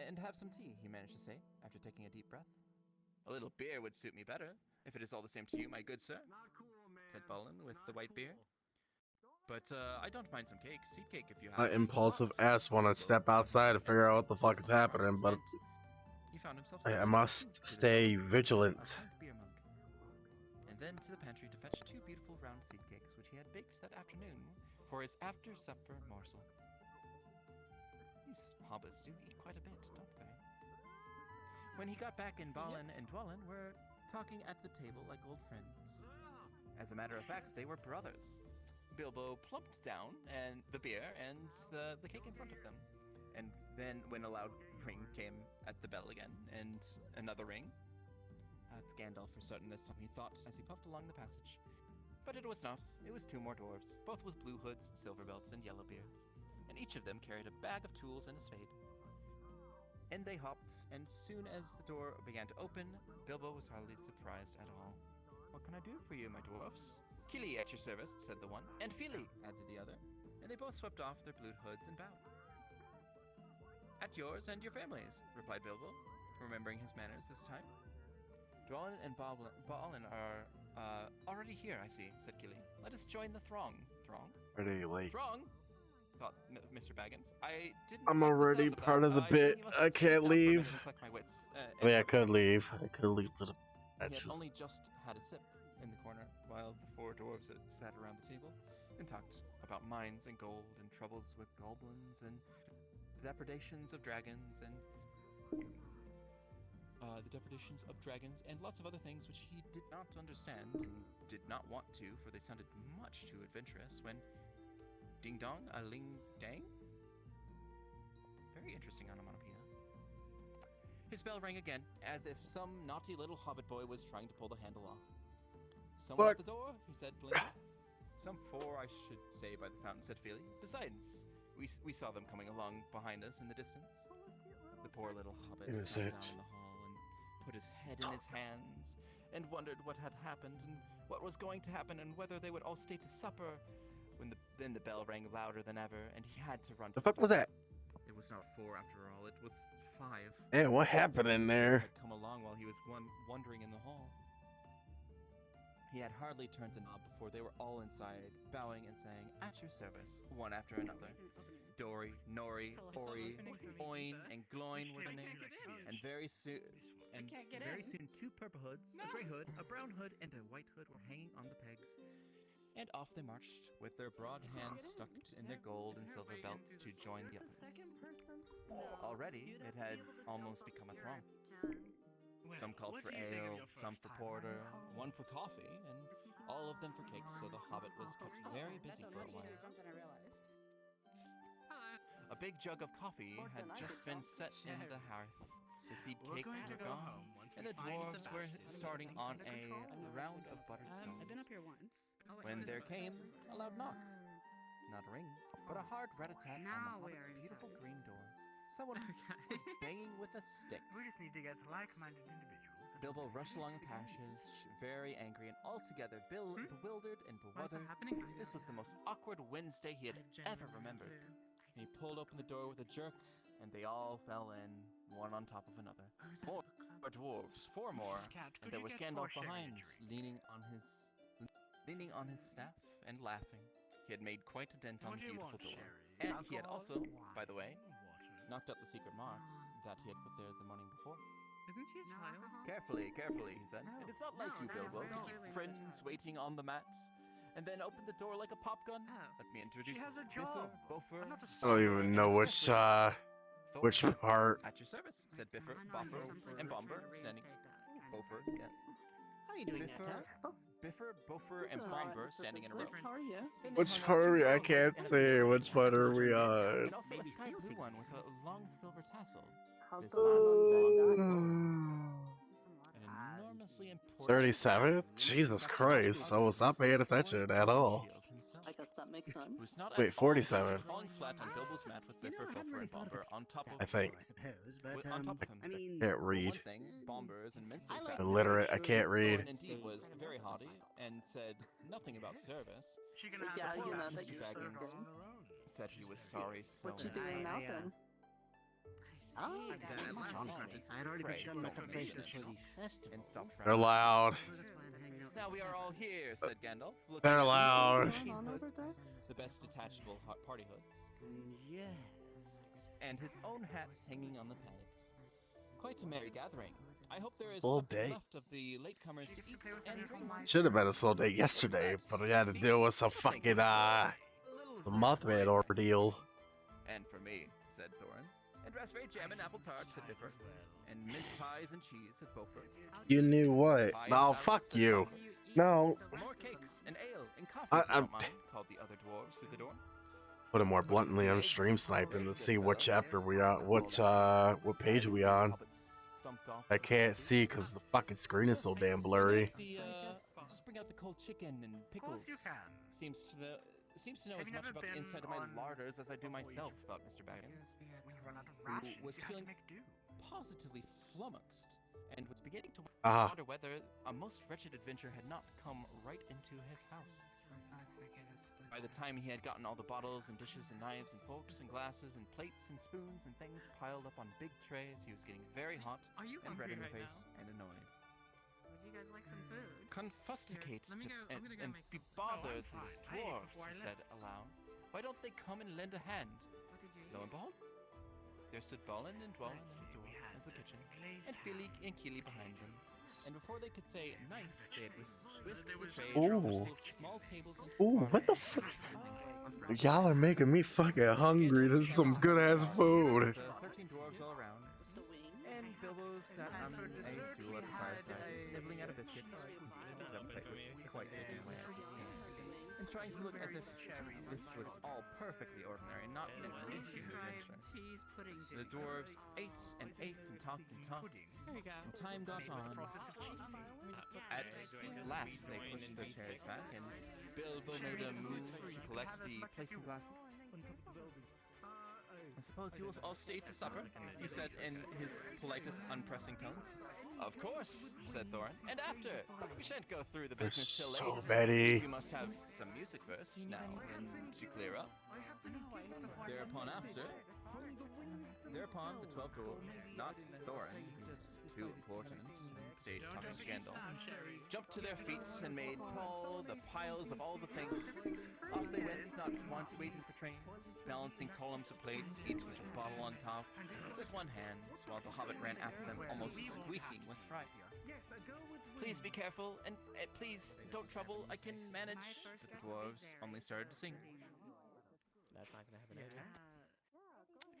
and have some tea, he managed to say, after taking a deep breath. A little beer would suit me better, if it is all the same to you, my good sir, said Balin with the white beard. But I don't mind some cake, seed cake if you have. My impulsive ass want to step outside to figure out what the fuck is happening, but He found himself I must stay vigilant. beer mug, and then to the pantry to fetch 2 beautiful round seed cakes which he had baked that afternoon for his after-supper morsel. These hobbits do eat quite a bit, don't they? When he got back in, Balin and Dwellin were talking at the table like old friends. As a matter of fact, they were brothers. Bilbo plumped down and the beer and the cake in front of them. And then when a loud ring came at the bell again, and another ring. It's Gandalf for certain this time, he thought as he puffed along the passage. But it was not. It was 2 more dwarves, both with blue hoods, silver belts, and yellow beards. And each of them carried a bag of tools and a spade. In they hopped, and soon as the door began to open, Bilbo was hardly surprised at all. What can I do for you, my dwarfs? Kili at your service, said the one, and Fili, added the other, and they both swept off their blue hoods and bowed. At yours and your families, replied Bilbo, remembering his manners this time. Dwellin and Balin are already here, I see, said Kili. Let us join the throng. Throng? Pretty late. Throng? Thought Mr. Baggins. I didn't. I'm like the already sound of part that. of the I think bit. you must I sit can't down for a minute leave. and collect my wits. I mean, I could leave. I could leave to the He had edges. only just had a sip in the corner while the 4 dwarves sat around the table and talked about mines and gold and troubles with goblins and depredations of dragons and lots of other things which he did not understand and did not want to, for they sounded much too adventurous. When ding dong, a ling dang. Very interesting onomatopoeia. His bell rang again, as if some naughty little hobbit boy was trying to pull the handle off. Someone at the door, he said, blinking. Some 4, I should say, by the sound, said Fili. Besides, we saw them coming along behind us in the distance. The poor little hobbit sat down in the hall and put his head in his hands and wondered what had happened and what was going to happen and whether they would all stay to supper. Then the bell rang louder than ever, and he had to run. The fuck was that? It was not 4 after all. It was 5. Hey, what happened in there? Had come along while he was wandering in the hall. He had hardly turned the knob before they were all inside, bowing and saying, "At your service," one after another. Dory, Nori, Ori, Oin, and Gloin were the names, and very soon, 2 purple hoods, a gray hood, a brown hood, and a white hood were hanging on the pegs. And off they marched, with their broad hands stuck in their gold and silver belts to join the others. Already, it had almost become a throng. Some called for ale, some for porter, one for coffee, and all of them for cakes, so the hobbit was kept very busy for a while. A big jug of coffee had just been set in the hearth. The seed cakes were gone, and the dwarves were starting on a round of buttered scones. I've been up here once. When there came a loud knock. Not a ring, but a hard rat-a-tat on Now the we're hobbit's beautiful inside. green door. Someone was banging with a stick. We just need to get like-minded individuals. Bilbo rushed along the passage, very angry and altogether bewildered and bewildered. This was the most awkward Wednesday he had ever remembered. He pulled open the door with a jerk, and they all fell in, one on top of another. 4 dwarves, 4 more, and there was Gandalf behind, leaning on his staff and laughing. He had made quite a dent on the beautiful door. And he had also, by the way, knocked out the secret mark that he had put there the morning before. Isn't she a child? Carefully, carefully, he said. It is not like you, Bilbo, to keep friends waiting on the mat, and then open the door like a pop gun. Let me introduce She has a Bifur, job. Bofur. I don't even know which part. At your service, said Bifur, Bofur, and Bomber, standing. Bofur, yes. How are you doing, Bifur, Bofur, and Bomber standing in a row. Which part are we? I can't say which part are we on. And also a sky blue one with a long silver tassel. This an enormously important 37? Jesus Christ, I was not paying attention at all. I guess that makes sense. was not Wait, 47. falling flat on Bilbo's mat with Bifur, Bofur, and Bomber on top of I think. I suppose, but on top of him. I mean, Can't For read. one thing, Bombers and Mincy Fat Illiterate, I can't read. and indeed was very haughty and said nothing about service. She can Yeah, have you the know poor that Mr. you Baggins served on him. her own. Said he was sorry so What you much. doing now then? I had already Pray, begun my don't preparations for mention the festival. And stopped They're loud. Now we are all here, said Gandalf. looking They're at the loud. same On over hoods, there? the best detachable party hoods, Yes. and his own hat hanging on the pegs. Quite a merry gathering. I hope there is Full something day. left of the latecomers to eat and drink. Should have been a slow day yesterday, but we had to deal with some fucking the Mothman ordeal. And for me, said Thorin. And raspberry jam and apple tart, said Bifur. And mince pies and cheese, said Beaufort. You knew what? No, fuck you. No. More cakes and ale and coffee, I- if you don't mind, called the other dwarves through the door. Put it more bluntly, I'm stream sniping to see what chapter we on, what page we on. I can't see because the fucking screen is so damn blurry. Just bring out the cold chicken and pickles. Seems to know as much about the inside of my larders as I do myself, thought Mr. Baggins, who was feeling positively flummoxed and was beginning to wonder whether a most wretched adventure had not come right into his house. By the time he had gotten all the bottles and dishes and knives and forks and glasses and plates and spoons and things piled up on big trays, he was getting very hot Are you and red in the hungry right face and annoyed. Would you guys like some food? Confusticate Let me go. I'm gonna go and make be some. bothered Oh, I'm these fine. I ate dwarves, before I he said left. aloud. Why don't they come and lend a hand? What did you Lo eat? and behold, there stood Balin and Dwalin at the door of the kitchen, and Philly and Keely behind them. And before they could say knife, they had whisked the trays, Ooh. small tables into Ooh, what the fuck? Y'all are making me fucking hungry. This is some good ass food. 13 dwarves all around, and Bilbo sat on a stool at the fireside, nibbling at a biscuit. His appetite was quite taken away, and trying to look as if this was all perfectly ordinary, not an amazing adventure. Cheese pudding. The dwarves ate and ate and talked and talked. There you go. And time got on. At last, they pushed their chairs back, and Bilbo made a move to collect the plates and glasses. I suppose you will all stay to supper, he said in his politest, unpressing tones. Of course, said Thorin. And after? We shan't go through the There's business till so late. many. We must have some music first, now, and to clear up. Thereupon the 12 dwarves, not Thorin, who's too important, stayed talking to Gandalf, jumped to their feet and made tall the piles of all the things. Off they went, not once waiting for trains, balancing columns of plates, each with a bottle on top, with one hand, while the hobbit ran after them, almost squeaking with fright. Please be careful, and please don't trouble. I can manage. But the dwarves only started to sing. That's not gonna happen anyway.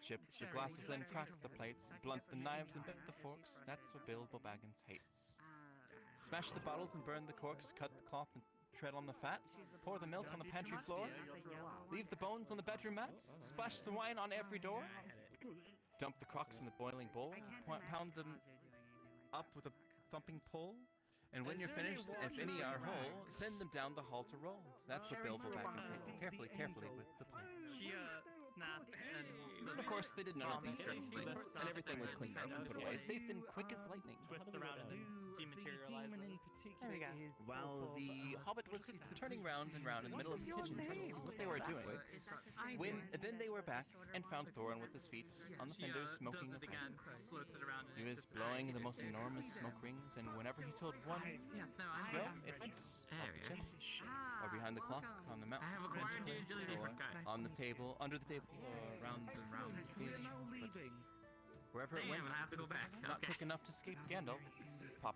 Chipped the glasses and cracked the plates, blunt the knives and bent the forks. That's what Bilbo Baggins hates. Smash the bottles and burn the corks, cut the cloth and tread on the fat, pour the milk on the pantry floor, leave the bones on the bedroom mat, splash the wine on every door, dump the crocks in the boiling bowl, pound them up with a thumping pole, and when you're finished, if any are whole, send them down the hall to roll. That's what Bilbo Baggins hates. Carefully with the plates. She snaps and But of course, they did none of these strange things, and everything was cleaned up and put away, safe and quick as lightning. twists around and then dematerializes. There we go. While the hobbit was turning round and round in the middle of the kitchen trying to see what they were doing, then they were back and found Thorin with his feet on the fender smoking a pipe. Floats it around. He was blowing the most enormous smoke rings, and whenever he told one Yes, no, to go, it went up the chimney, or behind the clock, on the mountain, I have a quarantine agility for guys. on the table, under the table, around and round the ceiling. But wherever it went, Damn, I have to go back. not quick enough to escape Gandalf. Pop.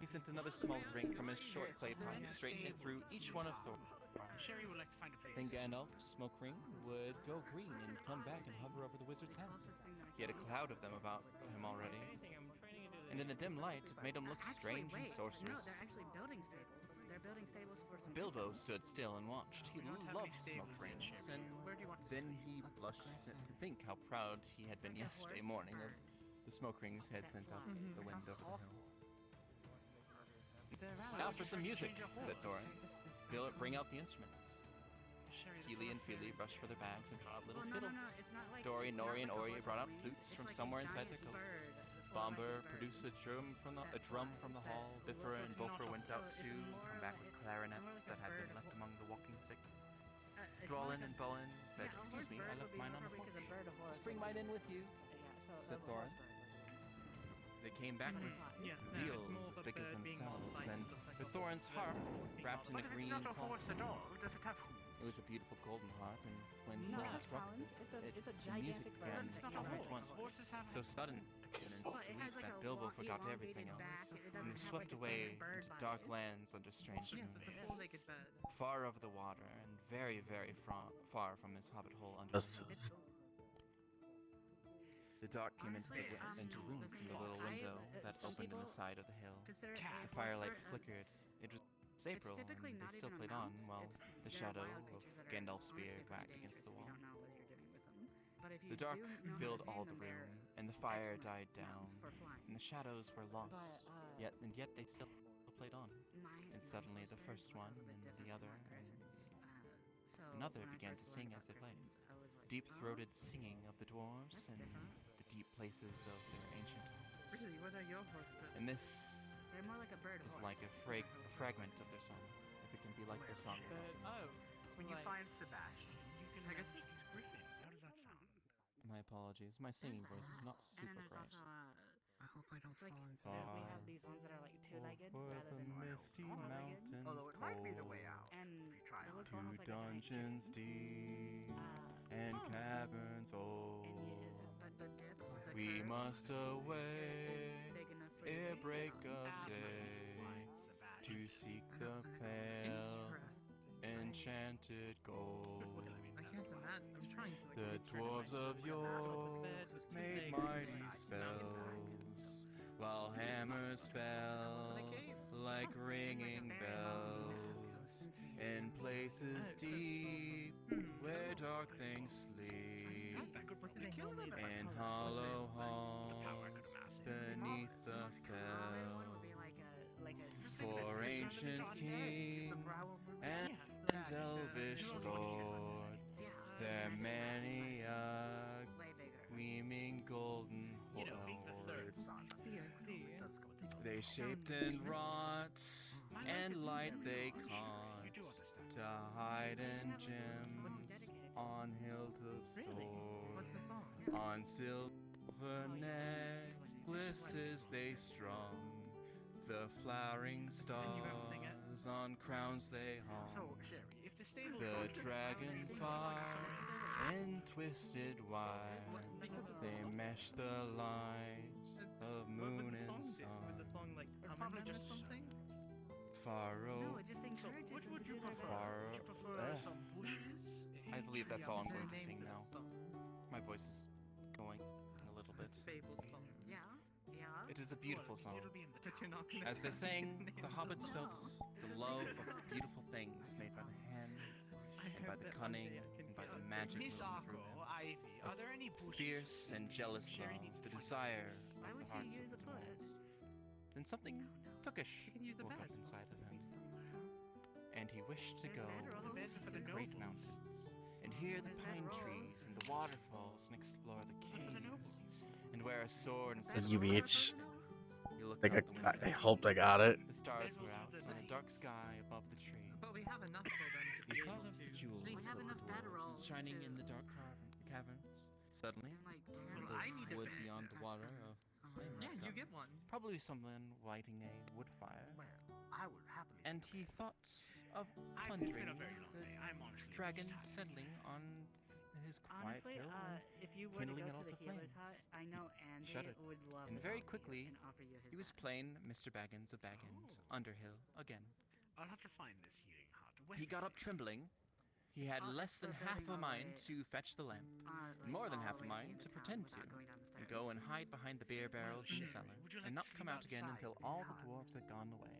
He sent another small ring from his short clay pocket, straightening it through each one of Thorin's arms. Sherry would like to find a place. Then Gandalf's smoke ring would go green and come back and hover over the wizard's head. He had a cloud of them about him already, and in the dim light, it made him look strange and sorcerous. No, they're actually building stables. They're building stables for some Bilbo stood still and watched. He loved smoke rings, and then he blushed to think how proud he had been yesterday morning of the smoke rings he had sent up the wind over the hill. Now for some music, said Thorin. Bring out the instruments. Keely and Feely rushed for their bags and brought out little fiddles. Dory, Nori, and Ori brought out flutes from somewhere inside their coats. Bomber produced a drum from the hall. Biffer and Bofer went out to come back with clarinets that had been left among the walking sticks. Dwalin and Bowen said, "Excuse me, I left mine on the porch. Just bring mine in with you," said Thorin. They came back with wheels as big as themselves, and with Thorin's harp wrapped in a green cloth. It was a beautiful golden harp, and when No, Thorin it has struck talons. them, It's a the gigantic music bird. began It's not a all at horse. once, so sudden and Well, it has sweet like that a Bilbo long, forgot elongated everything else, back. It doesn't and was have, swept like, a away standard bird into body. dark lands under strange Yes, it's a moons, full naked bed. far over the water and very, very far from his hobbit hole under This the hill. is The dark came into the Honestly, room the from thing the is, little window that some opened in the people side of the hill. consider The Waypoint firelight sport, flickered. It was it's April, and typically they not still even a played on mount. while It's- the they're shadow wild of creatures that are Gandalf's honestly spear pretty whacked dangerous against the if wall. you don't know what you're doing with them. But if you The dark do know how filled to all tame the them, room, they're and the fire excellent died down, mounts for flying. and the shadows were lost. But, Yet they still played on. And suddenly the first one and the other and So another when I began first to learned sing about as they played. griffins, I was like, Deep-throated singing of the dwarves That's and different. the deep places of their ancient halls. Really, what are your horse bits? And this they're more like a bird is horse. like a fragment of their song, if it can be like their song. When you find Sebastian, you can Pegasus? mention his griffin. How does that sound? My apologies, my singing voice is not And super then there's bright. also I hope I don't like fall into we that. have these ones that are like two-legged Over rather the than misty four-legged. mountains Although it might be the way out. And if you try it on. looks almost like a giant dungeons chicken. deep and caverns old. But the dip, the We curve must away is big enough for you ere to break sit on. of day to seek the pale enchanted gold. I can't imagine. I'm trying to. The dwarves of yore made mighty spells, while hammers fell like ringing bells in places deep where dark things sleep, in hollow halls beneath the fell. For ancient king and elvish lord, there many a gleaming golden You know, being the third horde. son. I see. They shaped and wrought, and light they You caught, do understand. to hide in gems, on hilltops Really? What's the soar, song? on silver necklaces they strung, the flowering you won't sing it? stars on crowns they So, hung. Sherry, if the stable The song- dragonflies in twisted wire, Because it's they mesh the light of moon and sun. Would the song like summon them or something? Faro. No, it just encourages what them would to you do their prefer? best. Would you prefer some bushes? I believe that's all I'm Is there going a to name sing for now. this song? My voice is going a little bit. This fabled song. Yeah, yeah. It is a beautiful song. But you're not gonna As they tell me sang, the name the of hobbits song. felt the love of beautiful things made by the hands, I and by hope the that one cunning, day I can and by get the a magic Miss moving Arco, through them. Ivy, are there any bushes? Fierce and jealous Sherry love, needs the to find desire Why of would the you hearts use of a the foot? dwarves. Then something tookish You can use a woke bed. up inside of him, Somewhere else. and he wished to There's go bedrolls. to the great mountains, and hear the There's pine bedrolls. trees and the waterfalls, and explore the For the caves, nobles. and wear a sword Bedrolls instead of You a bitch. You looked Like out the window. I hoped I got it. The stars Bedrolls were of out, the and a night. dark sky above the tree. But we have enough for them to He be thought able of to the jewels We have of enough the dwarves bedrolls shining to- in the dark caverns. Suddenly, And like the ten. I need a wood bed. beyond the water, a flame Yeah, leapt you up. get one. Probably someone lighting a wood fire. Well, I would happily. And he thought of It's been plundering a very long the day. I'm honestly dragon tired. settling on his quiet Honestly, hill and if you were to kindling go it all to the to healer's flames. hut, I know Andy shuddered. would love And to very talk to you quickly, and offer you his he was bed. plain Mr. Baggins of Baggins, Underhill, again. I'll have to find this healing hut. When He got up trembling. He had less it's the than half building a all the mind way- to fetch the lamp, like, and more than all half the a way mind the to town pretend to, without going down the and stairs. go and hide behind the beer barrels in the cellar, would you like and to not come sleep out again outside until in all the the sun? dwarves had gone away.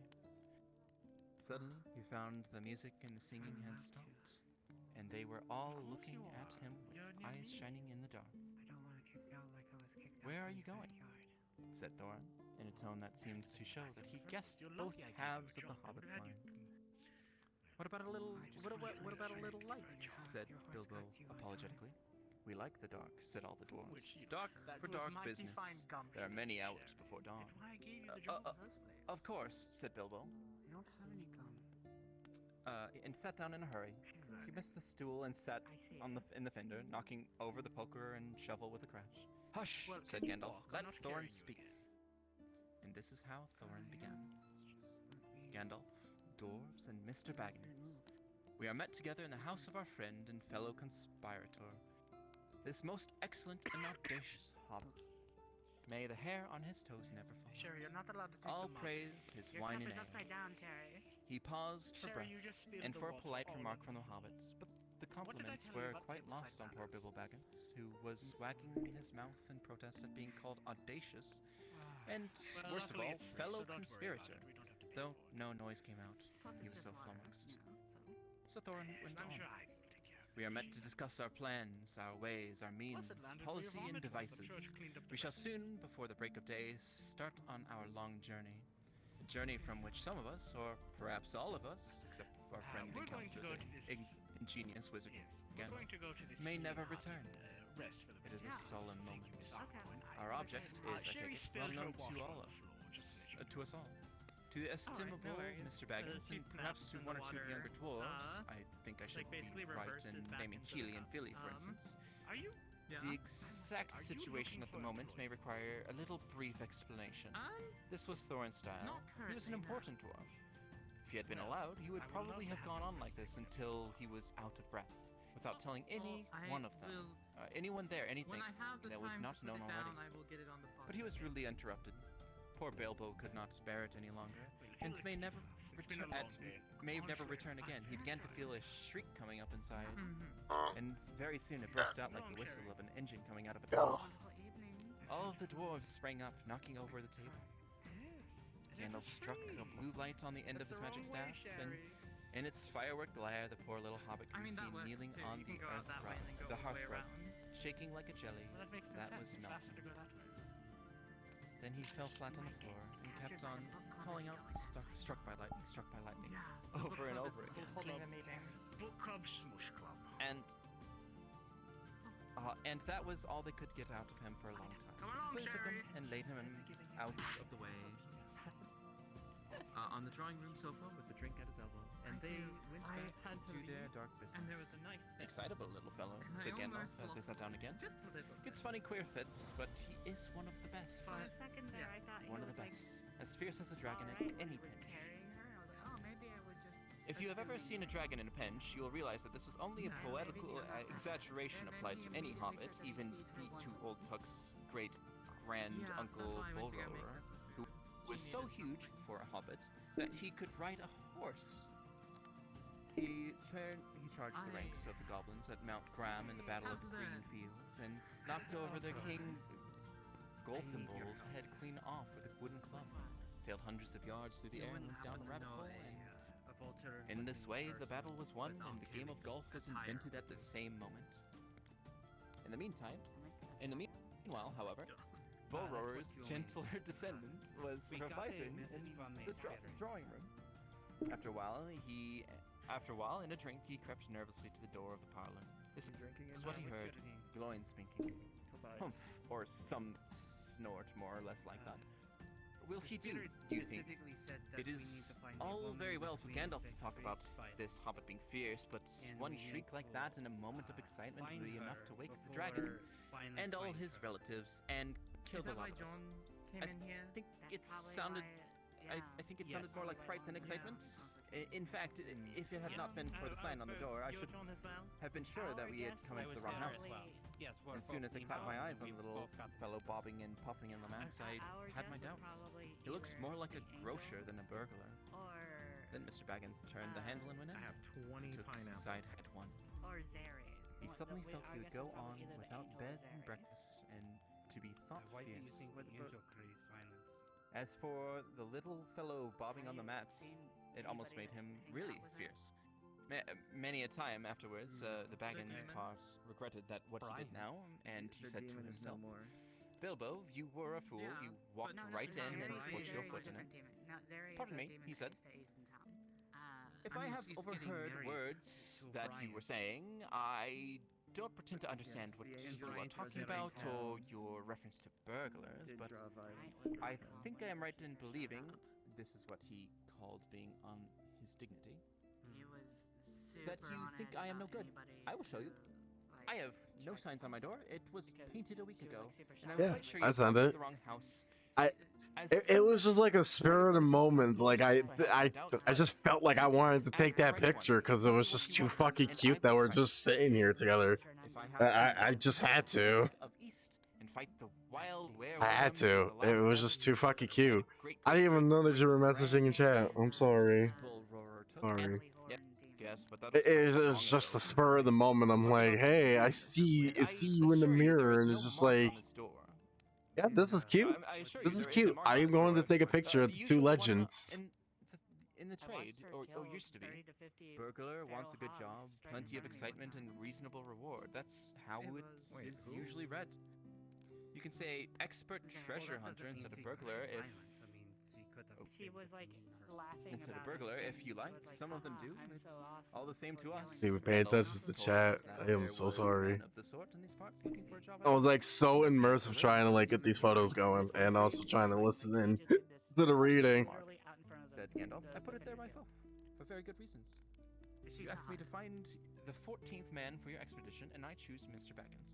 Suddenly, he found the music and the singing had stopped, and they were all looking at him with eyes shining in the dark. I don't want to kick out like I was kicked out. Where are from you the going? backyard. Said Thorin, in a tone that seemed to show that he guessed You're both lucky I gave you a halves of the job. I hobbit's would've had mind. What about a little? I just What wanted about? to What about a make little sure light? Said your horse Bilbo got to you, apologetically. We like the dark, said all the dwarves. Which, you know, Dark that for was dark mighty business. fine gumption, There are many Sherry. hours before dawn. It's why I gave you the job in the first place. Of course, said Bilbo, I don't have any gum. and sat down in a hurry. He missed the stool and sat I see. in the fender, knocking over the poker and shovel with a crash. Hush, Well, said can you Gandalf. walk? I'm Let not Thorin carrying you speak. again. And this is how Thorin began. Just let me. Gandalf, dwarves, and Mr. Baggins. We are met together in the house of our friend and fellow conspirator, this most excellent and audacious hobbit. May the hair on his toes never fall. Sherry, you're not allowed to take All the mug. praise his Your wine cup and is ale. upside down, Sherry. He paused for Sherry, breath, you just spilled and the for a water polite all remark over from the floor. hobbits, but the What did I compliments tell you were about quite table lost side on poor manners? Bilbo Baggins, who was wagging his mouth in protest at being called audacious, and, Well, worst of luckily all, it's free, fellow so don't worry about conspirator. it. We don't have to pay Though for it. no noise came out, Plus, he it's was just so water, flummoxed. you know, So Thorin Yes, went I'm on. sure I will take care of We are it. met to discuss our plans, our ways, our means, Plus it landed where your policy, and vomit was. I'm devices. sure it's cleaned up the We shall rest. soon, before the break of day, start on our long journey. A journey from which some of us, or perhaps all of us, except for our friend we're and going to go counselor, to this. ingenious wizard Yes, we're Gandalf, going to go to this may healing never hut, return. Rest for the It is a business. solemn Thank moment. you, Miss Arco, and I Our will object take- is, I Sherry take it, spilled well her known to water all on of the floor, just to let you to us all. To the estimable worries. Mr. Baggins, She and perhaps snaps to in one the or two of the younger water. dwarves, I think I should like, basically be right reverses in back naming into the Keely and cup. Philly, for Um, instance. Are you? Yeah. The exact Are you situation looking at the for moment may employment? require a little brief explanation. This was Thorin's style. not He was currently, an no. important dwarf. If he had been Well, allowed, he would I would probably love to have gone have on your like this until he was out of breath, without telling any I one of them, will- anyone there, anything When I have the that was time not to put known it down, already. I will get it on the podcast. But he was rudely interrupted. Poor Bilbo could not bear it any longer, and may never return again. He began to feel a shriek coming up inside, and very soon it burst out like the whistle of an engine coming out of a tunnel. All of the dwarves sprang up, knocking over the table. Gandalf struck a blue light on the end of his magic staff, and in its firework glare, the poor little hobbit could I be mean, that seen works kneeling too. on You the can go out that way and then go the all the way hearthrug, around. shaking like a jelly Well, that makes no that sense. was It's melting. faster to go that way. Then he fell flat on the floor and kept on calling out, struck by lightning, over and over again. Book Club Smush Club. And And that was all they could get out of him for a long time. Come along, So they took him Sherry. and laid him out of the way on the drawing room sofa with the drink at his elbow, and they went back to their dark business. And there was a knife there. Excitable little fellow, And I said Gandalf almost as they sat lost down it. again. Just a little Gets bit. funny queer fits, but he is one of the best. For a second there, I thought One he of was the like, best. As fierce as a dragon alright at when any he was pinch. carrying her, and I was like, oh, maybe I was just. If you have ever seen assuming a dragon in a pinch, you will realize that this was only a poetical exaggeration applied to any hobbit, even to Old Puck's great grand uncle Bullroarer, who was so huge for a hobbit that he could ride a horse. He charged the ranks of the goblins at Mount Graham in the Battle of the Green Fields and knocked over the King Golfinbol's head clean off with a wooden club. Sailed hundreds of yards through the air and went down a rabbit hole. And in this way, the battle was won and the game of golf was invented at the same moment. In the meantime, meanwhile, however, Bullroarer's gentler descendant was reviving in the drawing room. After a while, in a drink, he crept nervously to the door of the parlor. This is what he heard. Gloin spinking. Humph, or some snort more or less like that. Will he do you think? It is all very well for Gandalf to talk about this hobbit being fierce, but one shriek like that in a moment of excitement would be enough to wake the dragon and all his relatives and kill the lot of us. I think it sounded. I think it sounded more like fright than excitement. In fact, if it had not been for the sign on the door, I should have been sure that we had come into the wrong house. As soon as I clapped my eyes on the little fellow bobbing and puffing in the mat, I had my doubts. He looks more like a grocer than a burglar. Then Mr. Baggins turned the handle and went in. I have 20 Took pineapples. side head one. Or Zeri. He suddenly felt he would go on without bed and breakfast, and to be thought fierce. As for the little fellow bobbing on the mats, it almost made him really fierce. Many a time afterwards, the Baggins part regretted that what he did now, and he said to himself, Bilbo, you were a fool, you walked right in and put your foot in it. Pardon me, he said. If I have overheard words that you were saying, I don't pretend to understand what you are talking about or your reference to burglars, but I think I am right in believing this is what he called being on his dignity. That you think I am no good. I will show you. I have no signs on my door. It was painted a week ago, and I'm Yeah, quite sure I you signed come to it. the wrong house. It was just like a spur of the moment. Like I just felt like I wanted to take that picture because it was just too fucking cute that we're just sitting here together. I just had to. I had to. It was just too fucking cute. I didn't even know that you were messaging in chat. I'm sorry. Sorry. It was just a spur of the moment. I'm like, hey, I see you in the mirror, and it's just like, yeah, this is cute. This is cute. I am going to take a picture of the two legends. In the trade, or used to be, burglar wants a good job, plenty of excitement, and reasonable reward. That's how it is usually read. You can say expert treasure hunter instead of burglar if... She was like laughing Instead of about burglar, it. if you like. Some of them do. It's all the same to us. Dude, pay attention to the chat. I am so sorry. Of the sort in these parts looking for a job I was like so immersive trying to like get these photos going and also trying to listen in to the reading. Said Gandalf. I put it there myself for very good reasons. You asked me to find the 14th man for your expedition, and I choose Mr. Baggins.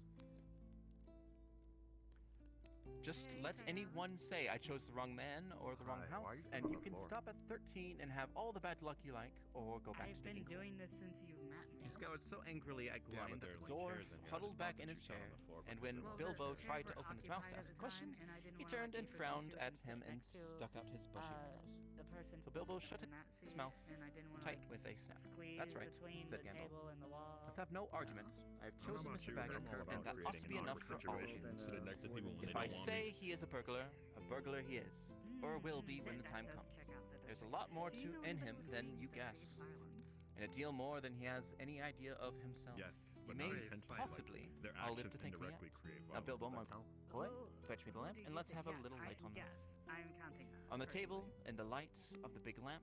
Just let anyone say I chose the wrong man or the wrong house, and you can stop at 13 and have all the bad luck you like, or go back to I've been digging doing this since you've met me. He scowled so angrily at Gloin that the dwarf huddled back in his chair, and when Bilbo tried to open his mouth to ask a question, he turned and frowned at him and stuck out his bushy eyebrows. So Bilbo shut his mouth tight with a snap. That's right, said Gandalf. Let's have no arguments. I have chosen Mr. Baggins, and that ought to be enough for all of you. If I say he is a burglar he is, or will be when the time comes. There's a lot more in him than you guess, and a deal more than he has any idea of himself. Yes, You but may not intentionally. possibly Their all live actions to think me indirectly yet. create Now, Bilbo, my violence. boy, fetch me the lamp, and let's have a little light on this. I'm counting that. On the table, in the light of the big lamp,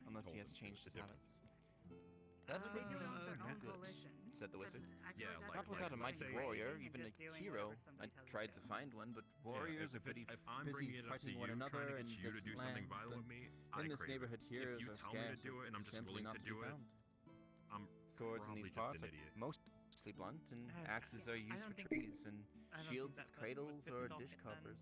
unless he told has him to. changed It's his different. habits. That would do of their no own good, volition. said the wizard. I feel Yeah, like Not that's without a like mighty say- warrior, and even a just doing hero. whatever I somebody tells you tried to. to find one, but Yeah, warriors are if I'm busy bringing it up to fighting one you, another trying to in get you to distant do something lands, violent and with me, in I this crave neighborhood, it. heroes If you are tell me to scarce do it and I'm just simply willing not to to be do it, found. I'm Swords in probably these just parts an are idiot. mostly blunt, and I- axes are I used don't for think- trees, and I don't think shields that as person would cradles fit or the dish docket then. covers.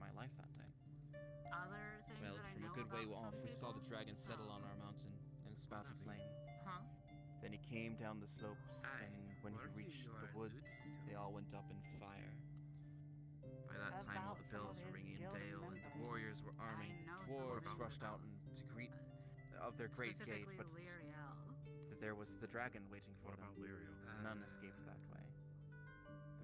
my life that day. Other things Well, that I from know a good way about off, some we saw people? the dragon settle on our mountain in a spout of flame. Huh? Then he came down the slopes, and when he reached the woods, they all went up in fire. By that time, all the bells were ringing in Dale, and the warriors were arming. Dwarves rushed out and to greet of their great gate, Specifically but Lyriel. there was the dragon waiting for them. None escaped that way. The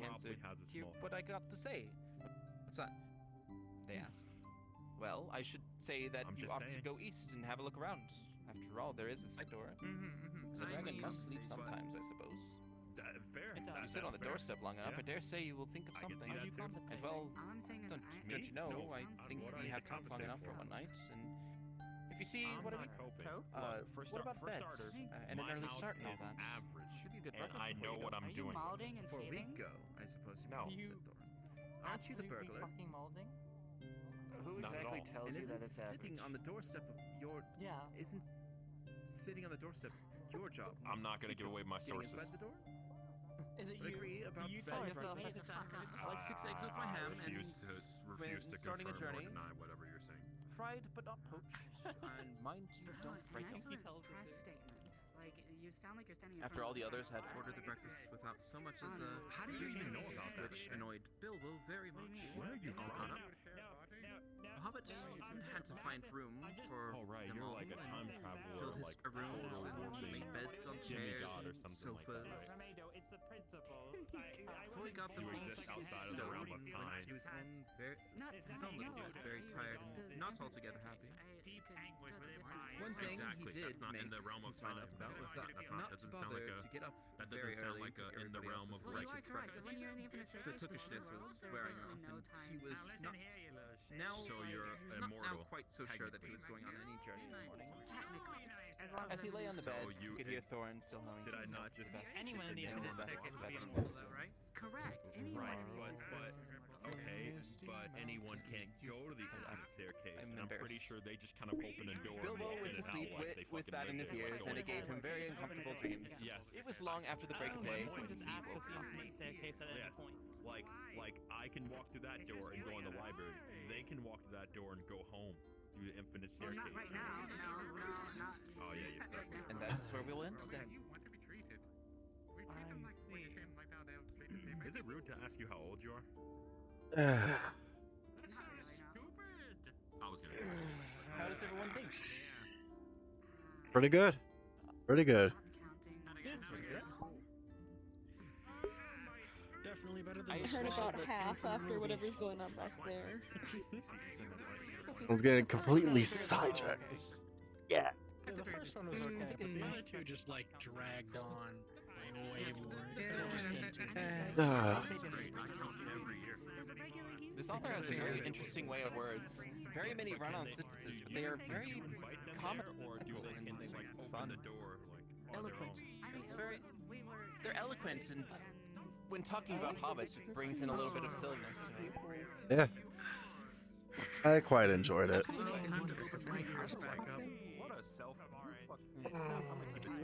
answer has a to small what I got to say. What's that? they ask. Well, I should say that I'm you just ought to saying. go east and have a look around. After all, there is a side door. The dragon must sleep sometimes, I suppose. Fair. If you sit on the doorstep long enough, I dare say you will think of I can something. see that too. And well, All I'm saying is don't you know, No. I think What we are had you talked long compensated enough for for? one night, and if you see I'm what I not mean. coping. What about for bed? starters, And an my early house start and all is that. average, Give you good and breakfast I before know you what go. I'm Are you doing. molding and Before we seething? go, I suppose you No. mean, said Thorin. Aren't you the Absolutely burglar? fucking molding? Who Not at exactly all. tells And you that isn't it's sitting average? on the doorstep of your... Yeah. Isn't sitting on the doorstep your job? I'm not gonna Speak give of away my getting sources. inside the door? Is it Agree about do you bed tell and yourself breakfast? the fuck up? I like 6 eggs with my ham and refuse to starting a confirm or journey. deny whatever you're saying. Fried but not poached. And mind you, don't break them. Excellent press statement. Like, you sound like you're standing in After front all of the a others had crowd. ordered the breakfast without so much as a... How do you even know about that Which shit? annoyed Bilbo very much. Where are you All from? caught up. The Hobbit had to find room for Oh right, them you're all like a and time traveler, filled his like spare rooms portal and warping made beds on chairs demigod or and something like that, sofas. right? Before he got them You all exist outside of the stowed realm of and time. went to his own his own little bed, very tired and not altogether happy. One thing Exactly, he did that's not in make the realm of his mind time. up about was that That's not to doesn't sound bother like a- to get up that very doesn't sound early like like in the everybody realm else of was Well, you like are correct. When you're in the Infinite the Staircase tookishness world, was there's wearing basically off, no and time. he was not now So you're he was not now immortal, quite so sure that he was going on any journey in the morning. Technically. As long As he lay on the So bed, you- you could hear Thorin still humming. Did I to not himself just- the best. Anyone in the Anyone Infinite best Staircase would that be he immortal, knows. though, right? Correct. Anyone Right, in the but Infinite Staircase is immortal. okay, but anyone can't go to the infinite staircase, I'm and I'm pretty embarrassed. sure they just kind of open a door and Bilbo walk went in to and out sleep like they with fucking that in live his there, like ears, and it going gave him very uncomfortable dreams. Yes. It was long after the break of day. point. Just access the Infinite Staircase at any Yes. point. Like I can walk through that door and go in the library. They can walk through that door and go home through the infinite Well, staircase. not right now. No, not. Oh yeah, you're stuck with And that's where we'll end today. You want to be treated. We treat them like we treat them like how they treat the same. Is it rude to ask you how old you are? I was gonna. How does everyone think? Pretty good. Pretty good. Definitely better than I the heard slog about that half came from the after movie. whatever's going on back there. I was getting completely sidetracked. Yeah. Yeah, the first one was okay, but the other two just like dragged on way more. They've just been too This author has a very interesting way of words. Very many run-on sentences, but they are very comical and fun. eloquent. It's very. They're eloquent, and when talking about hobbits, it brings in a little bit of silliness to it. Yeah. I quite enjoyed it. Time to open my ears back up. What a self.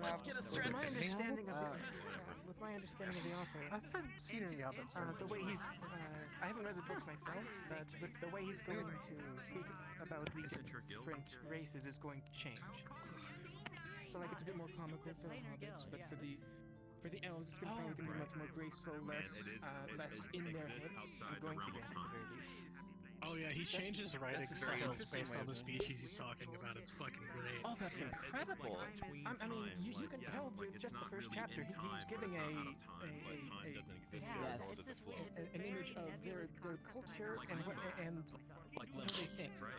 Let's get a stretch. With my understanding of the author, I've seen the Hobbit. The way he's, I haven't read the books myself, but with the way he's going to speak about these different races is going to change. So like it's a bit more comical for the hobbits, but for the elves, it's probably going to be much more graceful, less in their heads. I'm going to guess at the very least. Oh yeah, he changes his writing that's a very style interesting based way on of the species he's talking about. It's fucking great. Oh, that's incredible! I mean, you can tell with just the first chapter, he's giving an image of their culture and what and like what they think. right?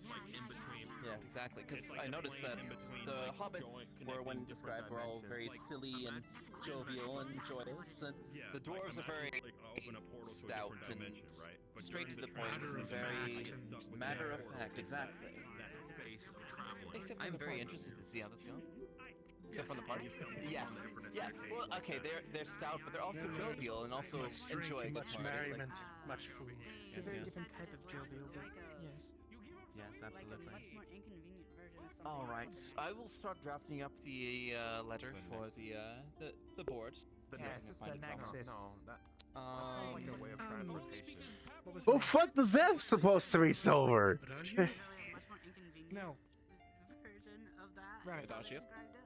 Like in between. Yeah, exactly. Because I noticed that the hobbits were, when described, were all very silly and jovial and joyous, and the dwarves are very stout and straight to the point and very matter of fact. Exactly. That space of traveling. I'm very interested to see how this goes. Except for the party. Yes. Yeah. Well, okay, they're stout, but they're also jovial and also enjoy a good much party. merriment, Like, much food. It's a very different type of jovial, but yes. Yes, absolutely. Much more inconvenient version of something. all right, I will start drafting up the letter for the board. Yes, See if I the can find a problem. Nexus. Like a way of transportation. Oh, fuck the them supposed to be sober. Much more inconvenient No. version of that. Right. is how they Adagio? described it.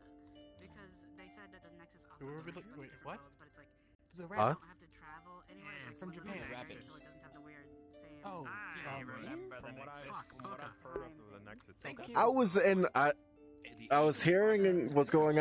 Because they said that the Nexus also Where were we connects look- them wait, to what? worlds, but it's like The you rabbit. don't have to travel anywhere. It's like From literally Japan. right there, Rabbits. so it doesn't have the weird same. Oh, From what I've heard of the Nexus. I was in. I was hearing what's going on.